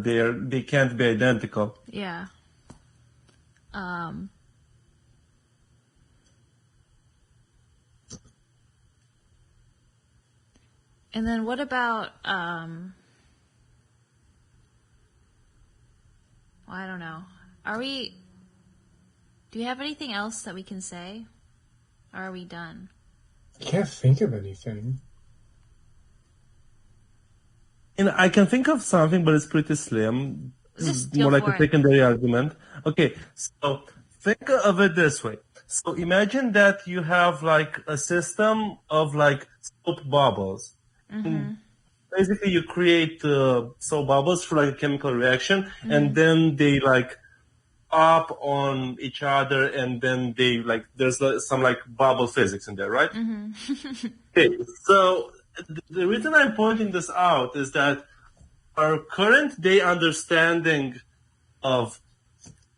they can't be identical. Yeah. And then what about, well, I don't know. Do you have anything else that we can say? Or are we done? I can't think of anything. And I can think of something, but it's pretty slim. Just More go like for a it. secondary argument. Okay, so think of it this way. So imagine that you have like a system of like soap bubbles. Basically, you create soap bubbles for like a chemical reaction, and then they like up on each other, and then they like there's some like bubble physics in there, right? Okay, so the reason I'm pointing this out is that our current day understanding of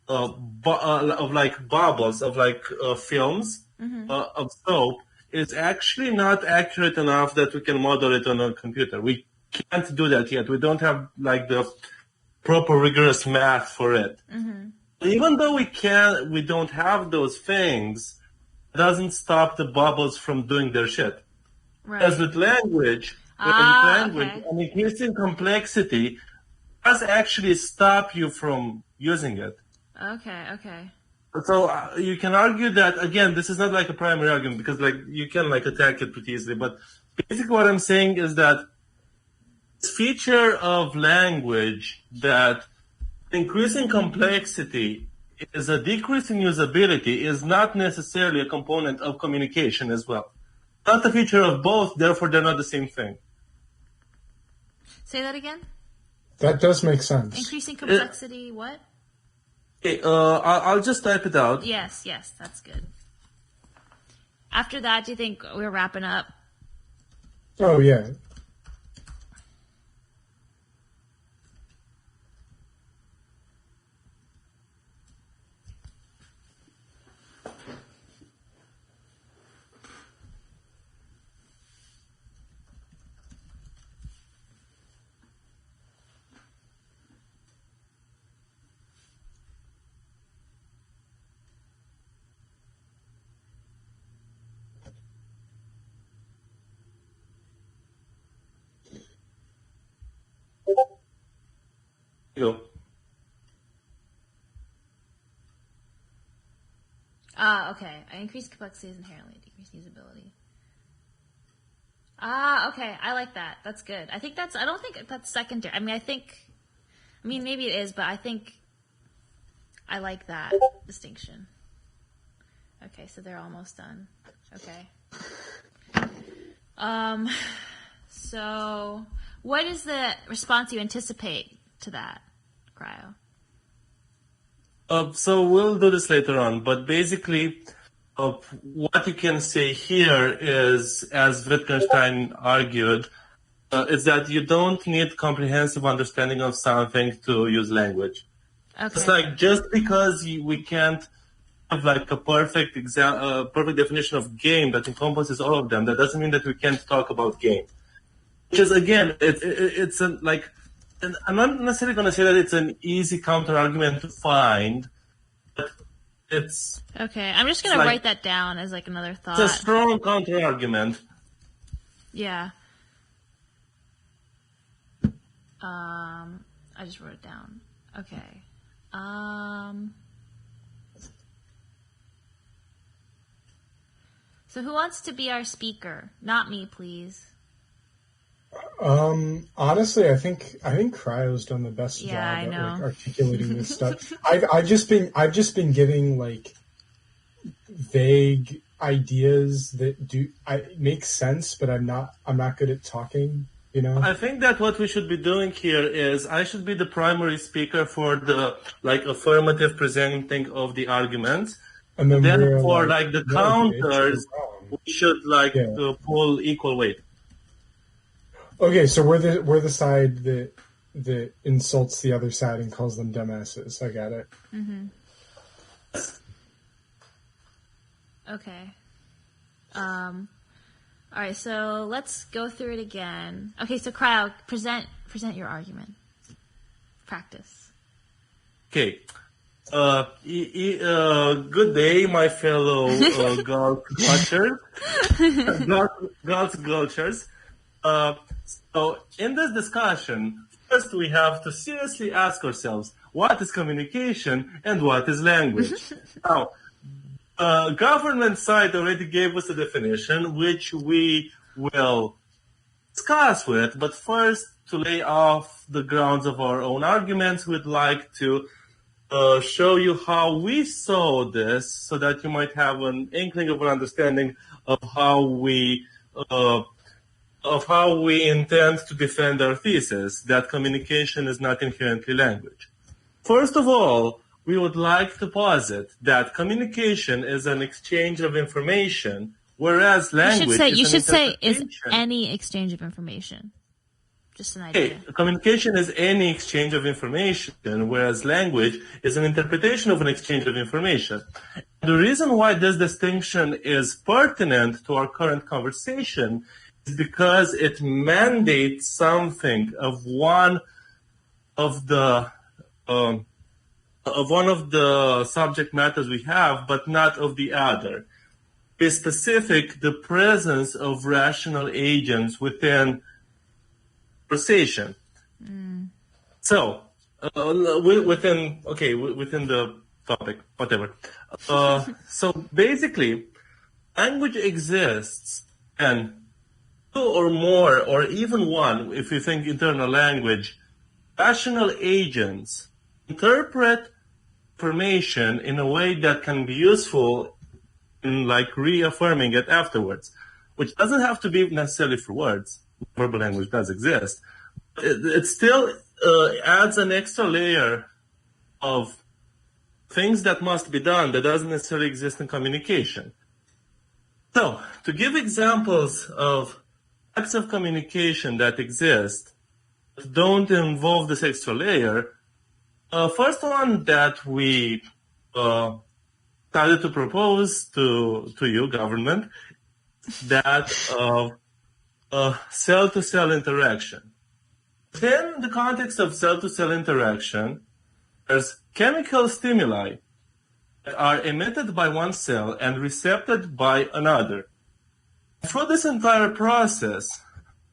like bubbles of like films of soap is actually not accurate enough that we can model it on a computer. We can't do that yet. We don't have like the proper rigorous math for it. Even though we don't have those things, it doesn't stop the bubbles from doing their shit. Right. As with language, Okay. an increasing complexity does actually stop you from using it. Okay. So you can argue that, again, this is not like a primary argument because like you can like attack it pretty easily. But basically what I'm saying is that this feature of language that increasing complexity is a decrease in usability is not necessarily a component of communication as well. Not a feature of both, therefore they're not the same thing. Say that again? That does make sense. Increasing complexity, what? Okay, I'll just type it out. Yes, that's good. After that, do you think we're wrapping up? Oh, yeah. You go. Okay. Increased complexity is inherently decreased usability. Okay. I like that. That's good. I don't think that's secondary. I mean, maybe it is, but I think I like that distinction. Okay, so they're almost done. Okay. So what is the response you anticipate to that, Cryo? So we'll do this later on, but basically, what you can say here is, as Wittgenstein argued, is that you don't need comprehensive understanding of something to use language. Okay. It's like just because we can't have like a perfect perfect definition of game that encompasses all of them, that doesn't mean that we can't talk about game. Which is again, it's like. And I'm not necessarily going to say that it's an easy counter argument to find, but it's Okay, I'm just gonna like- write that down as like another thought. a strong counter argument. Yeah. I just wrote it down. Okay. So who wants to be our speaker? Not me, please. Honestly, I think Cryo's done the best Yeah, job I at know. like articulating this stuff. I've just been giving like vague ideas that make sense, but I'm not good at talking. You know. I think that what we should be doing here is I should be the primary speaker for the like affirmative presenting of the arguments. And then Then we're for like the counters, wrong. we should like pull equal weight. Okay, so we're the side that insults the other side and calls them dumbasses. I got it. Mm-hmm. Okay. All right, so let's go through it again. Okay, so Cryo, present your argument. Practice. Okay. Good day, my fellow golf gulchers. So in this discussion, first we have to seriously ask ourselves, what is communication and what is language? Now, government side already gave us a definition, which we will discuss with, but first, to lay off the grounds of our own arguments, we'd like to show you how we saw this so that you might have an inkling of an understanding of how we intend to defend our thesis that communication is not inherently language. First of all, we would like to posit that communication is an exchange of information, whereas language you should say is interpretation. any exchange of information. Just an idea. Okay, communication is any exchange of information, whereas language is an interpretation of an exchange of information. The reason why this distinction is pertinent to our current conversation is because it mandates something of one of the subject matters we have, but not of the other. Be specific, the presence of rational agents within conversation. So, within the topic, whatever. So basically, language exists, and two or more, or even one, if you think internal language, rational agents interpret information in a way that can be useful in like reaffirming it afterwards, which doesn't have to be necessarily for words. Verbal language does exist. It still adds an extra layer of things that must be done that doesn't necessarily exist in communication. So, to give examples of types of communication that exist that don't involve this extra layer, first one that we started to propose to you, government, that cell-to-cell interaction. Within the context of cell-to-cell interaction, there's chemical stimuli that are emitted by one cell and recepted by another. Through this entire process,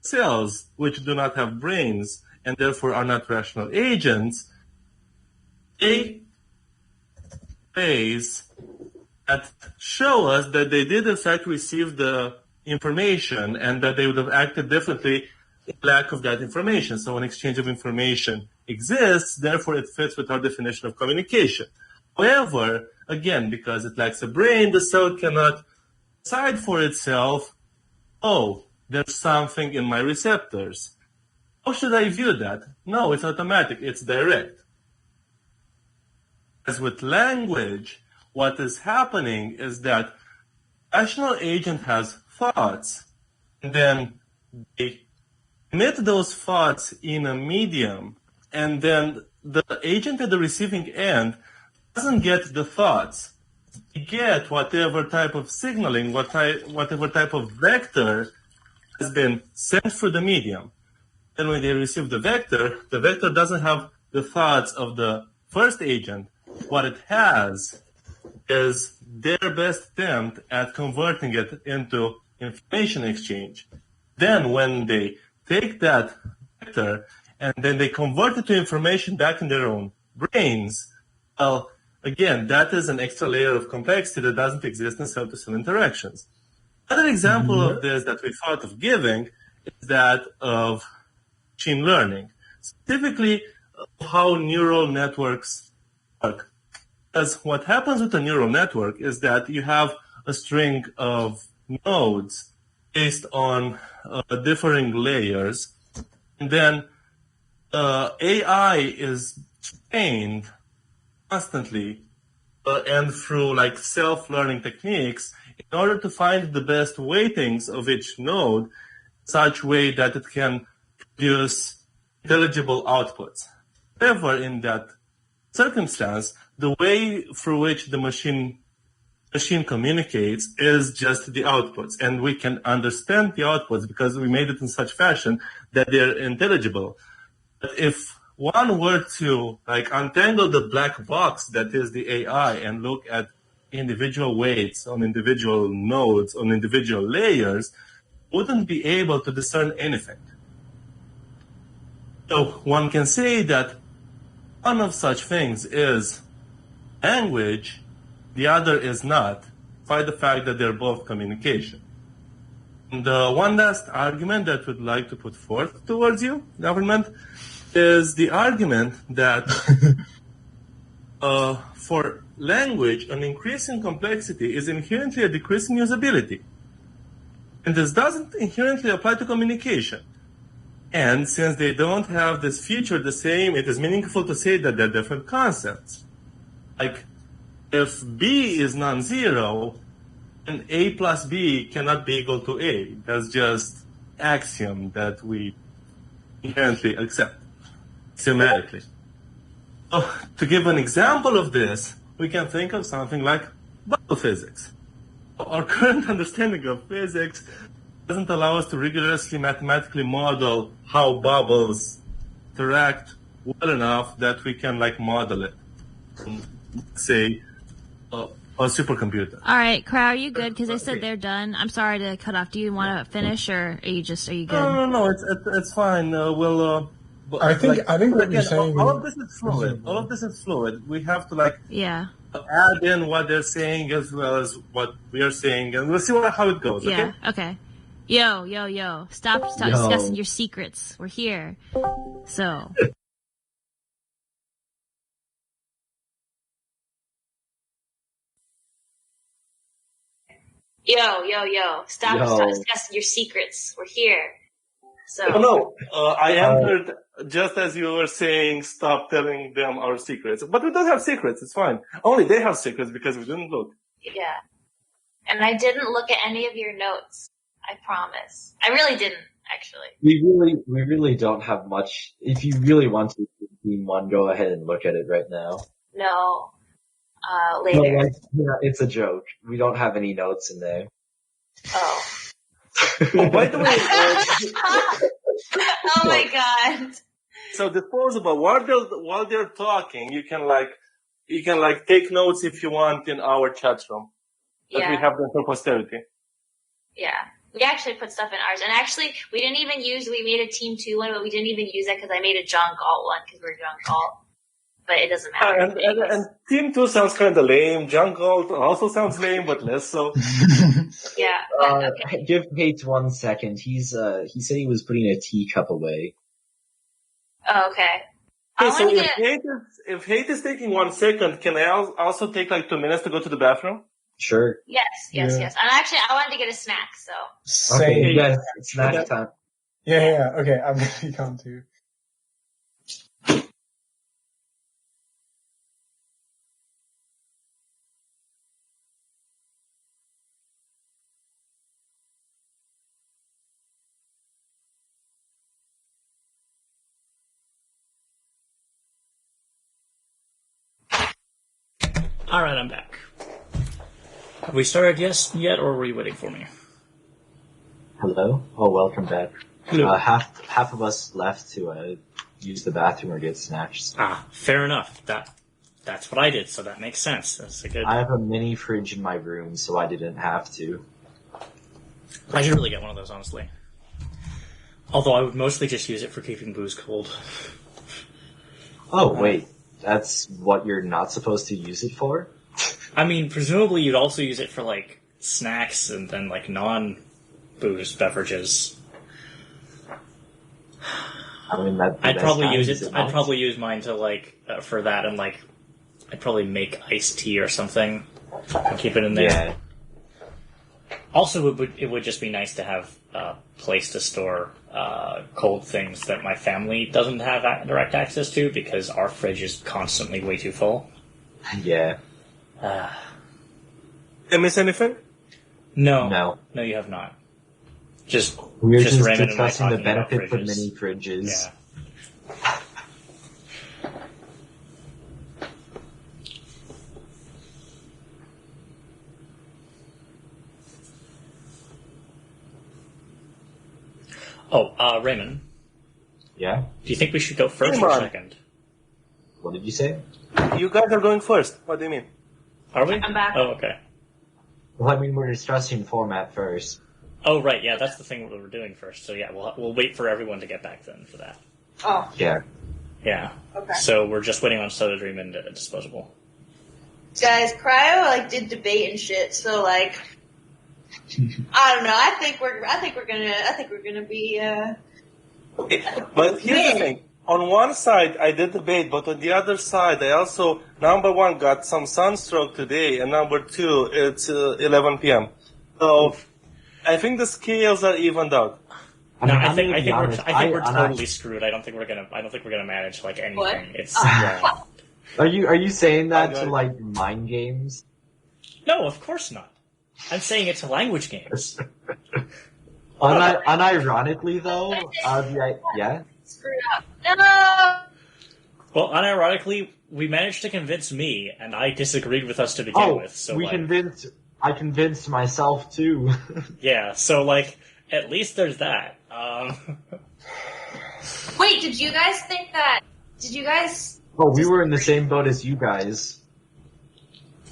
cells which do not have brains and therefore are not rational agents, they ways that show us that they did in fact receive the information and that they would have acted differently in lack of that information. So an exchange of information exists, therefore it fits with our definition of communication. However, again, because it lacks a brain, the cell cannot decide for itself, oh, there's something in my receptors. How should I view that? No, it's automatic, it's direct. As with language, what is happening is that rational agent has thoughts, and then they emit those thoughts in a medium, and then the agent at the receiving end doesn't get the thoughts. They get whatever type of signaling, whatever type of vector has been sent through the medium. Then when they receive the vector doesn't have the thoughts of the first agent. What it has is their best attempt at converting it into information exchange. Then when they take that vector and then they convert it to information back in their own brains, well, again, that is an extra layer of complexity that doesn't exist in cell-to-cell interactions. Another example of this that we thought of giving is that of machine learning, specifically how neural networks work. Because what happens with a neural network is that you have a string of nodes based on differing layers, and then AI is trained constantly and through like self-learning techniques in order to find the best weightings of each node, such way that it can produce intelligible outputs. However, in that circumstance, the way through which the machine communicates is just the outputs, and we can understand the outputs because we made it in such fashion that they're intelligible. But if one were to like untangle the black box that is the AI and look at individual weights on individual nodes on individual layers, wouldn't be able to discern anything. So one can say that one of such things is language, the other is not, by the fact that they're both communication. And one last argument that we'd like to put forth towards you, government, is the argument that for language, an increase in complexity is inherently a decrease in usability. And this doesn't inherently apply to communication. And since they don't have this feature the same, it is meaningful to say that they're different concepts. Like, if B is non-zero, then A plus B cannot be equal to A. That's just axiom that we inherently accept, axiomatically. So, to give an example of this, we can think of something like bubble physics. Our current understanding of physics doesn't allow us to rigorously mathematically model how bubbles interact well enough that we can like model it. Say, a supercomputer. All right, Crow, are you good? Because they said they're done. I'm sorry to cut off. Do you want to finish, or are you good? No, it's fine. I think what you're saying. All of this is fluid. All of this is fluid. We have to add in what they're saying as well as what we are saying, and we'll see how it goes. Yeah. Okay. Yo. Stop discussing your secrets. We're here. So. Yo. Stop discussing your secrets. We're here. So. No. I entered just as you were saying, stop telling them our secrets. But we don't have secrets. It's fine. Only they have secrets because we didn't look. Yeah. And I didn't look at any of your notes. I promise. I really didn't, actually. We really don't have much. If you really want to, Team 1, go ahead and look at it right now. No. Later. No, it's a joke. We don't have any notes in there. Oh. By the way, oh my god. So disposable. While they're talking, you can take notes if you want in our chat room. But we have them for posterity. Yeah. We actually put stuff in ours. And actually, we made a Team 2 one, but we didn't even use that because I made a junk alt one because we're junk alt. But it doesn't matter. And Team 2 sounds kind of lame. Junk alt also sounds lame, but less so. Yeah. Okay. Give Pate 1 second. He said he was putting a teacup away. Oh, okay. So if Hate is taking 1 second, can I also take like 2 minutes to go to the bathroom? Sure. Yes. And actually, I wanted to get a snack, so. Okay, yes, it's snack time. Yeah. Okay, I'm gonna be gone too. Alright, I'm back. Have we started yet, or were you waiting for me? Hello? Oh, welcome back. Hello. Half of us left to use the bathroom or get snacks. Fair enough. That's what I did, so that makes sense. That's a good. I have a mini fridge in my room, so I didn't have to. I should really get one of those, honestly. Although I would mostly just use it for keeping booze cold. Oh, wait. That's what you're not supposed to use it for? I mean, presumably you'd also use it for, like, snacks and then like non-booze beverages. I mean, I'd probably use it. I'd probably use mine to like for that, and like I'd probably make iced tea or something and keep it in there. Yeah. Also, it would just be nice to have a place to store cold things that my family doesn't have direct access to because our fridge is constantly way too full. Yeah. I miss anything? No, you have not. Just We were just Raymond and I discussing the talking about benefit for fridges. mini fridges. Yeah. Oh, Raymond, Yeah? do you think we should go first Come or on. second? What did you say? You guys are going first. What do you mean? Are we? I'm back. Oh, okay. Well, I mean, we're discussing format first. Oh, right. Yeah, that's the thing that we're doing first. So yeah, we'll wait for everyone to get back then for that. Oh, Yeah. Yeah. okay. So we're just waiting on Soda Dream and Disposable. Guys, Cryo did debate and shit, so I don't know. I think we're gonna be But here's the thing. On one side, I did debate, but on the other side, I also, number one, got some sunstroke today, and number two, it's 11 p.m. So, I think the scales are evened out. No, I I'm think gonna be honest, we're I'm totally screwed. I don't think we're gonna manage like anything. What? It's Are you saying that Okay. to like mind games? no, of course not. I'm saying it to language games. Unironically though, yeah. screwed up. No. Well, unironically, we managed to convince me, and I disagreed with us to begin with. So I convinced myself too. yeah, so like at least there's that. Wait, did you guys think that? Did you guys? Oh, we were in the same boat as you guys.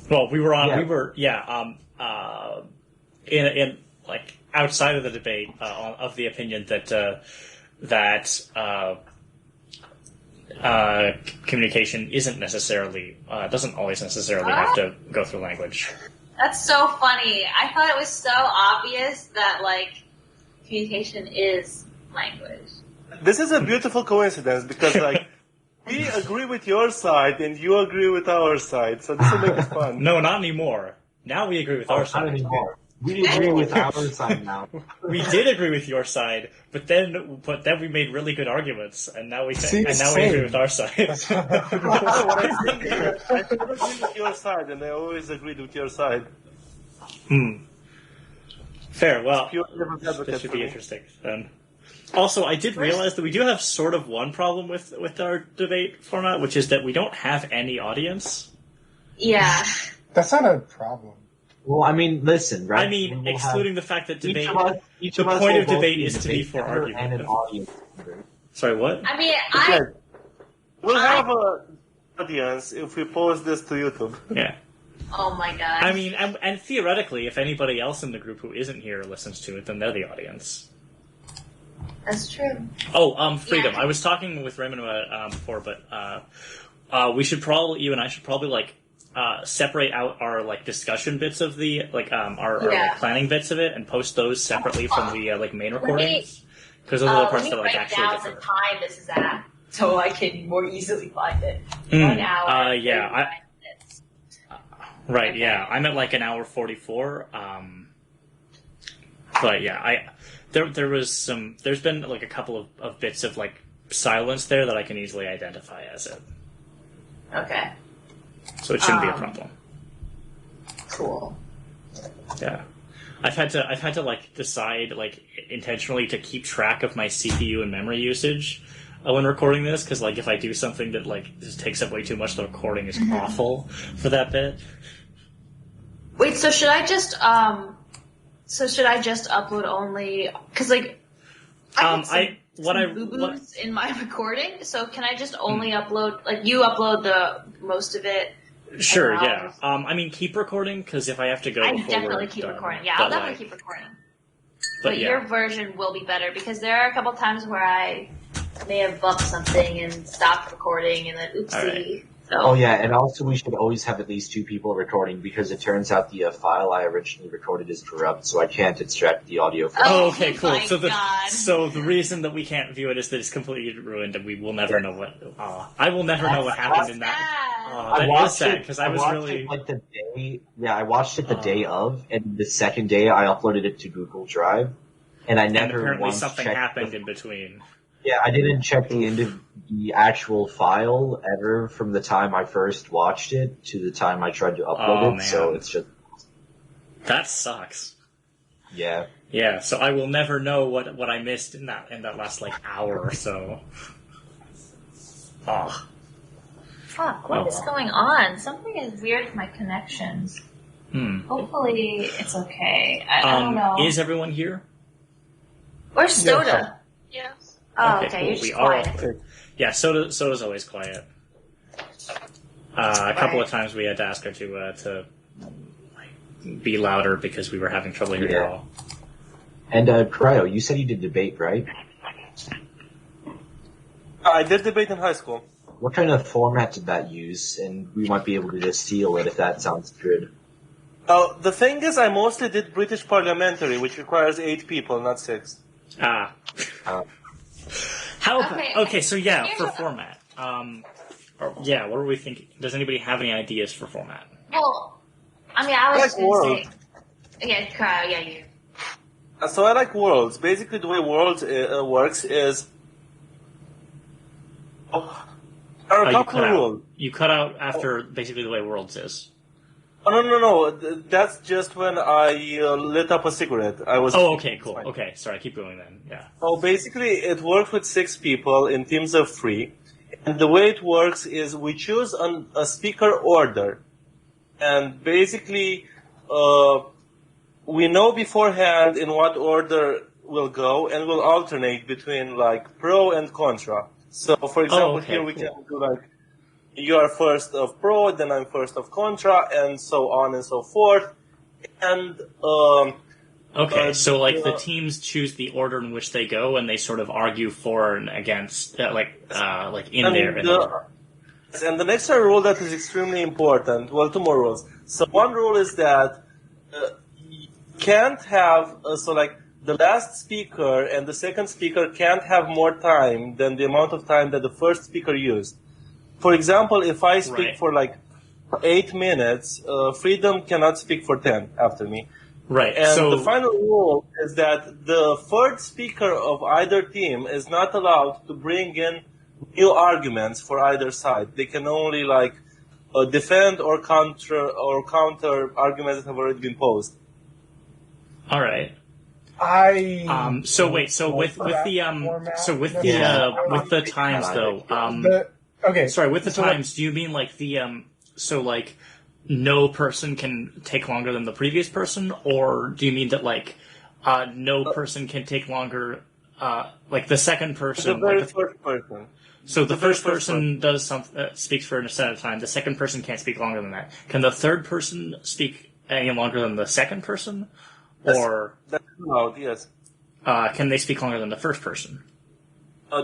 Well, we were Yeah. in like outside of the debate of the opinion that communication isn't necessarily doesn't always necessarily have to go through language. That's so funny. I thought it was so obvious that communication is language. This is a beautiful coincidence because, like, we agree with your side and you agree with our side, so this will make it fun. No, not anymore. Now we agree with our Not side. anymore. We agree with our side now. We did agree with your side, but then we made really good arguments, and now we See, we same. agree with our side. No, what I'm saying is, I never agreed with your side, and I always agreed with your side. Fair. Well, Pure devil's advocate this should for be me. interesting then. Also, I did realize that we do have sort of one problem with our debate format, which is that we don't have any audience. Yeah. That's not a problem. Well, I mean, listen, right? I mean, We'll excluding the fact that have, each debate. of us, each the of us point will of both debate be a is to be debate for member argument. and an audience member. Sorry, what? I mean, Okay. We'll have an audience if we post this to YouTube. Yeah. oh my god. I mean, and theoretically, if anybody else in the group who isn't here listens to it, then they're the audience. that's true. Oh, freedom. Yeah. I was talking with Raymond about before, but you and I should probably separate out our discussion bits of the our planning bits of it and post those separately from the main recordings because those are the parts that write actually down differ. the time this is at, so I can more easily find it. 1 hour. Yeah. 35 minutes. Right. Okay. Yeah. I'm at an hour 44. But yeah, there's been a couple of bits of silence there that I can easily identify as it. Okay. So it shouldn't be a problem. Cool. Yeah. I've had to decide intentionally to keep track of my CPU and memory usage when recording this because if I do something that just takes up way too much, the recording is awful for that bit. Wait, so should I just upload only? Because I boo-boos in my recording. So can I just only upload? You upload the most of it. Sure. And Yeah. I mean, keep recording because if I have to go, I before definitely we're keep done, recording. Yeah, but, I'll definitely keep recording. But yeah. Your version will be better because there are a couple times where I may have bumped something and stopped recording and then oopsie. All right. So, Oh yeah, and also we should always have at least 2 people recording because it turns out the file I originally recorded is corrupt, so I can't extract the audio from Oh, Oh okay, cool. my So God. the reason that we can't view it is that it's completely ruined, and we will never know what. I will never know what happened in that. sad. That is sad because I was watched really. it like the day. Yeah, I watched it the day of, and the second day I uploaded it to Google Drive, and I And never apparently once something checked happened in between. Yeah, I didn't check the actual file ever from the time I first watched it to the time I tried to upload Oh, it. So man. it's just That sucks. yeah. Yeah, so I will never know what I missed in that last like hour or so. Oh. Fuck, what is going on? Something is weird with my connections. Hopefully it's okay. I don't know. Is everyone here? Where's Stoda? Yes. Oh, okay, cool. you're just We are all quiet. Yeah, Soda's always quiet. A couple of times we had to ask her to like, be louder because we were having trouble hearing her all. And Cryo, you said you did debate, right? I did debate in high school. What kind of format did that use? And we might be able to just steal it if that sounds good. The thing is, I mostly did British parliamentary, which requires 8 people, not 6. Ah. Uh, How Okay. okay, so yeah, Here's for a- format. Yeah, what are we thinking? Does anybody have any ideas for format? Well, I mean, I was Like just gonna world. say. Yeah, Kyle, yeah, you. So I like worlds. Basically, the way worlds works is there are a You couple cut of out. rules. You cut out after basically the way Worlds is. Oh, no. That's just when I lit up a cigarette. I was. Oh, okay, cool. Okay, sorry, keep going then. Yeah. So basically, it works with 6 people in teams of 3. And the way it works is we choose a speaker order. And basically, we know beforehand in what order we'll go, and we'll alternate between like pro and contra. So, for example, okay, here we cool. can do like, you are first of pro, then I'm first of contra, and so on and so forth. And Okay, so like the yeah. teams choose the order in which they go, and they sort of argue for and against, like in And there. and the next rule that is extremely important, well, 2 more rules. So one rule is that you can't have, the last speaker and the second speaker can't have more time than the amount of time that the first speaker used. For example, if I speak Right. for 8 minutes, Freedom cannot speak for 10 after me. Right. And So the final rule is that the third speaker of either team is not allowed to bring in new arguments for either side. They can only defend or counter arguments that have already been posed. all right. So wait. So with the with the times though. Okay. Sorry, with the so times, do you mean like no person can take longer than the previous person, or do you mean that no person can take longer, the second The person? very first person. So the very first first person does speaks for a set of time. The second person can't speak longer than that. Can the third person speak any longer than the second person, or That's allowed, yes. can they speak longer than the first person?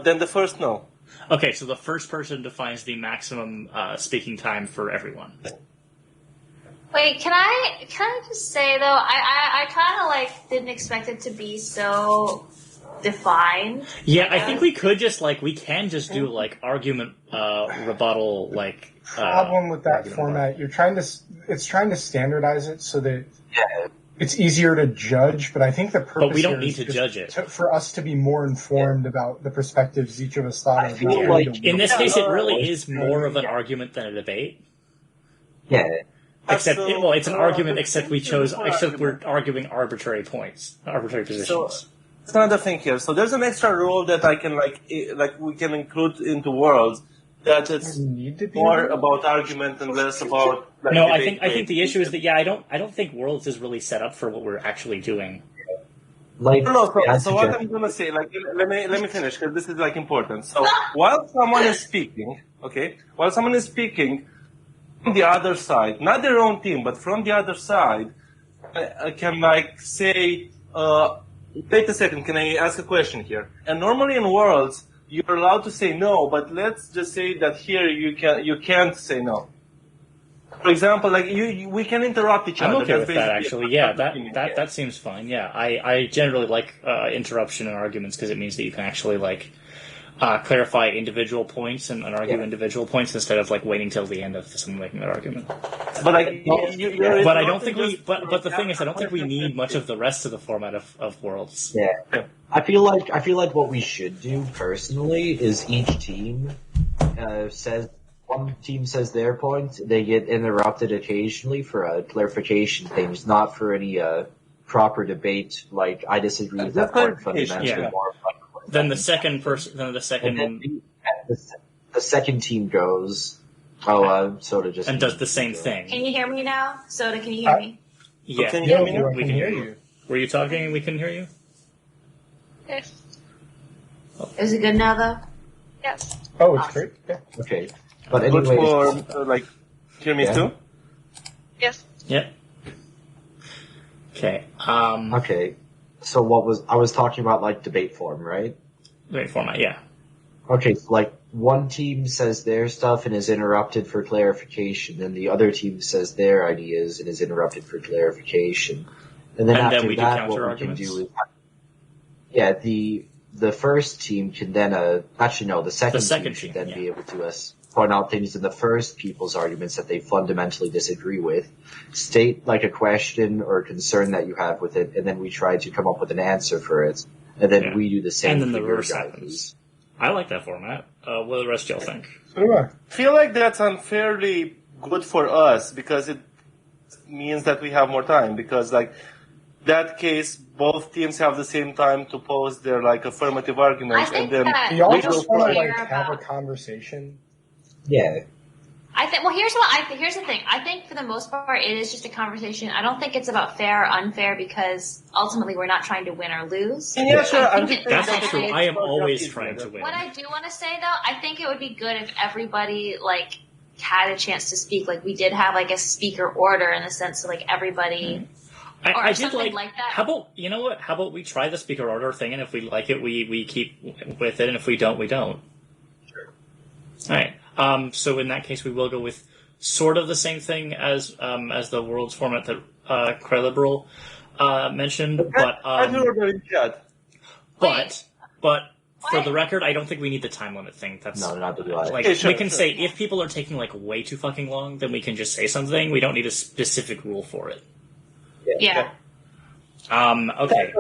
Then the first, no. Okay, so the first person defines the maximum speaking time for everyone. Wait, can I just say though, I kind of didn't expect it to be so defined. Yeah, I think we could just we can just do argument rebuttal problem with that format, it's trying to standardize it so that it's easier to judge, but I think the purpose But we don't here need is to just judge it. for us to be more informed about the perspectives each of us thought of. feel not like having to In this wait. case, it really is more of an argument than a debate. Yeah. Except, So, it's an argument. Except we're arguing arbitrary points, arbitrary positions. So, that's another thing here. So there's an extra rule that I can we can include into Worlds, that it's Does it need to be more there? about argument and less about No, I debate. think the issue is that I don't think Worlds is really set up for what we're actually doing. No, I'd so what suggest- I'm gonna say, let me finish, because this is important. So while someone is speaking, from the other side, not their own team, but from the other side, I can say, wait a second, can I ask a question here? And normally in Worlds, you're allowed to say no, but let's just say that here you can't say no. For example, like we can interrupt each I'm other. okay That's with that, basically actually. Yeah, it. that seems fine. Yeah, I generally like interruption in arguments because it means that you can actually like clarify individual points and argue individual points instead of like waiting till the end of someone making their argument. But like, But I don't think we. But the thing is, I don't think we need much of the rest of the format of Worlds. Yeah. I feel like what we should do personally is each team says one team says their point, they get interrupted occasionally for clarification things, not for any proper debate. Like I disagree with that point fundamentally. Yeah. More Then the second person, then the second, and then the second team goes. Oh, Soda just and does the same thing. Can you hear me now? Soda, can you hear me? Yeah, Can you hear me Yeah, now? I we can hear you. Were you talking and we couldn't hear you? Yes. Is it good now, though? Yes. Oh, it's great. Yeah. Okay, but Good anyway, for like hear me Yeah. too. Yes. Yep. Okay. okay. So I was talking about like debate form, right? Great format. Yeah. Okay, so like one team says their stuff and is interrupted for clarification, and the other team says their ideas and is interrupted for clarification. And then And then after we do that, what we can counter-arguments? do is, the first team can then actually no, the second team should then be able to point out things in the first people's arguments that they fundamentally disagree with, state like a question or a concern that you have with it, and then we try to come up with an answer for it, and then Yeah. we do the same. And then for the your reverse guys'. happens. I like that format. What do the rest of y'all think? So do I. I feel like that's unfairly good for us because it means that we have more time. Because like that case, both teams have the same time to pose their like affirmative arguments, I think and then that- Do y'all I just don't want to care like have a about- conversation? Yeah. I think. Well, here's the thing. I think for the most part, it is just a conversation. I don't think it's about fair or unfair because ultimately we're not trying to win or lose. yeah, sure. I'm think just that- That's not true. I am always trying to win. What I do want to say though, I think it would be good if everybody like had a chance to speak. Like we did have like a speaker order in the sense of like everybody. Or I did something like that. How about you know what? How about we try the speaker order thing, and if we like it, we keep with it, and if we don't, we don't. Sure. All right. So in that case, we will go with sort of the same thing as the Worlds format that Creliberal mentioned, but I do order in chat. but for What? the record, I don't think we need the time limit thing. That's No, not the lie. like Okay, sure, we can sure. say if people are taking like way too fucking long, then we can just say something. We don't need a specific rule for it. Yeah. Okay.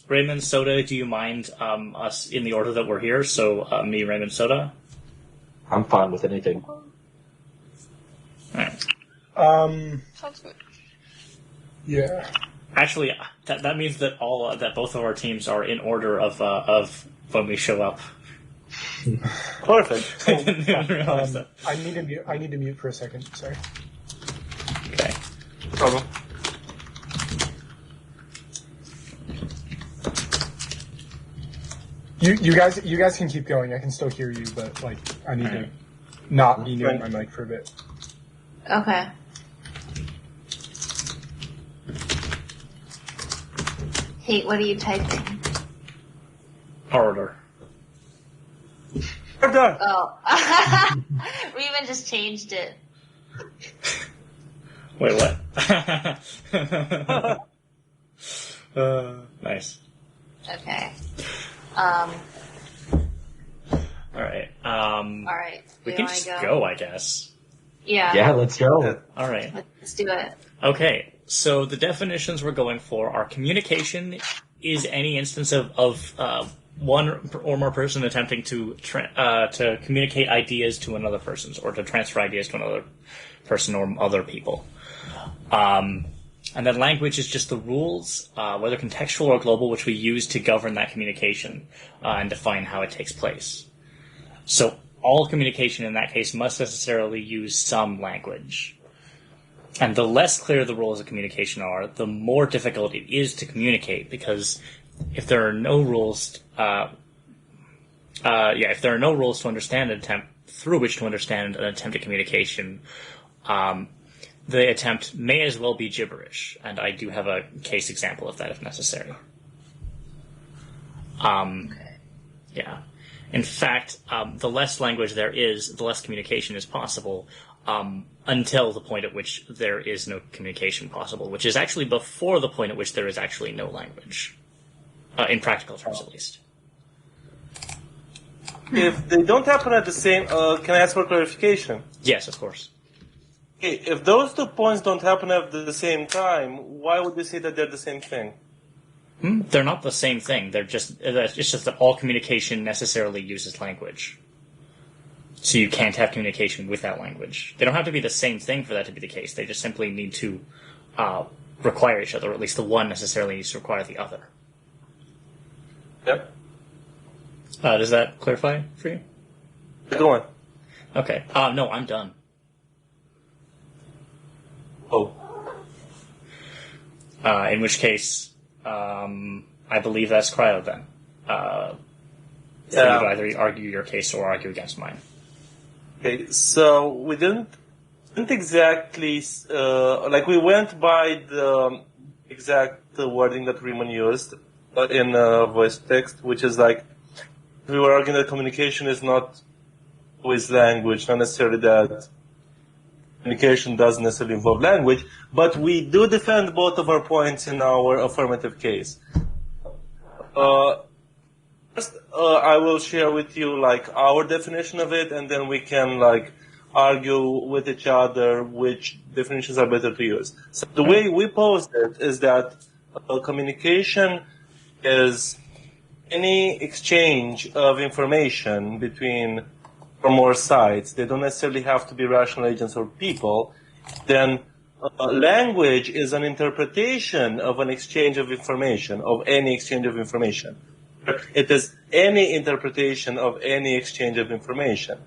Raymond, Soda, do you mind us in the order that we're here? So me, Raymond, Soda. I'm fine with anything. All right. Sounds good. Yeah. Actually, that means that all that both of our teams are in order of when we show up. Perfect. I didn't even realize that. I need to mute for a second. Sorry. Okay. No problem. You guys can keep going. I can still hear you, but like I need to not be near my mic for a bit. Okay. Kate, what are you typing? Order. Order. Oh. Reuben just changed it. Wait, what? Nice. Okay. All right. Alright. We can wanna just go, I guess. Yeah. Yeah, let's go. All right. Let's do it. Okay, so the definitions we're going for are communication is any instance of one or more person attempting to communicate ideas to another person or to transfer ideas to another person or other people. And then language is just the rules, whether contextual or global, which we use to govern that communication and define how it takes place. So all communication in that case must necessarily use some language. And the less clear the rules of communication are, the more difficult it is to communicate, because if there are no rules, if there are no rules to understand an attempt through which to understand an attempt at communication, the attempt may as well be gibberish, and I do have a case example of that if necessary. Yeah. In fact, the less language there is, the less communication is possible, until the point at which there is no communication possible, which is actually before the point at which there is actually no language, in practical terms at least. If they don't happen at the same, can I ask for clarification? Yes, of course. Okay, if those 2 points don't happen at the same time, why would you say that they're the same thing? They're not the same thing. It's just that all communication necessarily uses language. So you can't have communication without language. They don't have to be the same thing for that to be the case. They just simply need to require each other, or at least the one necessarily needs to require the other. Yep. Does that clarify for you? Go on. Okay. No, I'm done. Oh. In which case, I believe that's cryo then. You could either argue your case or argue against mine. Okay, so we didn't exactly, we went by the exact wording that Riemann used in voice text, which is like, we were arguing that communication is not with language, not necessarily that communication doesn't necessarily involve language, but we do defend both of our points in our affirmative case. First, I will share with you our definition of it, and then we can argue with each other which definitions are better to use. So the way we posed it is that communication is any exchange of information between or more sides. They don't necessarily have to be rational agents or people. Then language is an interpretation of an exchange of information, of any exchange of information. It is any interpretation of any exchange of information.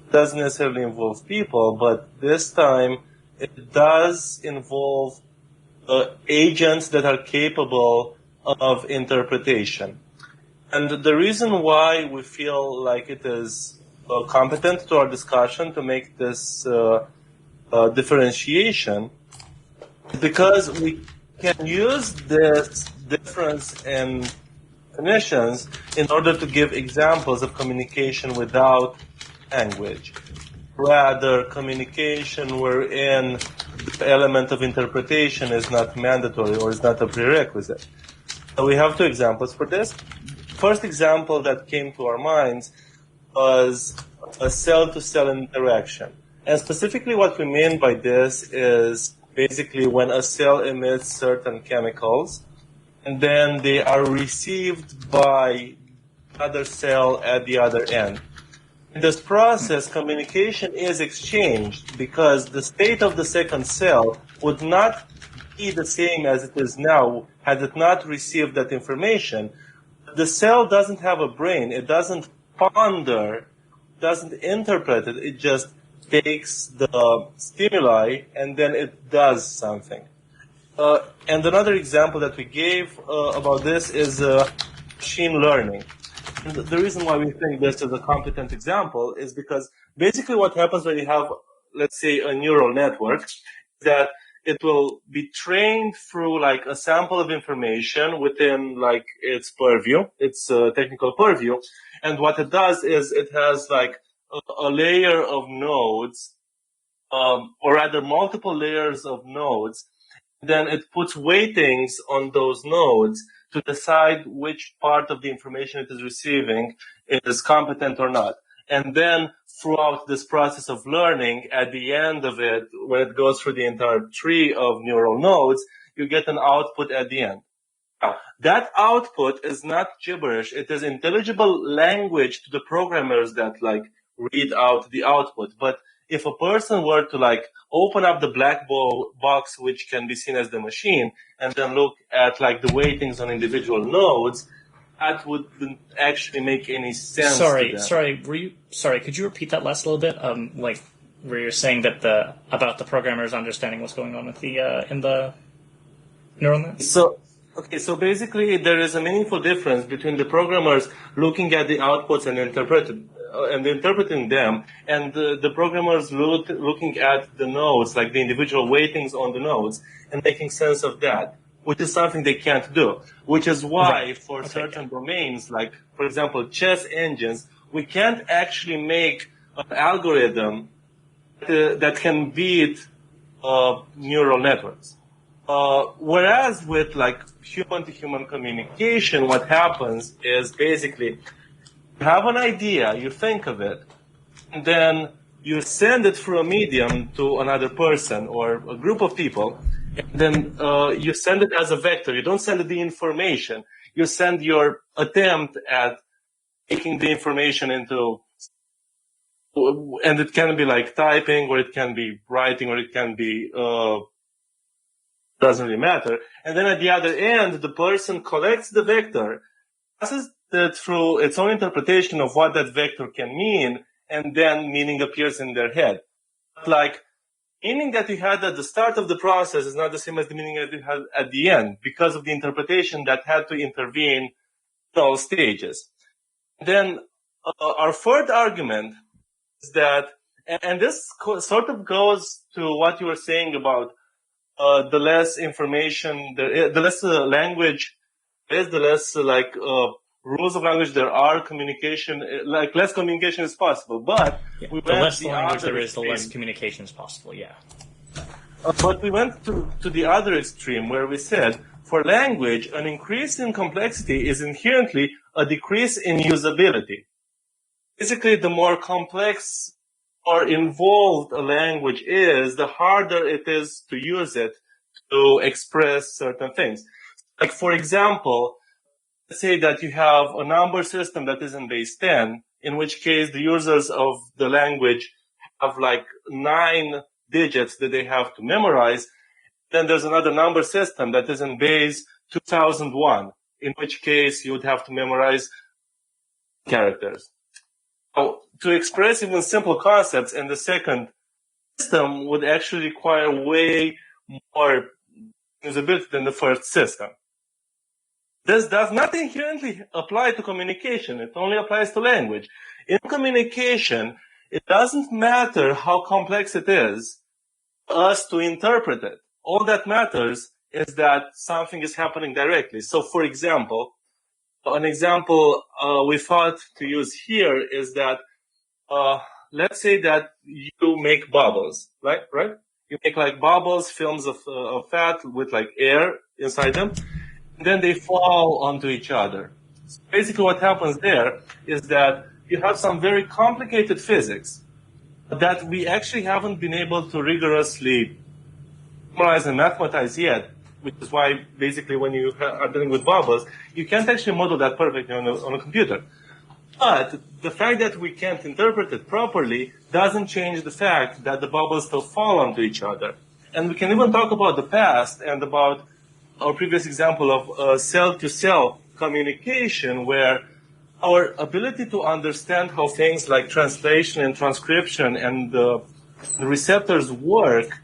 It doesn't necessarily involve people, but this time it does involve agents that are capable of interpretation. And the reason why we feel like it is competent to our discussion to make this differentiation is because we can use this difference in definitions in order to give examples of communication without language. Rather, communication wherein the element of interpretation is not mandatory or is not a prerequisite. So we have 2 examples for this. First example that came to our minds was a cell-to-cell interaction. And specifically what we mean by this is basically when a cell emits certain chemicals, and then they are received by other cell at the other end. In this process, communication is exchanged because the state of the second cell would not be the same as it is now had it not received that information. The cell doesn't have a brain. It doesn't ponder, doesn't interpret it. It just takes the stimuli and then it does something. And another example that we gave about this is machine learning. And the reason why we think this is a competent example is because basically what happens when you have, let's say, a neural network, is that it will be trained through a sample of information within its purview, its technical purview. And what it does is it has a layer of nodes, or rather multiple layers of nodes. Then it puts weightings on those nodes to decide which part of the information it is receiving is competent or not. And then throughout this process of learning, at the end of it, when it goes through the entire tree of neural nodes, you get an output at the end. Now, that output is not gibberish. It is intelligible language to the programmers that read out the output. But if a person were to open up the black box, which can be seen as the machine, and then look at the weightings on individual nodes, that wouldn't actually make any sense. Sorry. Could you repeat that last little bit? Where you're saying that about the programmers understanding what's going on with the in the neural net. So basically, there is a meaningful difference between the programmers looking at the outputs and interpreting them, and the programmers looking at the nodes, the individual weightings on the nodes, and making sense of that. which is something they can't do. Which is why Right. for Okay, certain domains, like, for example, chess engines, we can't actually make an algorithm that can beat neural networks. Whereas with like human-to-human communication, what happens is basically you have an idea, you think of it, and then you send it through a medium to another person or a group of people, and then you send it as a vector. You don't send it the information. You send your attempt at taking the information into, and it can be like typing, or it can be writing, or it can be, doesn't really matter. And then at the other end, the person collects the vector, passes it through its own interpretation of what that vector can mean, and then meaning appears in their head. But like, meaning that you had at the start of the process is not the same as the meaning that you had at the end, because of the interpretation that had to intervene in all stages. Then our third argument is that, and this sort of goes to what you were saying about the less information, the less language is, the less rules of language there are, communication, like less communication is possible. But we The went less the language other there is, the less extreme. communication is possible, yeah. But we went to the other extreme where we said, for language, an increase in complexity is inherently a decrease in usability. Basically, the more complex or involved a language is, the harder it is to use it to express certain things. Like, for example, let's say that you have a number system that is in base 10, in which case the users of the language have like 9 digits that they have to memorize. Then there's another number system that is in base 2001, in which case you would have to memorize characters. So to express even simple concepts in the second system would actually require way more usability than the first system. This does not inherently apply to communication. It only applies to language. In communication, it doesn't matter how complex it is for us to interpret it. All that matters is that something is happening directly. So, for example, an example we thought to use here is that let's say that you make bubbles, right? You make like bubbles, films of fat with like air inside them, and then they fall onto each other. So basically what happens there is that you have some very complicated physics that we actually haven't been able to rigorously memorize and mathematize yet, which is why basically when you are dealing with bubbles, you can't actually model that perfectly on a computer. But the fact that we can't interpret it properly doesn't change the fact that the bubbles still fall onto each other. And we can even talk about the past and about our previous example of cell-to-cell communication, where our ability to understand how things like translation and transcription and the receptors work,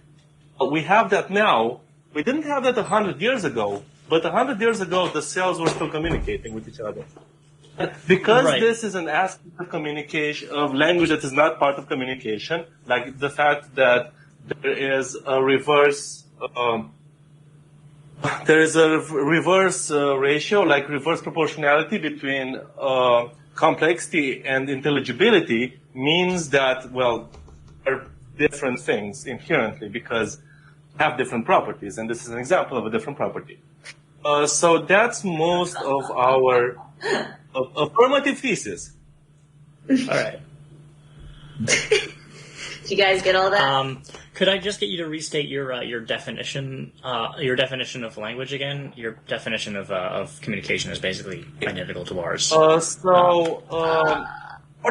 we have that now. We didn't have that 100 years ago, but 100 years ago the cells were still communicating with each other. Because this is an aspect of communication, of language that is not part of communication, like the fact that there is a reverse ratio, like reverse proportionality between complexity and intelligibility, means that, well, they're different things inherently because they have different properties, and this is an example of a different property. So that's most of our affirmative thesis. All right. Did you guys get all that? Could I just get you to restate your definition of language again? Your definition of communication is basically identical to ours. Our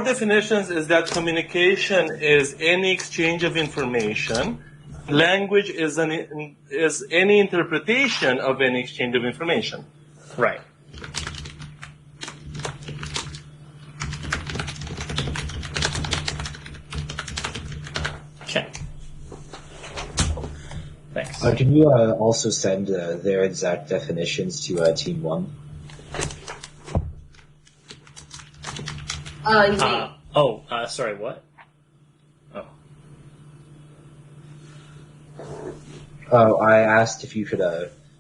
definitions is that communication is any exchange of information. Language is any interpretation of any exchange of information. Right. Okay. Thanks. Can you also send their exact definitions to Team 1? Sorry, what? Oh, I asked if you could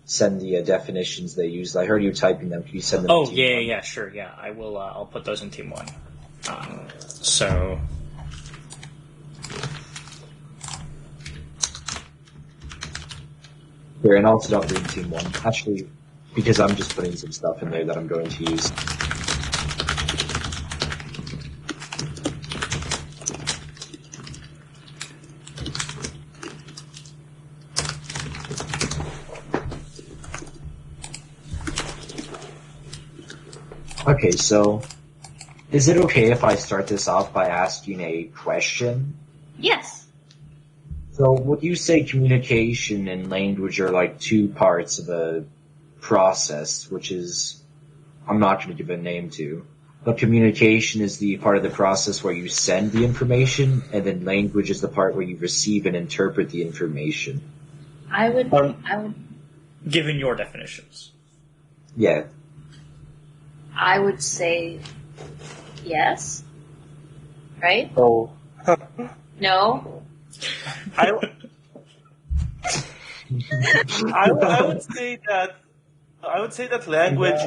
send the definitions they used? I heard you typing them. Can you send them? Oh, to Team yeah, One? yeah, sure, yeah. I will. I'll put those in Team 1. So. Here, and also don't read Team 1. Actually, because I'm just putting some stuff in there that I'm going to use. Okay, so is it okay if I start this off by asking a question? Yes. So would you say communication and language are like two parts of a process, which is, I'm not going to give a name to, but communication is the part of the process where you send the information, and then language is the part where you receive and interpret the information. I would. Given your definitions. Yeah. I would say yes. Right? Oh. No. I would say that language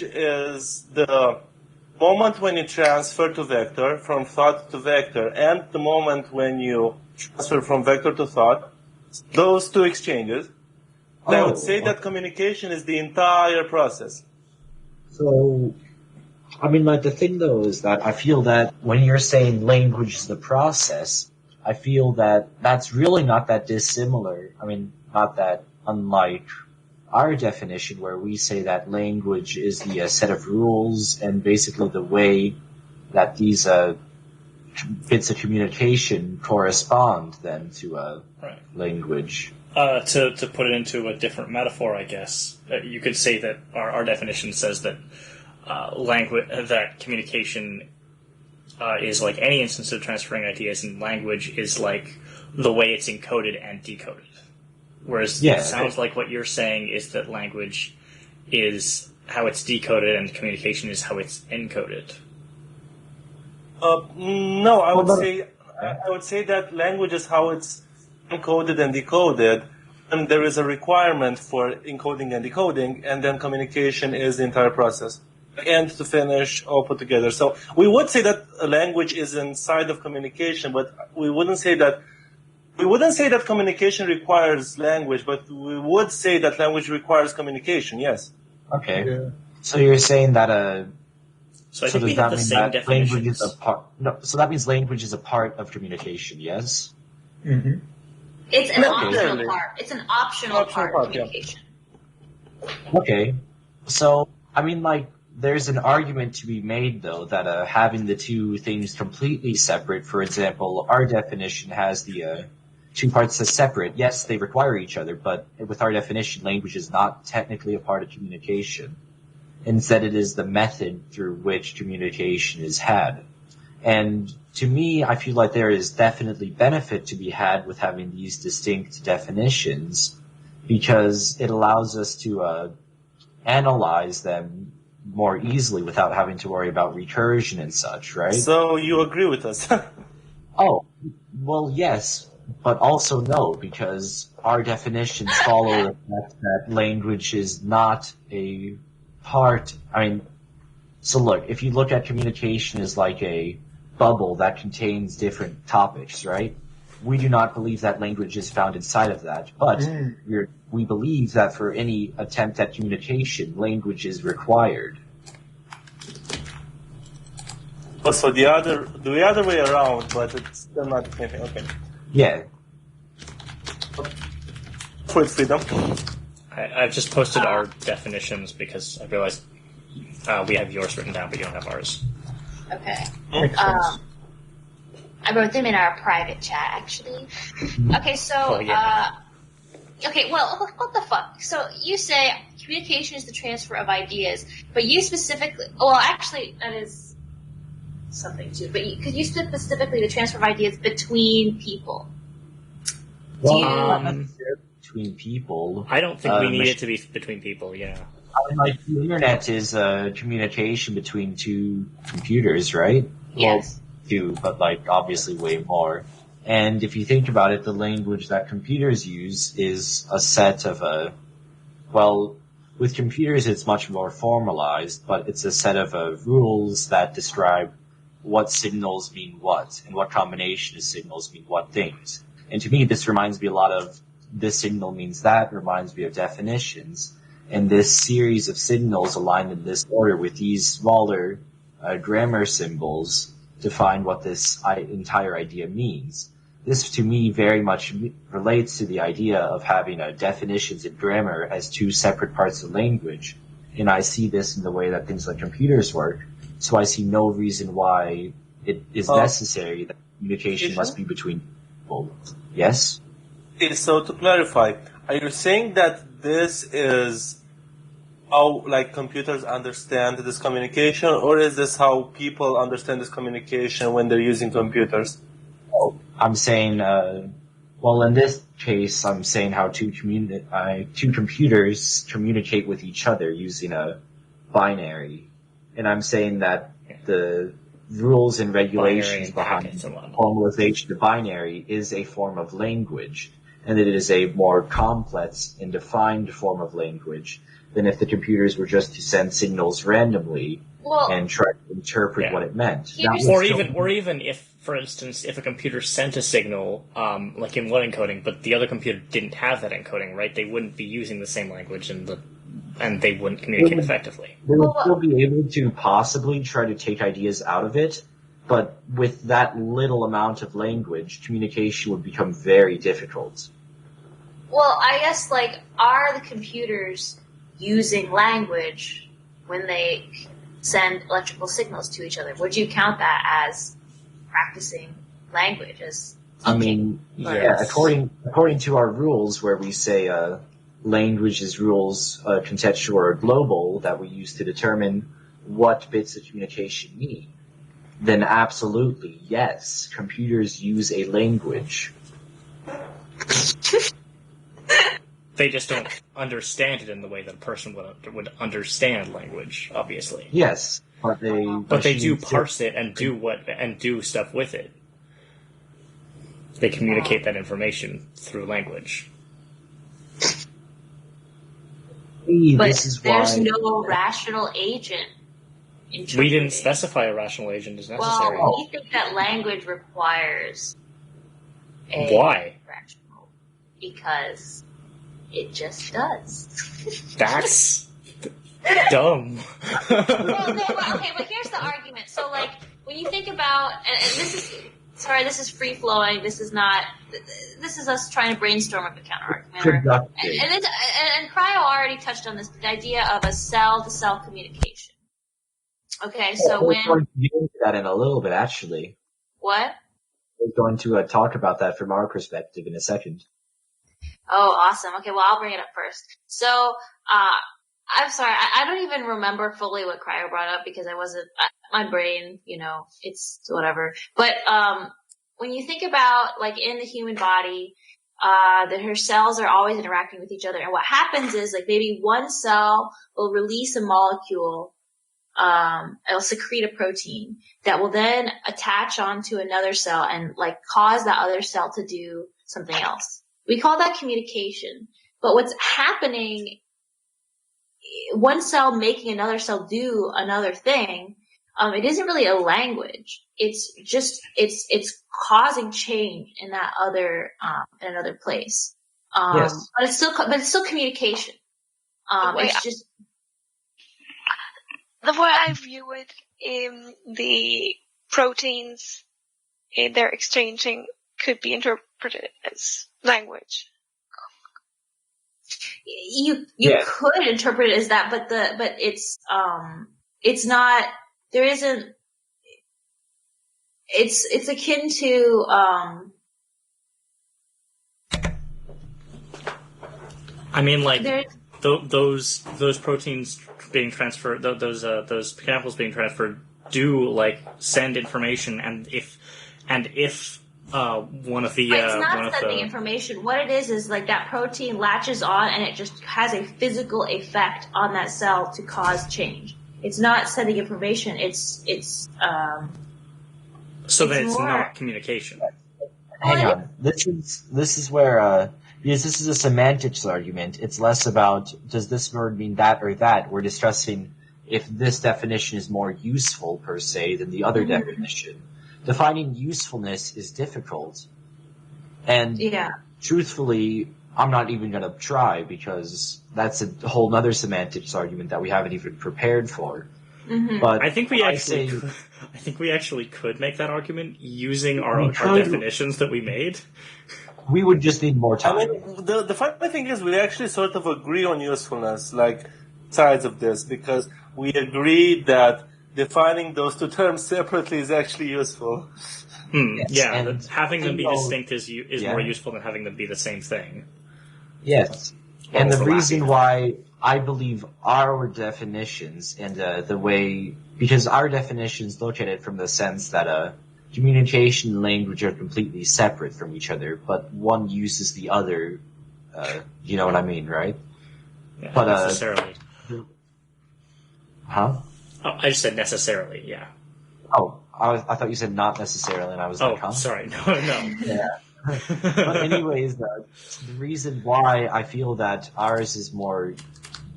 is the moment when you transfer to vector, from thought to vector, and the moment when you transfer from vector to thought. Those two exchanges. I would say that communication is the entire process. So, I mean, like, the thing, though, is that I feel that when you're saying language is the process, I feel that that's really not that dissimilar. I mean, not that unlike our definition, where we say that language is the set of rules and basically the way that these bits of communication correspond then to language. To put it into a different metaphor, I guess, you could say that our definition says that that communication is like any instance of transferring ideas, and language is like the way it's encoded and decoded. Whereas it sounds like what you're saying is that language is how it's decoded and communication is how it's encoded. No, I would say that language is how it's encoded and decoded, and there is a requirement for encoding and decoding, and then communication is the entire process, end to finish, all put together. So we would say that a language is inside of communication, but we wouldn't say that communication requires language, but we would say that language requires communication. Yes. Okay. Yeah. So you're saying that So I think we have the same definitions. language is a part? No. So that means language is a part of communication. Yes. Mm-hmm. It's an No, optional clearly. part. It's an optional part of yeah. communication. Okay. So I mean, like, there's an argument to be made, though, that having the two things completely separate, for example, our definition has the two parts as separate. Yes, they require each other, but with our definition, language is not technically a part of communication. Instead, it is the method through which communication is had. And to me, I feel like there is definitely benefit to be had with having these distinct definitions, because it allows us to analyze them more easily without having to worry about recursion and such, right? So you agree with us? Oh, well, yes, but also no, because our definitions follow the fact that language is not a part. I mean, so look, if you look at communication as like a bubble that contains different topics, right? We do not believe that language is found inside of that, but we believe that for any attempt at communication, language is required. Oh, so the other way around, but it's still not the same thing. Okay. Yeah. For freedom. I've just posted our definitions because I realized we have yours written down, but you don't have ours. Okay. Makes sense. I wrote them in our private chat, actually. Okay, so, Oh, yeah. okay, well, what the fuck? So you say communication is the transfer of ideas, but you specifically, well, actually, that is something too, but could you specifically the transfer of ideas between people? Well, between people. I don't think we need it to be between people, I mean, like, the internet is communication between two computers, right? Yes. Well, two, but like obviously way more. And if you think about it, the language that computers use is a set of with computers it's much more formalized, but it's a set of rules that describe what signals mean what, and what combination of signals mean what things. And to me, this reminds me a lot of this signal means that, reminds me of definitions. And this series of signals aligned in this order with these smaller grammar symbols define what this entire idea means. This, to me, very much relates to the idea of having definitions and grammar as two separate parts of language. And I see this in the way that things like computers work. So I see no reason why it is necessary that communication must be between people. Yes? Okay, so to clarify, are you saying that this is how computers understand this communication, or is this how people understand this communication when they're using computers? I'm saying, in this case, I'm saying how two computers communicate with each other using a binary. And I'm saying that the rules and regulations behind formalization of binary is a form of language, and that it is a more complex and defined form of language than if the computers were just to send signals randomly and try to interpret what it meant. Or even if, for instance, if a computer sent a signal, like in one encoding, but the other computer didn't have that encoding, right? They wouldn't be using the same language, and they wouldn't communicate effectively. They would still be able to possibly try to take ideas out of it, but with that little amount of language, communication would become very difficult. Well, I guess, are the computers using language when they send electrical signals to each other? Would you count that as practicing language, as teaching? According to our rules, where we say language is rules contextual or global that we use to determine what bits of communication mean, then absolutely, yes, computers use a language. They just don't understand it in the way that a person would understand language, obviously. Yes, but they do parse it and do stuff with it. They communicate that information through language. But there's no rational agent. We didn't specify a rational agent as necessary. Well, we think that language requires a Why? rational, because it just does. That's dumb. Okay, but here's the argument. So, when you think about, and this is free flowing. This is us trying to brainstorm up a counter argument. And Cryo already touched on this, the idea of a cell-to-cell communication. Okay, so we're going to get into that in a little bit, actually. What? We're going to talk about that from our perspective in a second. Oh, awesome. Okay, well, I'll bring it up first. So, I'm sorry, I don't even remember fully what Cryo brought up because my brain, it's whatever. But, when you think about, in the human body, that her cells are always interacting with each other. And what happens is, maybe one cell will release a molecule, it'll secrete a protein that will then attach onto another cell and, cause that other cell to do something else. We call that communication. But what's happening, one cell making another cell do another thing, it isn't really a language. It's just, it's causing change in that other, in another place. Yes. But it's still communication. It's just. The way I view it, the proteins they're exchanging could be interpreted as language. You could interpret it as that, but it's not. There isn't. It's akin to. I mean, those proteins being transferred, those chemicals being transferred, do send information, and if one of the it's not sending information. What it is that protein latches on, and it just has a physical effect on that cell to cause change. It's not sending information. So then it's not communication. hang on. This is where because this is a semantics argument. It's less about does this word mean that or that. We're discussing if this definition is more useful per se than the other definition. Defining usefulness is difficult, and truthfully, I'm not even going to try because that's a whole other semantics argument that we haven't even prepared for. But I think we actually could make that argument using our definitions that we made. We would just need more time. I mean, the funny thing is we actually sort of agree on usefulness, like sides of this, because we agree that defining those two terms separately is actually useful. Yes, Yeah, and having them be you know, distinct is more useful than having them be the same thing. Yes. And the overlapping. reason why I believe our definitions and the way, because our definitions look at it from the sense that communication and language are completely separate from each other, but one uses the other. You know what I mean, right? Yeah, But, necessarily. Huh? Oh, I just said necessarily, yeah. Oh, I thought you said not necessarily, and I was like, huh? Sorry, no. Yeah. But anyways, the reason why I feel that ours is more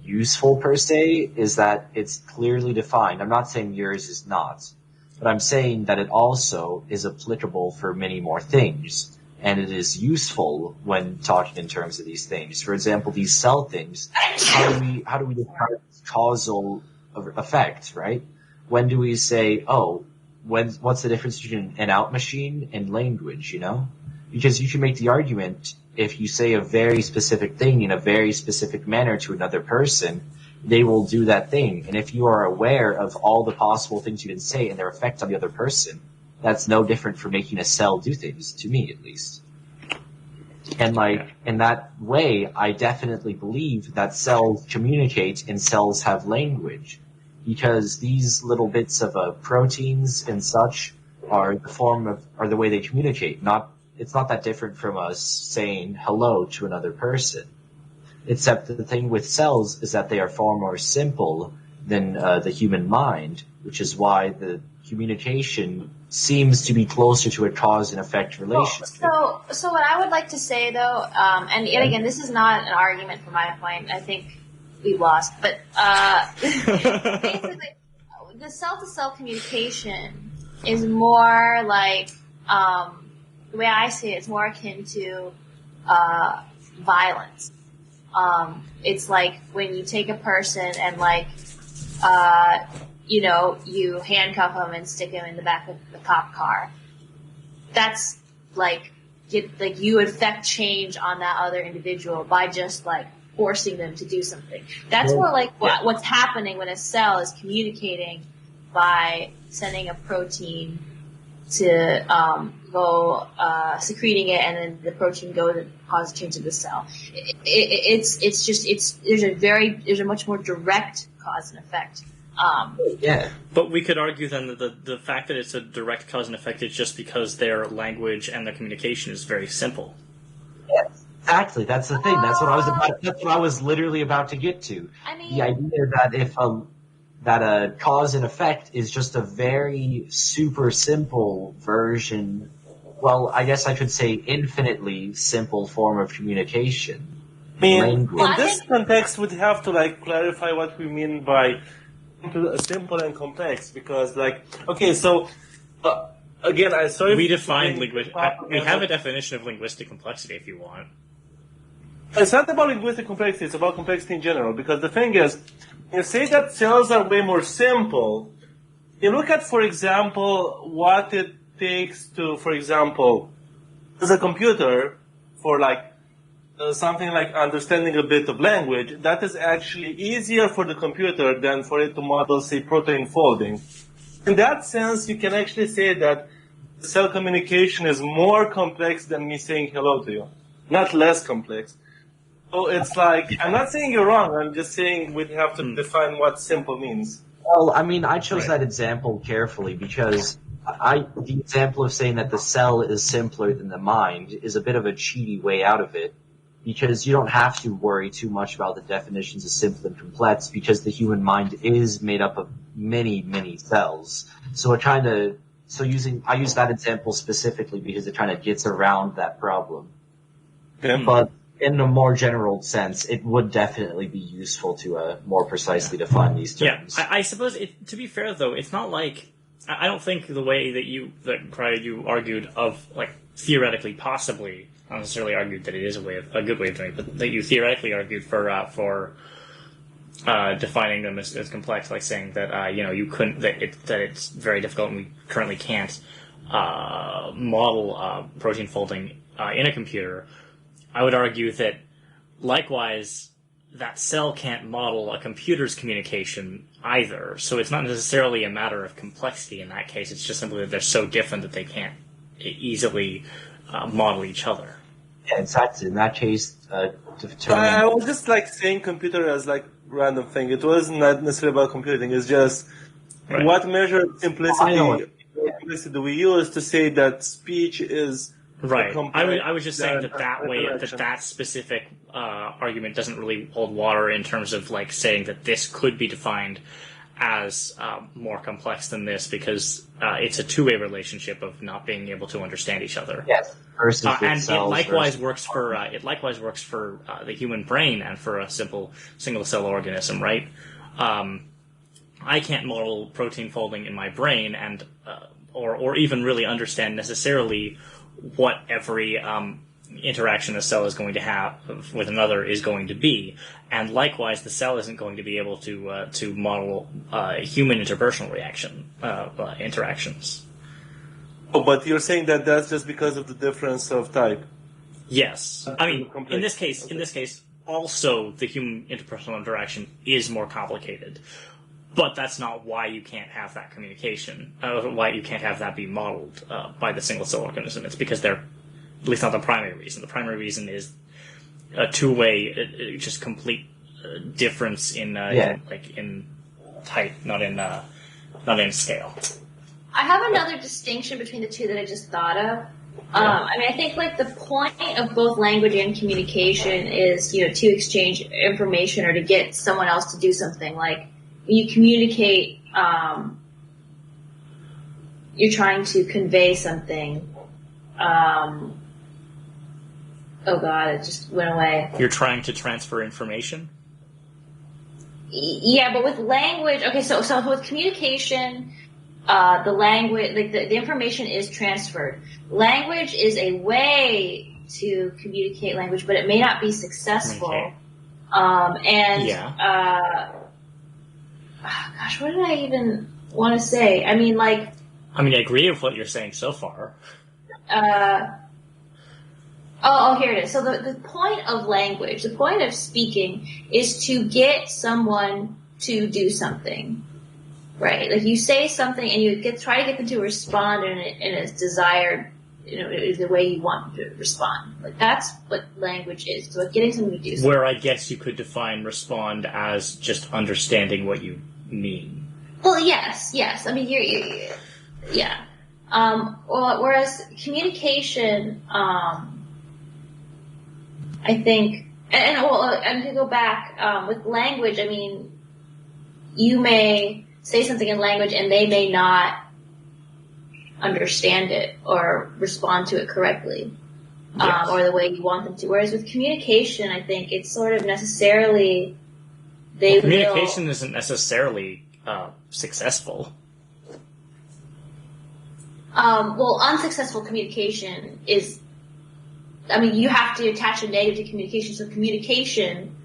useful per se is that it's clearly defined. I'm not saying yours is not, but I'm saying that it also is applicable for many more things, and it is useful when talking in terms of these things. For example, these cell things. How do we define causal effect, right? When do we say, what's the difference between an out machine and language, you know? Because you can make the argument, if you say a very specific thing in a very specific manner to another person, they will do that thing. And if you are aware of all the possible things you can say and their effect on the other person, that's no different from making a cell do things, to me at least. And in that way, I definitely believe that cells communicate and cells have language. Because these little bits of proteins and such are the way they communicate. It's not that different from us saying hello to another person. Except the thing with cells is that they are far more simple than the human mind, which is why the communication seems to be closer to a cause and effect relationship. So what I would like to say though, and yet again, this is not an argument from my point. I think we lost, but basically, the cell-to-cell communication is more like the way I see it. It's more akin to violence. It's like when you take a person and you handcuff them and stick them in the back of the cop car. That's you affect change on that other individual by just forcing them to do something. That's more what's happening when a cell is communicating by sending a protein to go secreting it, and then the protein goes and causes change in the cell. There's a much more direct cause and effect. But we could argue then that the fact that it's a direct cause and effect is just because their language and their communication is very simple. Yes, exactly. That's the thing. That's what I was literally about to get to. I mean, the idea that if a cause and effect is just a very super simple version, well, I guess I could say infinitely simple form of communication. I mean, Language. in this context, we'd have to clarify what we mean by simple and complex, because again, I sorry. We define we have a definition of linguistic complexity if you want. It's not about linguistic complexity; it's about complexity in general. Because the thing is, you say that cells are way more simple. You look at, for example, what it takes to, for example, as a computer for something like understanding a bit of language. That is actually easier for the computer than for it to model, say, protein folding. In that sense, you can actually say that cell communication is more complex than me saying hello to you, not less complex. So it's I'm not saying you're wrong, I'm just saying we'd have to define what simple means. Well, I mean, I chose that example carefully because the example of saying that the cell is simpler than the mind is a bit of a cheaty way out of it, because you don't have to worry too much about the definitions of simple and complex, because the human mind is made up of many, many cells. So it kind of I use that example specifically because it kind of gets around that problem. Yeah. But in a more general sense, it would definitely be useful to more precisely define these terms. Yeah, I suppose, to be fair, though, it's not like... I don't think the way that you argued of, like, theoretically, possibly, not necessarily argued that it is a good way of doing it, but that you theoretically argued for defining them as complex, like saying that, you couldn't, that it's very difficult and we currently can't model protein folding in a computer. I would argue that, likewise, that cell can't model a computer's communication either. So it's not necessarily a matter of complexity in that case. It's just simply that they're so different that they can't easily model each other. Yeah, exactly. In that case, I was just like saying computer as like random thing. It wasn't not necessarily about computing. It's just what measure of simplicity do we use to say that speech is right. I was just saying that specific argument doesn't really hold water in terms of like saying that this could be defined as more complex than this because it's a two-way relationship of not being able to understand each other. Yes. And it likewise works for the human brain and for a simple single-cell organism, right? I can't model protein folding in my brain and or even really understand necessarily what every interaction a cell is going to have with another is going to be, and likewise, the cell isn't going to be able to model human interpersonal interactions. Oh, but you're saying that that's just because of the difference of type. Yes, I mean in this case, also the human interpersonal interaction is more complicated. But that's not why you can't have that communication, why you can't have that be modeled by the single-cell organism. It's because they're, at least not the primary reason. The primary reason is a two-way, just complete difference in type, not in scale. I have another distinction between the two that I just thought of. I think like the point of both language and communication is, to exchange information or to get someone else to do something. Like, you communicate, you're trying to convey something. Oh god, it just went away. You're trying to transfer information? Yeah, but with language, okay, so with communication, the language, like the information is transferred. Language is a way to communicate language, but it may not be successful. Okay. Gosh, what did I even want to say? I agree with what you're saying so far. Here it is. So the point of language, the point of speaking, is to get someone to do something, right? Like you say something and you try to get them to respond in a desired, the way you want them to respond. Like that's what language is. It's about getting someone to do something. Where I guess you could define respond as just understanding what you mean. Well, yes. I mean, yeah. Whereas communication, I think, and to go back, with language, I mean, you may say something in language and they may not understand it or respond to it correctly, yes. Or the way you want them to. Whereas with communication, I think it's sort of necessarily communication isn't necessarily successful. Unsuccessful communication is, you have to attach a negative to communication, so communication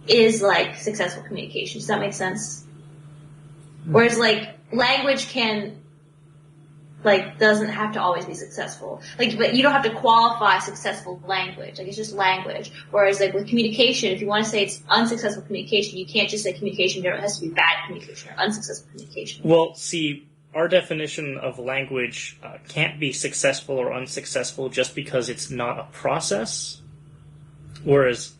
is like successful communication. Does that make sense? Whereas language doesn't have to always be successful. But you don't have to qualify successful language. It's just language. Whereas with communication, if you want to say it's unsuccessful communication, you can't just say communication. It has to be bad communication or unsuccessful communication. Well, see, our definition of language can't be successful or unsuccessful just because it's not a process, whereas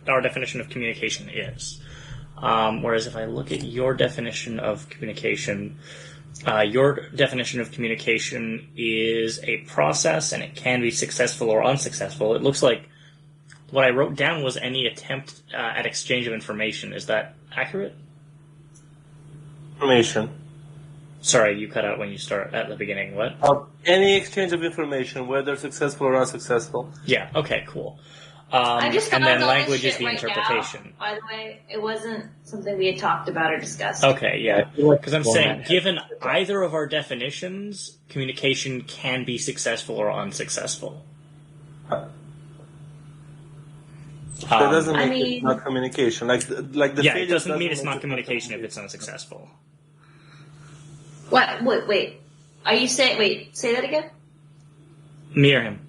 our definition of communication is. Whereas if I look at your definition of communication, is a process and it can be successful or unsuccessful. It looks like what I wrote down was any attempt at exchange of information. Is that accurate? Information. Sorry, you cut out when you start at the beginning. What? Any exchange of information, whether successful or unsuccessful. Yeah. Okay. Cool. I just and thought then of all language this is shit the right interpretation. now, by the way, it wasn't something we had talked about or discussed. Okay, yeah. I feel like Because I'm format saying, has- given either of our definitions, communication can be successful or unsuccessful. That doesn't I make it mean- not communication. Like the Yeah, it failure doesn't mean it's make not it communication if it's unsuccessful. What? Wait. Are you saying? Wait, say that again. Me or him?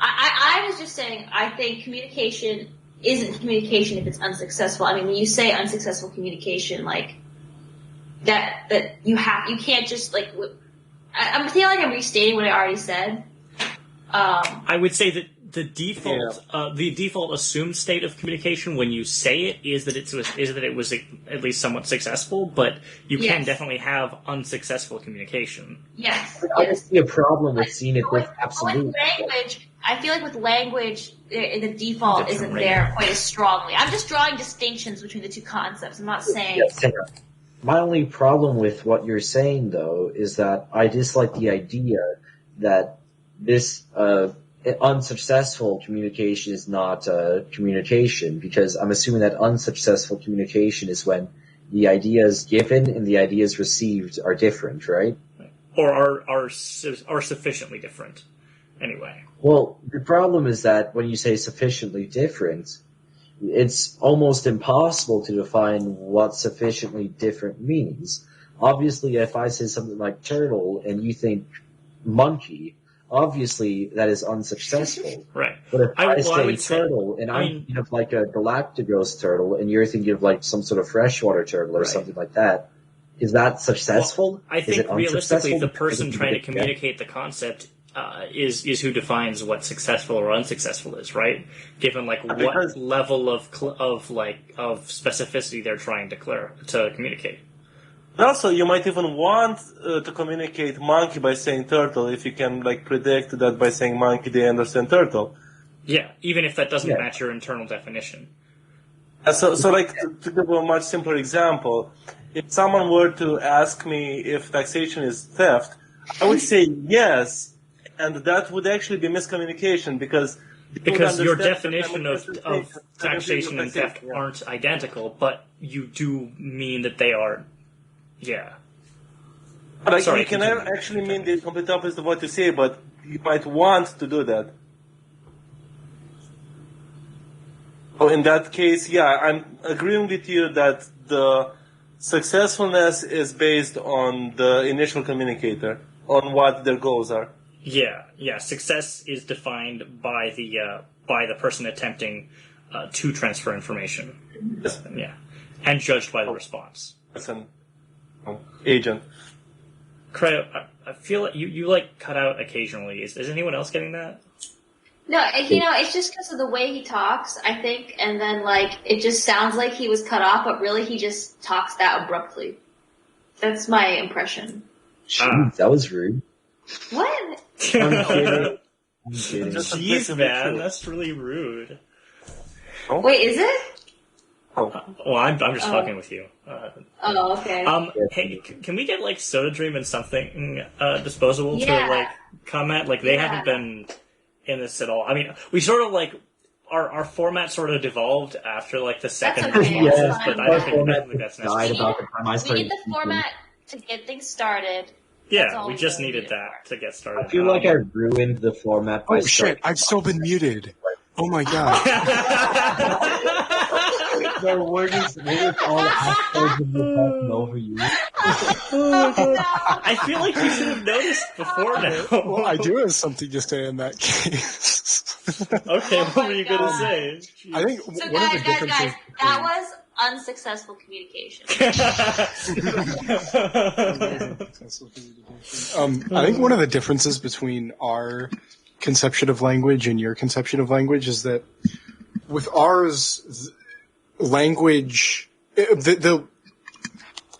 I was just saying. I think communication isn't communication if it's unsuccessful. I mean, when you say unsuccessful communication, like that you can't just like. I'm feeling like I'm restating what I already said. I would say that the default assumed state of communication when you say it is that it was at least somewhat successful, but you can Yes. definitely have unsuccessful communication. Yes. I don't see a problem with seeing it with With absolute. language, I feel like with language, the default Different isn't rate. there quite as strongly. I'm just drawing distinctions between the two concepts. I'm not saying. Yes, Sarah. My only problem with what you're saying, though, is that I dislike the idea that this unsuccessful communication is not communication, because I'm assuming that unsuccessful communication is when the ideas given and the ideas received are different, right? Or are sufficiently different. Anyway. Well, the problem is that when you say sufficiently different, it's almost impossible to define what sufficiently different means. Obviously, if I say something like turtle and you think monkey, obviously that is unsuccessful. Right. But if I would say turtle and I'm mean- thinking of like a Galapagos turtle and you're thinking of like some sort of freshwater turtle or Right. something like that, is that successful? Well, I Is think it realistically, unsuccessful? the person Because trying to yeah. communicate the concept is who defines what successful or unsuccessful is, right? Given like what Because- level of specificity they're trying to communicate. Also, you might even want to communicate monkey by saying turtle if you can like predict that by saying monkey they understand turtle. Yeah, even if that doesn't Yeah. match your internal definition. So like to give a much simpler example, if someone were to ask me if taxation is theft, I would say yes, and that would actually be miscommunication because Your definition of taxation and theft aren't identical, but you do mean that they are. Yeah. But Sorry, you can continue. actually mean the complete opposite of what you say, but you might want to do that. So in that case, yeah, I'm agreeing with you that the successfulness is based on the initial communicator, on what their goals are. Yeah. Success is defined by the person attempting to transfer information. Yes. Yeah, and judged by the response. As an agent. Creo, I feel like you like cut out occasionally. Is anyone else getting that? No, it's just because of the way he talks, I think, and then like it just sounds like he was cut off, but really he just talks that abruptly. That's my impression. Jeez, that was rude. What? I'm kidding. I'm kidding. Just- Jeez, man, that's really rude. Wait, is it? Well, I'm just fucking with you. Oh, okay. Hey, can we get like Soda Dream and something disposable Yeah. to like comment? Like they Yeah. haven't been in this at all. I mean, we sort of like our format sort of devolved after like the second That's okay, responses, that's but fine. I don't think Format that's died necessary. about the time I We started need the speaking. format to get things started. That's Yeah, all we we just really needed need it that to get started. I feel like I ruined the format by Oh shit! I've still been muted. Oh my god! No, we're just all assholes of the talking over you. I feel like you should have noticed before now. Well, I do have something to say in that case. Okay, Oh what my were you gonna God. say? I think So one of guys, the differences. that was unsuccessful communication. I think one of the differences between our conception of language and your conception of language is that with ours, language, the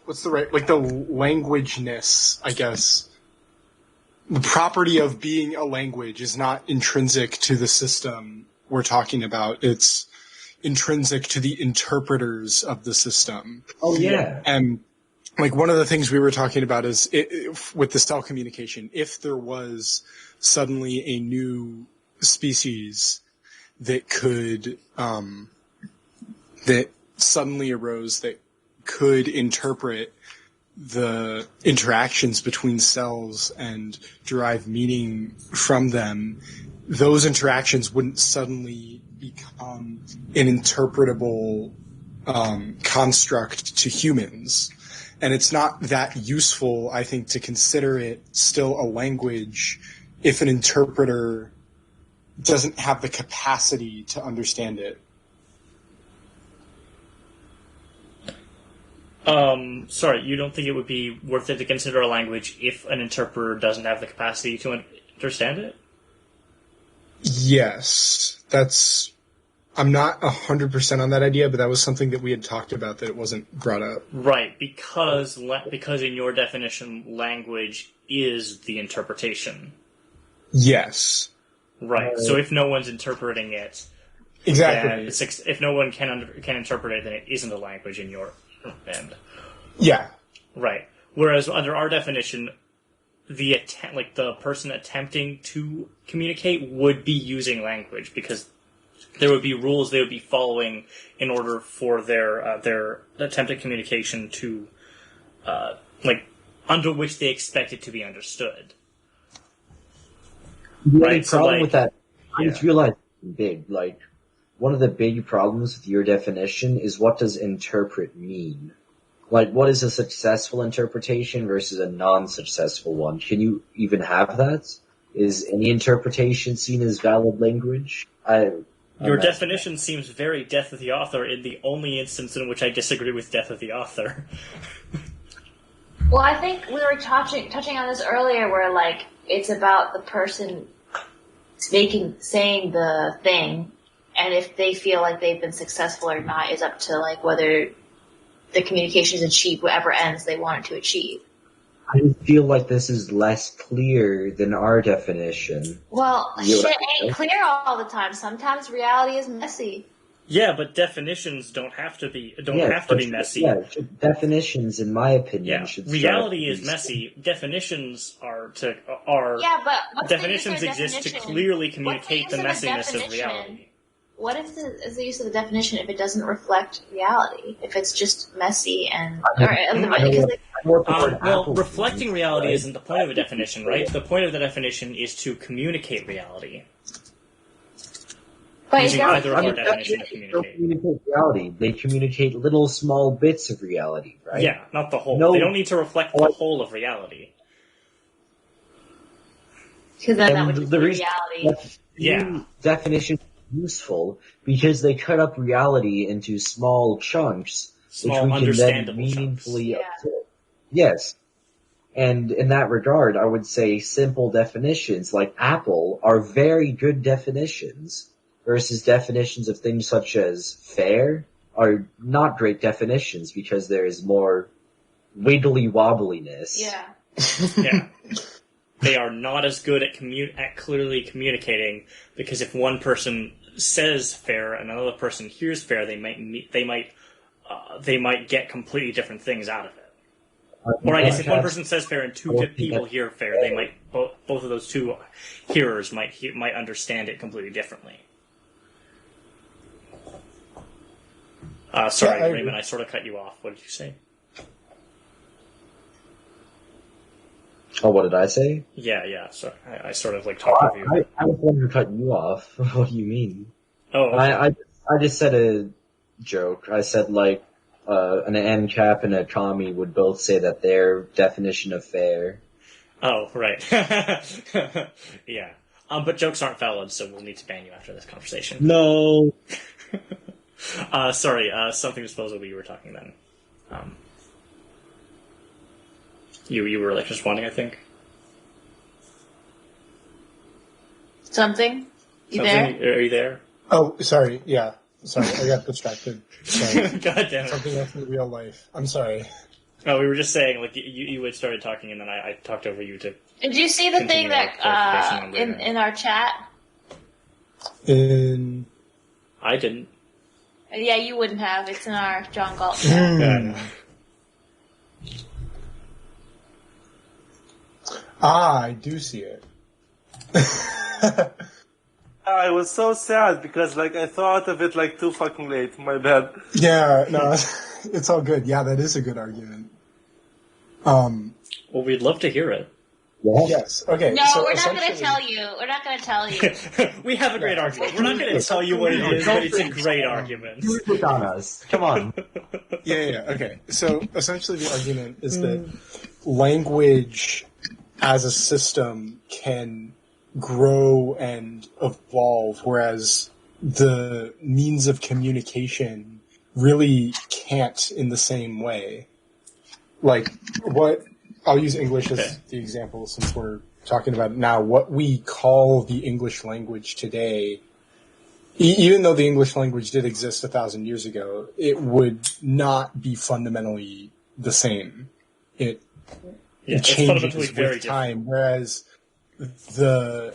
what's the right, like the languageness, I guess. The property of being a language is not intrinsic to the system we're talking about. It's intrinsic to the interpreters of the system. Oh yeah. And like one of the things we were talking about is with the cell communication, if there was suddenly a new species that could that suddenly arose that could interpret the interactions between cells and derive meaning from them, those interactions wouldn't suddenly become an interpretable construct to humans. And it's not that useful, I think, to consider it still a language if an interpreter doesn't have the capacity to understand it. Sorry, you don't think it would be worth it to consider a language if an interpreter doesn't have the capacity to understand it? Yes, I'm not 100% on that idea, but that was something that we had talked about that it wasn't brought up. Right, because in your definition, language is the interpretation. Yes. Right, so if no one's interpreting it, Exactly. if no one can interpret it, then it isn't a language in your end. Yeah. Right. Whereas under our definition, the person attempting to communicate would be using language because there would be rules they would be following in order for their attempted communication to under which they expect it to be understood. The only Right, so, problem with that, I yeah. just realized big. Like, one of the big problems with your definition is what does interpret mean? Like, what is a successful interpretation versus a non-successful one? Can you even have that? Is any interpretation seen as valid language? Your definition seems very Death of the Author in the only instance in which I disagree with Death of the Author. Well, I think we were touching on this earlier, where like it's about the person saying the thing, and if they feel like they've been successful or not is up to like whether the communication is achieved whatever ends they want it to achieve. I just feel like this is less clear than our definition. Well, You- shit ain't clear all the time. Sometimes reality is messy. Yeah, but definitions don't have to be messy. Yeah, definitions, in my opinion, Yeah, should reality start is with- messy. Definitions are Yeah, but what's definitions the use of a exist to definition? clearly What's communicate the use of a messiness of definition? reality. What is the use of the definition if it doesn't reflect reality? If it's just messy and because Well, reflecting reality isn't the point of a definition, right? The point of the definition is to communicate reality. but using it doesn't either of our communicate- definitions to They don't communicate. communicate reality. They communicate little small bits of reality, right? Yeah, not the whole. No. They don't need to reflect the whole of reality. Because then that And would just the be reason reality. Yeah. definition is useful because they cut up reality into small chunks, Small, which we can then understandable meaningfully chunks. Yeah. absorb. Yes. And in that regard, I would say simple definitions like Apple are very good definitions versus definitions of things such as fair are not great definitions because there is more wiggly wobbliness. Yeah. Yeah. They are not as good at clearly communicating because if one person says fair and another person hears fair, they might get completely different things out of it. Or I guess if one person says fair and two people hear fair, they might both of those two hearers might understand it completely differently. Sorry, Yeah, I agree. Raymond, I sort of cut you off. What did you say? Oh, what did I say? Yeah. So I sort of like talked over you. I was the one who cut you off. What do you mean? Oh, okay. I just said a joke. I said like an ANCAP and a commie would both say that their definition of fair. Oh, right. Yeah. But jokes aren't valid, so we'll need to ban you after this conversation. No. Sorry, something disposable you were talking then. You were like responding, I think. Something? You Something? there? Are you there? Oh, sorry. Yeah. Sorry, I got distracted. Sorry. God damn it. Something else in real life. I'm sorry. Oh, we were just saying, like, you had started talking, and then I talked over you to... Did you see the Continue thing that clarification on later. in our chat? In I didn't. Yeah, you wouldn't have. It's in our John Galt. Yeah, I know. I do see it. I was so sad because like I thought of it like too fucking late. My bad. Yeah, no, it's all good. Yeah, that is a good argument. Well, we'd love to hear it. Yes. Okay. No, so we're not going to essentially- tell you. We're not going to tell you. We have a great argument. We're not going to tell you what it is, but it's a great argument. You put on us. Come on. Yeah. Okay. So essentially, the argument is that language as a system can grow and evolve, whereas the means of communication really can't in the same way. Like, what I'll use English as the example since we're talking about it now. What we call the English language today, even though the English language did exist 1,000 years ago, it would not be fundamentally the same. It It's changes fundamentally with very time, whereas the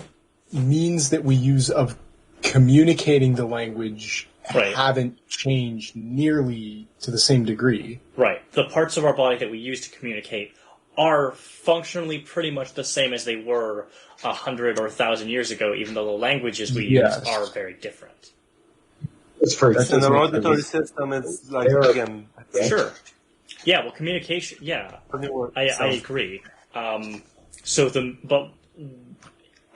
means that we use of communicating the language Right. haven't changed nearly to the same degree. Right. The parts of our body that we use to communicate are functionally pretty much the same as they were 100 or 1,000 years ago, even though the languages we Yes. use are very different. It's for That's in the auditory system. It's like again. Sure. Yeah, well, communication, yeah. I agree. But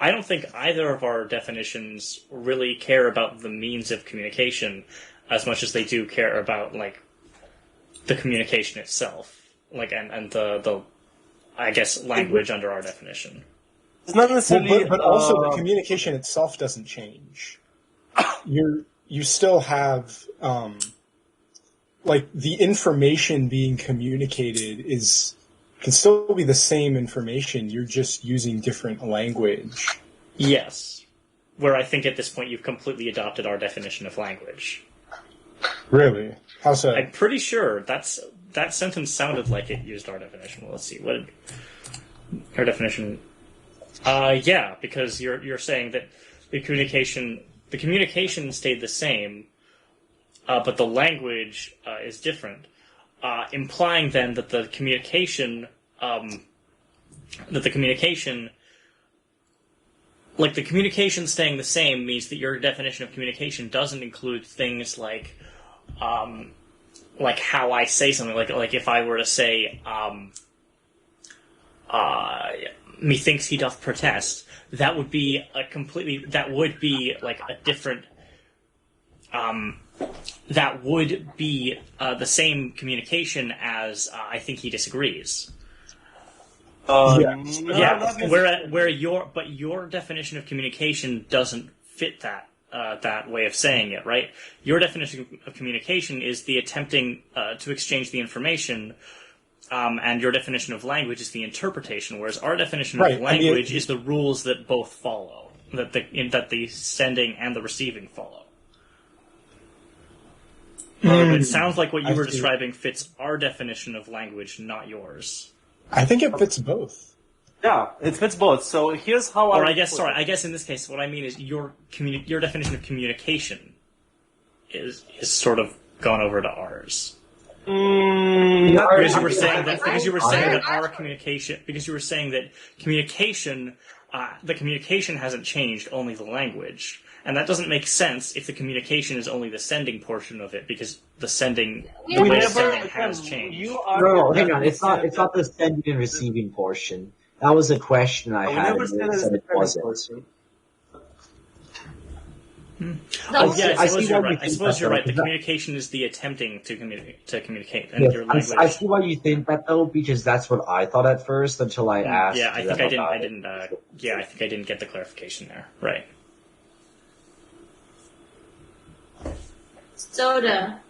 I don't think either of our definitions really care about the means of communication as much as they do care about, like, the communication itself. Like, and the I guess, language under our definition. It's not necessarily. But also the communication itself doesn't change. You still have like the information being communicated can still be the same information. You're just using different language. Yes. Where I think at this point you've completely adopted our definition of language. Really? How so? I'm pretty sure that sentence sounded like it used our definition. Well, let's see. What did our definition? Yeah, because you're saying that the communication stayed the same, but the language is different, implying then that the communication, like the communication staying the same means that your definition of communication doesn't include things like how I say something, like if I were to say, methinks he doth protest, that would be like a different, that would be the same communication as I think he disagrees. Yes. Where your definition of communication doesn't fit that way of saying it, right? Your definition of communication is the attempting to exchange the information, and your definition of language is the interpretation, whereas our definition of language is the rules that both follow, that the sending and the receiving follow. It sounds like what you were describing fits our definition of language, not yours. I think it fits both. Yeah, it fits both. So here's how I guess in this case, what I mean is your definition of communication is sort of gone over to ours. Because you were saying that our communication, because you were saying that communication, the communication hasn't changed, only the language. And that doesn't make sense if the communication is only the sending portion of it, because the sending, the way of sending has changed. No, hang on. It's not the sending and receiving portion. That was a question I had. Never And said it wasn't. Oh, yeah, I suppose you're right. I suppose you're right. The communication is the attempting to communicate, and your language. I see why you think that though, because that's what I thought at first until I asked. Yeah, I think I didn't. I think I didn't get the clarification there. Right. Soda.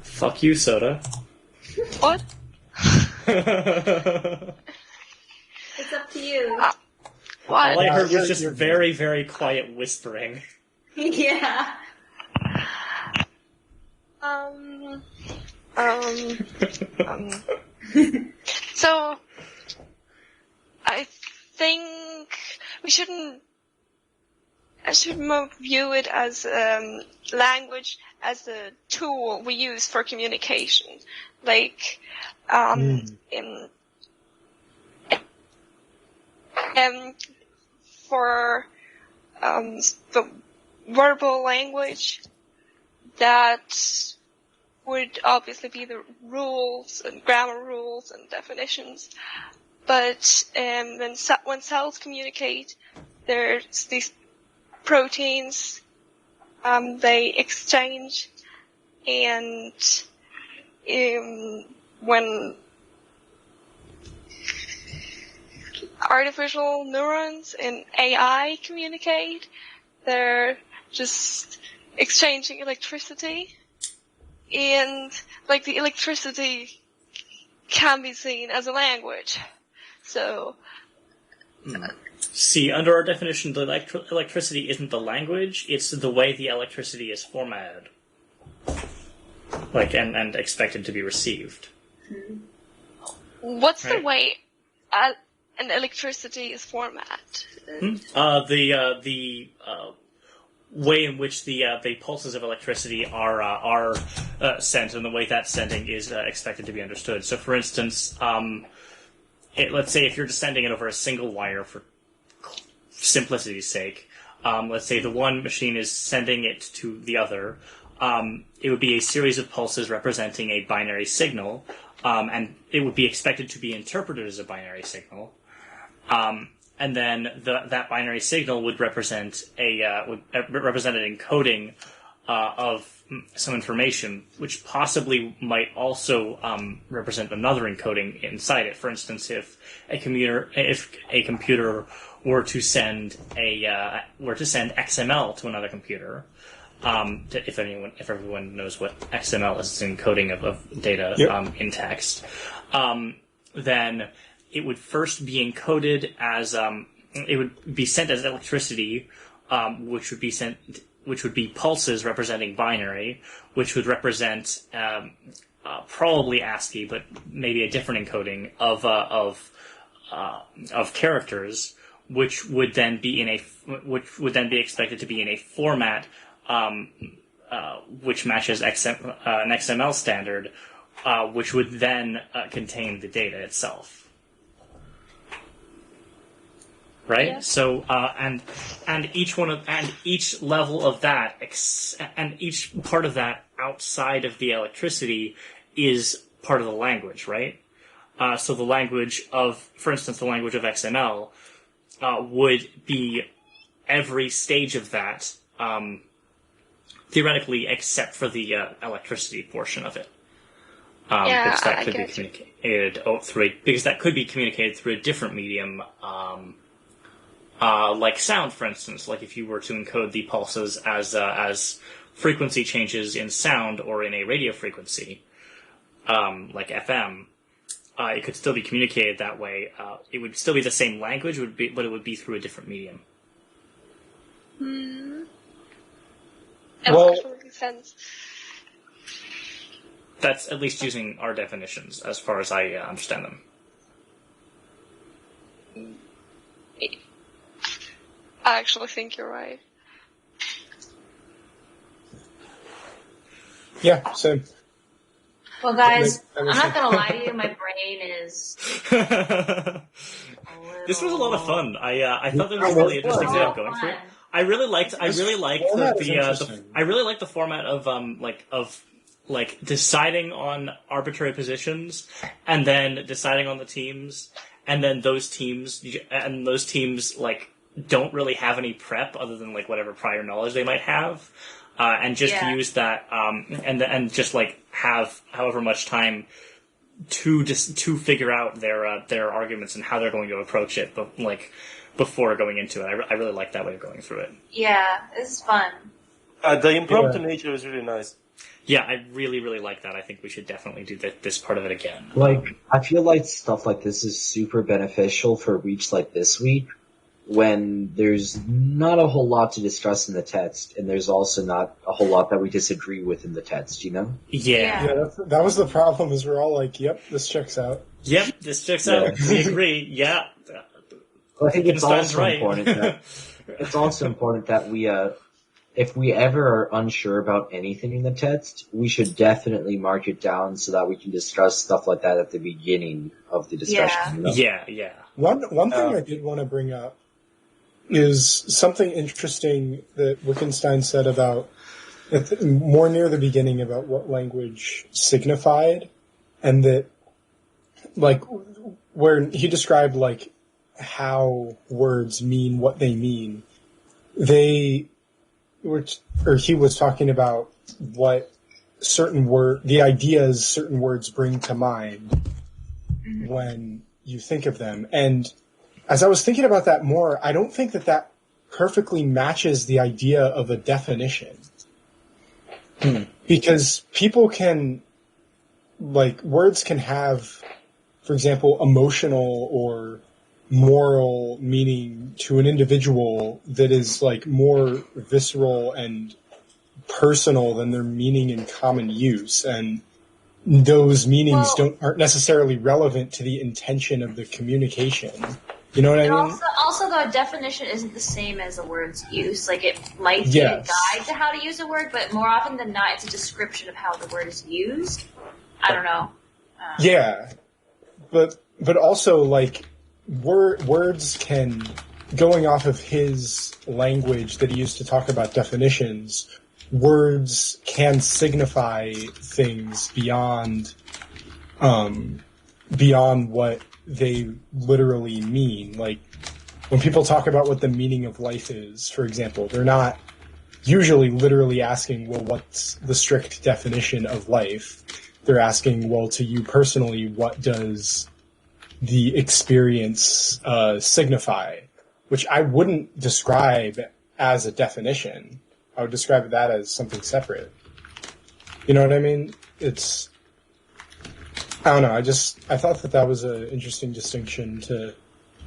Fuck you, Soda. What? It's up to you. What? All I heard was just very, very quiet whispering. Yeah. So, I think we shouldn't. I should more view it as language as a tool we use for communication. Like, for the verbal language, that would obviously be the rules and grammar rules and definitions. But when cells communicate, there's these proteins they exchange, and when artificial neurons and AI communicate, they're just exchanging electricity, and like the electricity can be seen as a language. So See, under our definition, the electricity isn't the language, it's the way the electricity is formatted. Like, and expected to be received. what's the Right. way an electricity is formatted? The way in which the pulses of electricity are sent, and the way that sending is expected to be understood. So, for instance, let's say if you're just sending it over a single wire for simplicity's sake, let's say the one machine is sending it to the other, it would be a series of pulses representing a binary signal, and it would be expected to be interpreted as a binary signal. And then that binary signal would represent an encoding of some information, which possibly might also represent another encoding inside it. For instance, if a computer were to send XML to another computer, if everyone knows what XML is, it's encoding of data in text, then it would first be encoded as it would be sent as electricity, which would be pulses representing binary, which would represent probably ASCII, but maybe a different encoding of characters, which would then be expected to be in a format which matches an XML standard, which would then contain the data itself. Right. Yeah. So, and each level of that, and each part of that outside of the electricity is part of the language, right? So the language for instance, the language of XML would be every stage of that, theoretically, except for the electricity portion of it. Because that could be communicated because that could be communicated through a different medium. Like sound, for instance, like if you were to encode the pulses as frequency changes in sound or in a radio frequency, like FM, it could still be communicated that way. It would still be the same language, but it would be through a different medium. Well- That makes sense. That's at least using our definitions, as far as I understand them. I actually think you're right. Yeah, same. Well, guys, That I'm makes not gonna lie to you. My brain is. This was a lot of fun. I thought that was a really interesting way of going through it. I really liked format is interesting. I really liked the format of deciding on arbitrary positions, and then deciding on the teams, and then those teams like don't really have any prep other than like whatever prior knowledge they might have, and just use that and just like have however much time to figure out their arguments and how they're going to approach it, but like before going into it. I really like that way of going through it. Yeah, it's fun. The impromptu nature is really nice. Yeah, I really, really like that. I think we should definitely do this part of it again. Like, I feel like stuff like this is super beneficial for weeks like this week, when there's not a whole lot to discuss in the text, and there's also not a whole lot that we disagree with in the text, you know? Yeah. Yeah, that was the problem. Is we're all like, "Yep, this checks out." Yep, this checks out. We agree. Yeah. I think it's Wittgenstein's also important that we if we ever are unsure about anything in the text, we should definitely mark it down so that we can discuss stuff like that at the beginning of the discussion. Yeah. One thing I did want to bring up is something interesting that Wittgenstein said about more near the beginning about what language signified, and that like where he described like how words mean what they mean. They were, or he was talking about what the ideas certain words bring to mind when you think of them. And as I was thinking about that more, I don't think that perfectly matches the idea of a definition. Because people can, like, words can have, for example, emotional or moral meaning to an individual that is, like, more visceral and personal than their meaning in common use. And those meanings aren't necessarily relevant to the intention of the communication. You know what I mean? Also, though, a definition isn't the same as a word's use. Like, it might be a guide to how to use a word, but more often than not, it's a description of how the word is used. I don't know. Yeah. But also, like, words can, going off of his language that he used to talk about definitions, words can signify things beyond what they literally mean. Like, when people talk about what the meaning of life is, for example, they're not usually literally asking, well, what's the strict definition of life? They're asking, well, to you personally, what does the experience signify? Which I wouldn't describe as a definition. I would describe that as something separate. You know what I mean? I don't know. I thought that was an interesting distinction to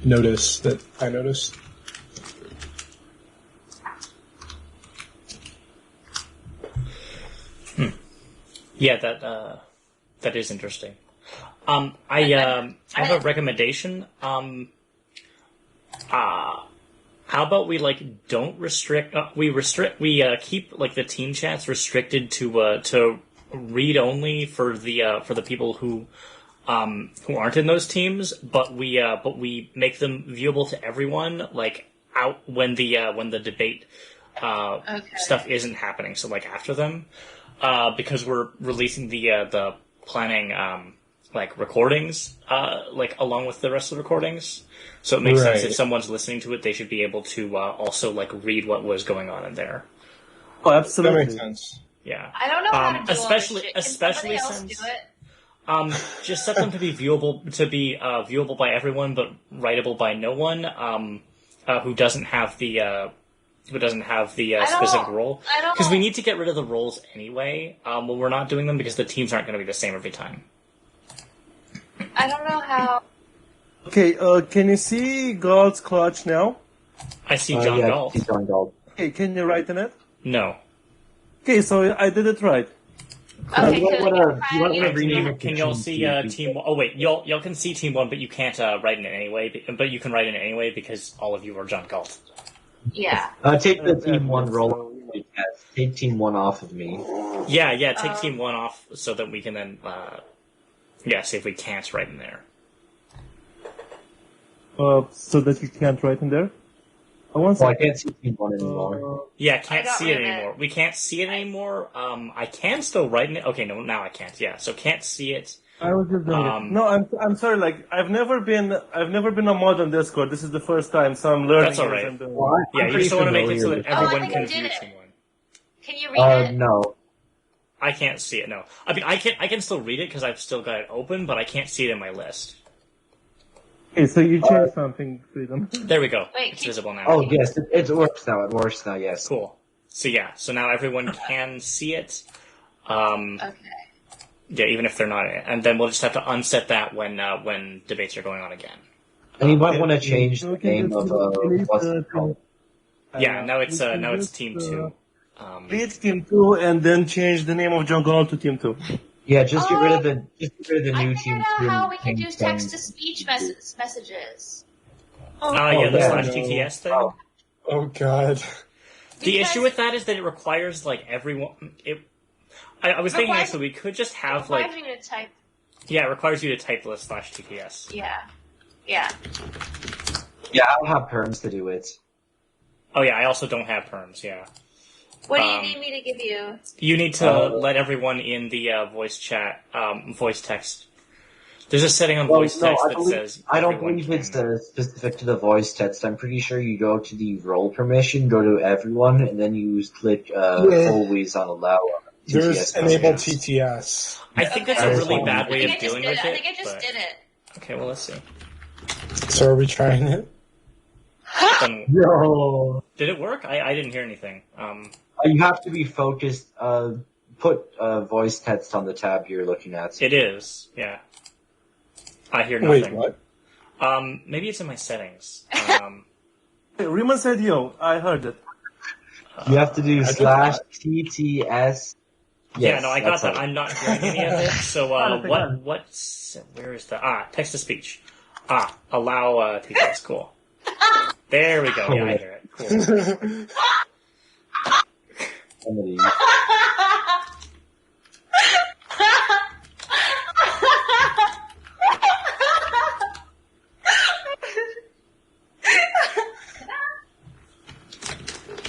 notice that I noticed. Yeah, that is interesting. I have a recommendation. How about we don't restrict? We keep like the team chats restricted to read only for the people who aren't in those teams, but we make them viewable to everyone, like out when the debate stuff isn't happening. So like after them, because we're releasing the planning recordings along with the rest of the recordings. So it makes sense if someone's listening to it, they should be able to also read what was going on in there. Oh, absolutely. That makes sense. Yeah. I don't know how to do especially all this shit. Can somebody else since do it? just set them to be viewable by everyone, but writable by no one who doesn't have the specific role. Because we need to get rid of the roles anyway. When we're not doing them because the teams aren't going to be the same every time. I don't know how. Okay, can you see Gald's clutch now? I see John Galt. I see John Galt. Okay, can you write in it? No. Okay, so I did it right. Okay, Can y'all see team? Oh wait, y'all can see team one, but you can't write in it anyway. But you can write in it anyway because all of you are John Galt. Yeah. Take the team one role. Take team one off of me. Yeah. Take team one off so that we can then see if we can't write in there. So that you can't write in there? I can't see team one anymore. Can't see it anymore. We can't see it anymore. I can still write in it. Okay, no, now I can't. Yeah, so can't see it. I was just doing it. No, I'm sorry. Like I've never been a mod on Discord. This is the first time, so I'm learning. That's all right. I'm you just want to make it so that everyone I can think I view did it. team one. Can you read it? No. I can't see it. No, I mean I can still read it because I've still got it open, but I can't see it in my list. Okay, so you changed something, Freedom. There we go. Wait, it's visible now. Oh yes, it works now. It works now. Yes. Cool. So now everyone can see it. Okay. Yeah, even if they're not in it, and then we'll just have to unset that when debates are going on again. And you might want to change the name of what's it called? Yeah, now it's team 2. Create team 2 and then change the name of John Galt to team 2. Yeah, just get rid of the new team. I figured out how we can do text-to-speech messages. The /TTS thing. Oh god. The Because issue with that is that it requires like everyone. I was thinking actually we could just have like you to type. yeah, it requires you to type the /TTS. Yeah. Yeah. Yeah, I don't have perms to do it. Oh yeah, I also don't have perms. Yeah, What do you need me to give you? you need to let everyone in the voice chat, voice text. There's a setting on voice text that says I don't everyone believe it's can- specific to the voice text. I'm pretty sure you go to the role permission, go to everyone, and then you click always on allow. There's TTS enable messages. TTS. I think that's Okay. a really bad I way think of I just dealing did with it. it. I think I just but- did it. Okay, well let's see. So are we trying it? Then, No. did it work? I didn't hear anything. You have to be focused. Put voice text on the tab you're looking at. It is. Yeah. I hear Wait, nothing. what? Maybe it's in my settings. Hey, Riemann said yo. I heard it. You have to do I did /TTS. Yeah, Yes, no, I got that's that. all. I'm not hearing any of it. So, where is the, text to speech. Allow, TTS, cool. There we go, yeah, I hear it, cool. Some of these.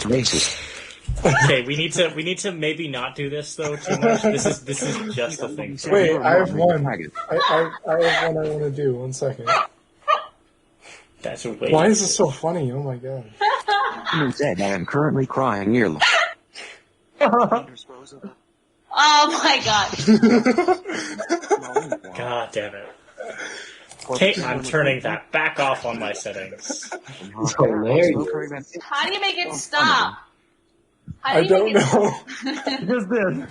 Racist. Okay, we need to maybe not do this though too much. This is just a thing. for Wait, me. I have one. Faggot. I have one I want to do. 1 second. That's way. Why is this so funny? Oh my god. Someone said I am currently crying earlobes. Oh my god. God damn it. Okay, I'm turning that back off on my settings. It's hilarious. How do you make it stop? How I do you don't make it know. Just did.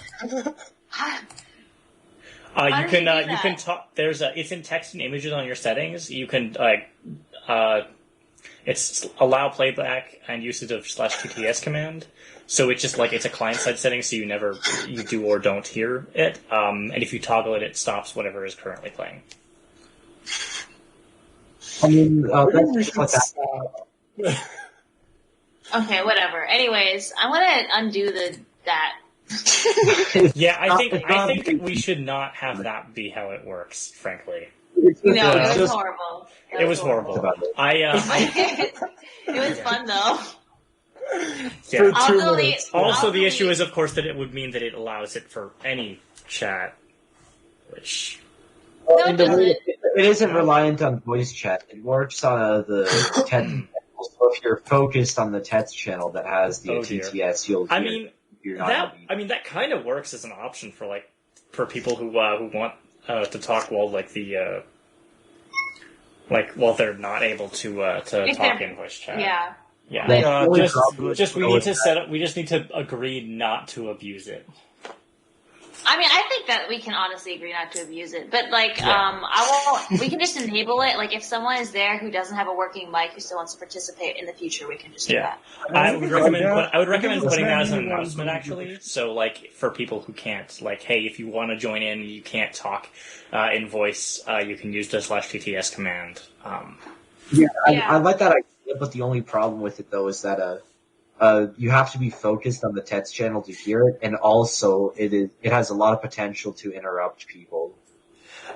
How You does can it do you can that? talk. It's in text and images on your settings. You can it's allow playback and usage of /TTS command. So it's just like it's a client side setting, so you do or don't hear it. And if you toggle it, it stops whatever is currently playing. I mean, Maybe that's we just should what that. stop. Okay, whatever. Anyways, I'm gonna undo that. Yeah, I think It's not- we should not have that be how it works. Frankly, No, It's it was just- horrible. it was horrible. About it. It was fun though. Yeah. I'll Two delete. minutes. Also, I'll the issue delete. is, of course, that it would mean that it allows it for any chat, which No, I mean, it the way doesn't. it isn't reliant on voice chat. It works on the text channel. So if you're focused on the text channel that has the Oh, dear. TTS, you'll. I hear mean it. You're not gonna be- that kind of works as an option for people who want to talk while while they're not able to If talk they're- in voice chat. Yeah. Yeah. That's the only Just problem we with need to that. set up. We just need to agree not to abuse it. I mean, I think that we can honestly agree not to abuse it, but Yeah. I won't. We can just enable it. Like, if someone is there who doesn't have a working mic who still wants to participate in the future, we can just do Yeah. that. I would recommend. Yeah. I would recommend putting that as an Yeah. announcement, actually. So, like, for people who can't, like, hey, if you want to join in, you can't talk in voice. You can use the /TTS command. Yeah, Yeah. I like that idea, but the only problem with it though is that you have to be focused on the text channel to hear it, and also it has a lot of potential to interrupt people.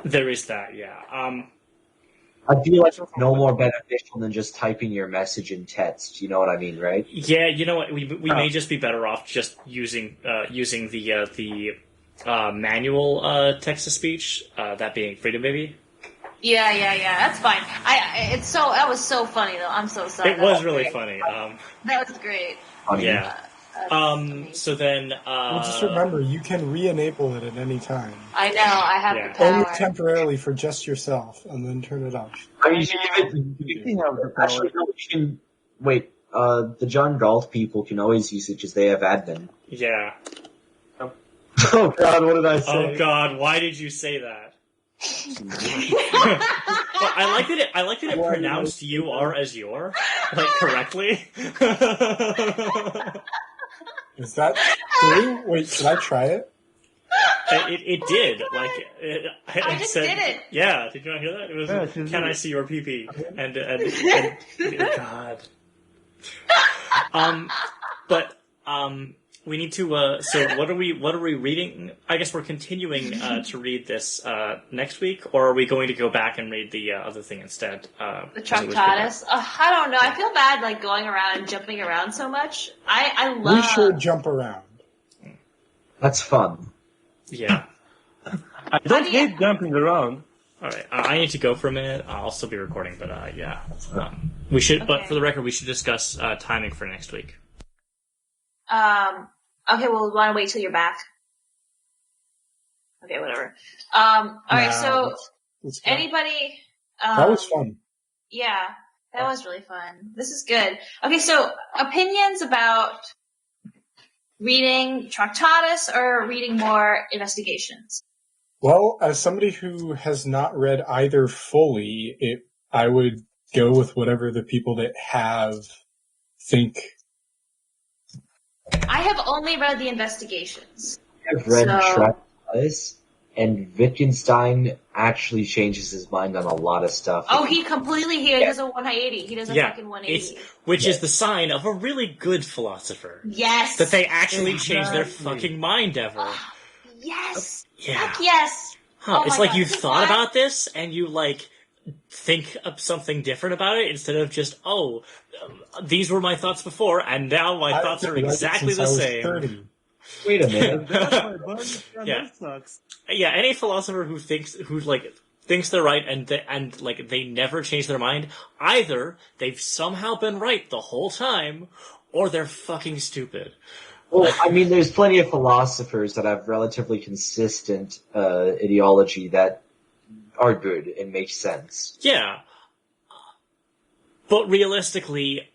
There is that, yeah. I feel like it's no more beneficial than just typing your message in text. You know what I mean, right? Yeah, you know what? We may just be better off just using the manual text to speech. That being Freedom Baby. Yeah. That's fine. That was so funny though. I'm so sorry. It That was really great. funny. That was great. Funny. Yeah. So then. Well, just remember, you can re-enable it at any time. I know. I have Yeah. the Only power. temporarily for just yourself, and then turn it off. I mean, you can even actually no, you can wait. The John Galt people can always use it because they have admin. Yeah. Oh God, what did I say? Oh God, why did you say that? Well, I like that it pronounced "you are" as "your," like correctly. Is that true? Wait, should I try it? It did. Like I just did it. Yeah, did you not hear that? It was. Yeah, she Can did. I see your PP? And God. But we need to. So what are we reading? I guess we're continuing to read this next week, or are we going to go back and read the other thing instead? The Tractatus. I don't know. I feel bad like going around and jumping around so much. I love. We should jump around. That's fun. Yeah. I don't hate jumping around. All right. I need to go for a minute. I'll still be recording, but yeah. We should. But for the record, we should discuss timing for next week. Okay, well, we want to wait till you're back. Okay, whatever. Alright, so, let's go. anybody, That was fun. Yeah, that was really fun. This is good. Okay, so, opinions about reading Tractatus or reading more investigations? Well, as somebody who has not read either fully, I would go with whatever the people that have think. I have only read the investigations. I've read So- Tractatus, and Wittgenstein actually changes his mind on a lot of stuff. Oh, he does a 180. He does a fucking 180. Which is the sign of a really good philosopher. Yes! That they actually change their fucking mind ever. Yes! Yeah. Heck yes! Huh, Oh it's my like God. you've You know thought what? about this and you like think of something different about it instead of just, these were my thoughts before and now my thoughts are exactly the same. 30. Wait a minute. Yeah. That sucks. Yeah, any philosopher who thinks they're right and they never change their mind, either they've somehow been right the whole time or they're fucking stupid. Well, I mean, there's plenty of philosophers that have relatively consistent ideology that are good and make sense. Yeah. But realistically,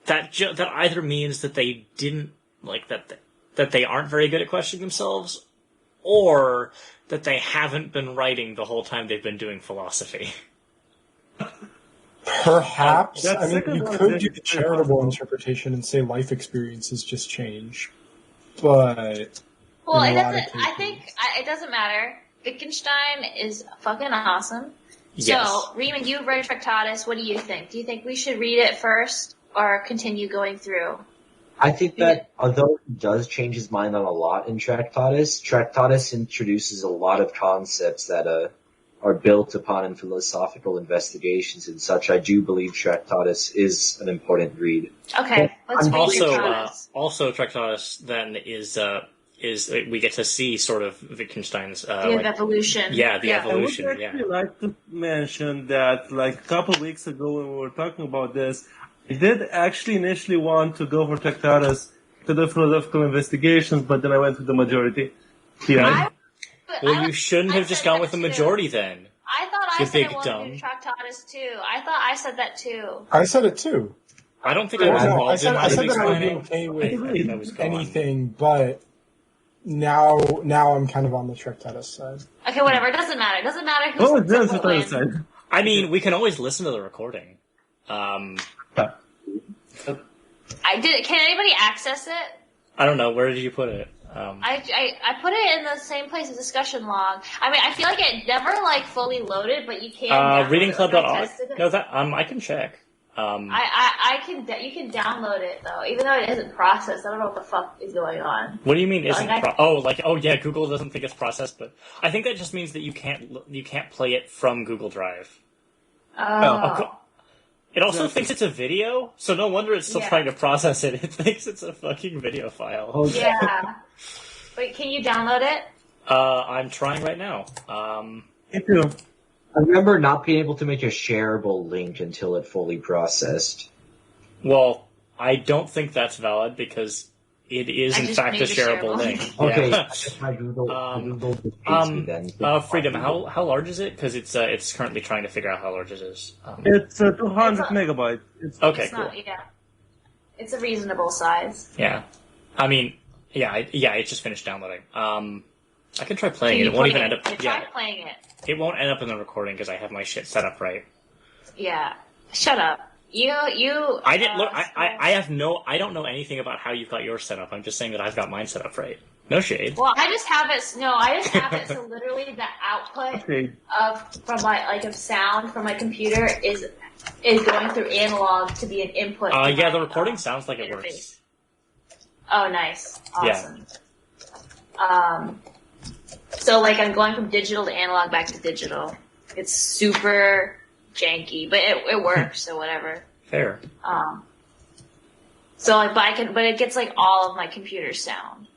that either means that they didn't, that they aren't very good at questioning themselves, or that they haven't been writing the whole time they've been doing philosophy. Perhaps. That I mean, second you one could is do the very charitable possible. interpretation and say life experiences just change. But Well, in it a lot of doesn't. I cases- think it doesn't matter. Wittgenstein is fucking awesome. Yes. So, Riemann, you've read Tractatus. What do you think? Do you think we should read it first or continue going through? I think that although he does change his mind on a lot in Tractatus introduces a lot of concepts that are built upon in philosophical investigations and such. I do believe Tractatus is an important read. Okay, let's read Also, Tractatus. Tractatus then is we get to see sort of Wittgenstein's The evolution. the I would evolution. actually like to mention that, like, a couple of weeks ago when we were talking about this, I did actually initially want to go for Tractatus to the philosophical investigations, but then I went with the majority. Yeah. Well, you shouldn't I have just said gone that with the too. majority then. I thought I You said big I wanted to dumb. do Tractatus too. I thought I said that too. I said it too. I don't think I was No, I involved said, in I said that I would be explaining. okay with I was gone. anything, but now I'm kind of on the Tractatus side. Okay, whatever. It doesn't matter. It doesn't matter who's What was this the that I win. said? I mean, we can always listen to the recording. I did. Can anybody access it? I don't know. Where did you put it? I put it in the same place as discussion log. I mean, I feel like it never like fully loaded, but you can. download it. I readingclub.org? tested it. No, that I can check. I can. You can download it though, even though it isn't processed. I don't know what the fuck is going on. What do you mean isn't? Like, Yeah, Google doesn't think it's processed, but I think that just means that you can't play it from Google Drive. Oh. It also thinks it's a video, so no wonder it's still Yeah. trying to process it. It thinks it's a fucking video file. Yeah. Wait, can you download it? I'm trying right now. Me too. I remember not being able to make a shareable link until it fully processed. Well, I don't think that's valid because it is I in just fact a made a shareable shareable link. link. Okay, Yeah. my Google just hates me then. Freedom, how large is it? Because it's currently trying to figure out how large it is. It's 200 It's a- megabytes. It's Okay, It's cool. not. Yeah. It's a reasonable size. Yeah, I mean, it just finished downloading. I can try playing Can it. you It won't play even end up. it? Try playing it. It won't end up in the recording because I have my shit set up right. Yeah. Shut up. You. I didn't look. I don't know anything about how you've got yours set up. I'm just saying that I've got mine set up right. No shade. Well, I just have it. No, I just have it. So literally, the output okay. of sound from my computer is going through analog to be an input. to Yeah, my, the recording sounds like it interface. works. Oh, nice. Awesome. So like I'm going from digital to analog back to digital. It's super janky, but it works, so whatever. Fair. So like, but it gets like all of my computer sound.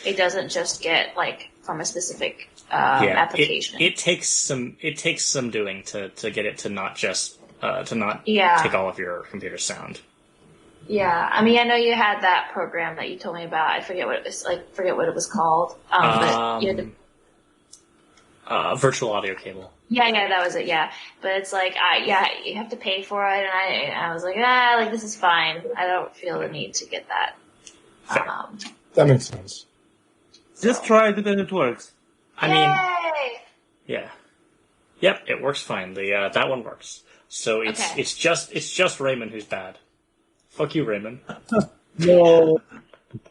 It doesn't just get like from a specific application. It takes some doing to get it to not just Yeah. take all of your computer sound. Yeah, I mean, I know you had that program that you told me about. I forget what it was called. But you had to... Virtual audio cable. Yeah, that was it. Yeah, but it's like, you have to pay for it, and I was like, like this is fine. I don't feel the need to get that. That makes sense. Just try it and it works. I mean, yeah, yep, it works fine. The that one works. So it's just Raymond who's bad. Fuck you, Raymond. No.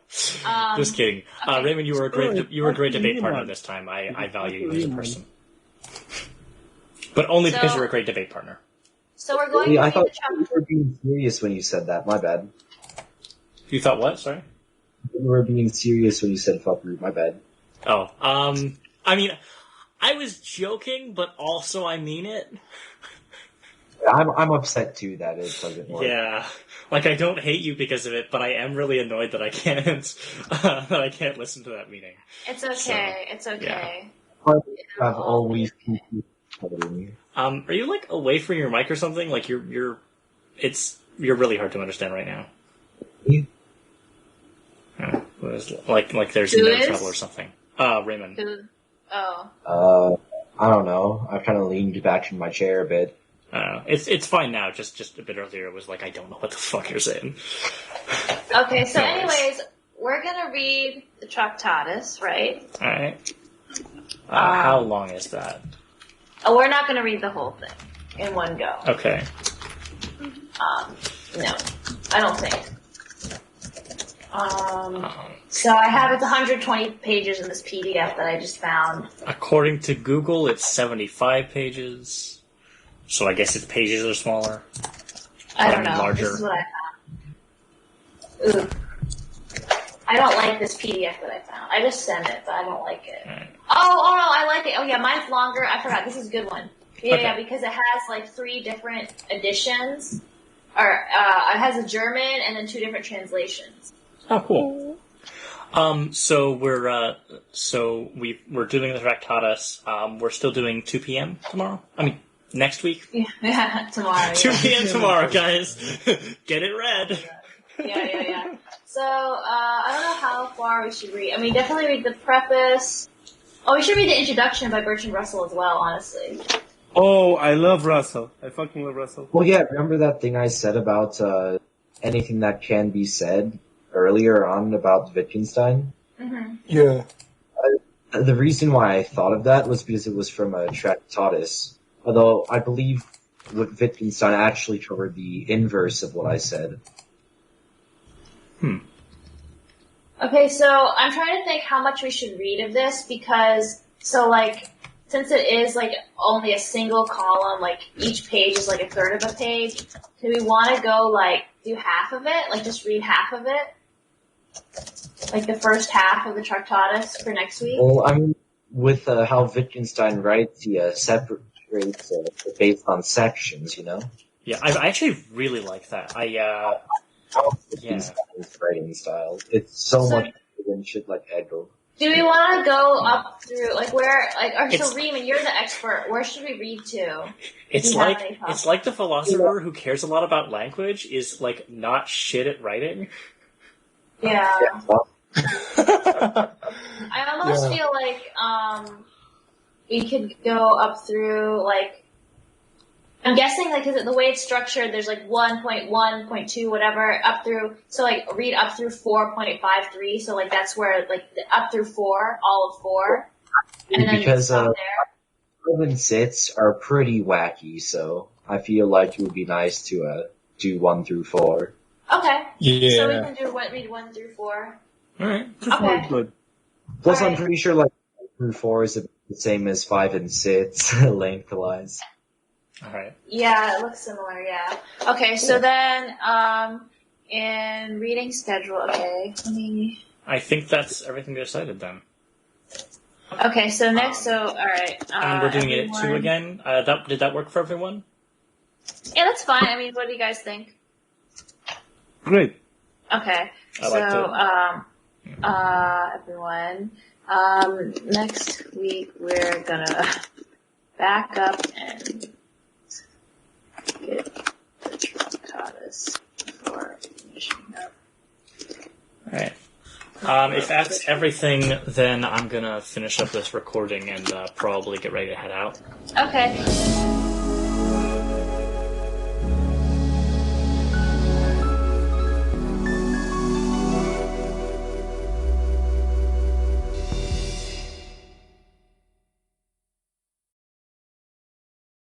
Just kidding. Raymond, you were a great debate partner this time. I value you as a person. But only because you're a great debate partner. So we're going to I thought the you were being serious when you said that. My bad. You thought what? Sorry? You were being serious when you said fuck you. My bad. Oh, I mean, I was joking, but also I mean it. I'm upset too that it doesn't work. Yeah. Like, I don't hate you because of it, but I am really annoyed that I can't, listen to that meeting. It's okay. It's okay. I've always confused. Are you, like, away from your mic or something? Like, you're really hard to understand right now. Yeah. Like there's Who no is? trouble or something. Raymond. Oh. I don't know. I've kind of leaned back in my chair a bit. It's fine now. Just a bit earlier, it was like, I don't know what the fuck you're saying. Okay, so No worries. anyways, we're gonna read the Tractatus, right? Alright. How long is that? Oh, we're not gonna read the whole thing in one go. Okay. No, I don't think. So I have it's 120 pages in this PDF that I just found. According to Google, it's 75 pages. So I guess its pages are smaller. I don't mean, know. larger. This is what I found. Ooh. I don't like this PDF that I found. I just sent it, but I don't like it. Alright. Oh no, I like it. Oh yeah, mine's longer. I forgot. This is a good one. Yeah, Okay. yeah, because it has like 3 different editions. Or it has a German and then 2 different translations. Oh, cool. So we're doing the Tractatus. We're still doing 2 p.m. tomorrow. I mean, next week. Yeah, tomorrow. 2 p.m. tomorrow, guys. Get it read. Yeah. So, I don't know how far we should read. I mean, definitely read the preface. Oh, we should read the introduction by Bertrand Russell as well, honestly. Oh, I love Russell. I fucking love Russell. Well, yeah, remember that thing I said about anything that can be said earlier on about Wittgenstein? Mm-hmm. Yeah. The reason why I thought of that was because it was from a Tractatus. Although I believe Wittgenstein actually covered the inverse of what I said. Okay, so I'm trying to think how much we should read of this because, since it is only a single column, each page is a third of a page, do we want to go do half of it? Just read half of it? The first half of the Tractatus for next week? Well, I mean, with how Wittgenstein writes, he separates based on sections, you know? Yeah, I actually really like that. Wittgenstein's writing style. It's so much better than shit like Hegel. Do we want to go up through, so Riemann, you're the expert. Where should we read to? It's like the philosopher who cares a lot about language is not shit at writing. Yeah. Yeah. I almost feel we could go up through, I'm guessing, because the way it's structured, there's 1.1, 0.2, whatever, up through, so read up through 4.53, so that's where, up through 4, all of 4, and then Because stop there. 5 and 6 are pretty wacky, so I feel like it would be nice to do 1 through 4. Okay. Yeah. So we can read 1 through 4. Alright. Okay. Good. Plus, Alright. I'm pretty sure 1 through 4 is the same as 5 and 6 lengthwise. Alright. Yeah, it looks similar, yeah. Okay, so then, And reading schedule. Okay, let me. I think that's everything decided then. Okay, so next, all right. And we're doing it at 2 everyone- again. Did that work for everyone? Yeah, that's fine. I mean, what do you guys think? Great. Okay, I so liked everyone, next week we're gonna back up and get the Truncatus before finishing up. Alright. If that's everything, then I'm gonna finish up this recording and probably get ready to head out. Okay.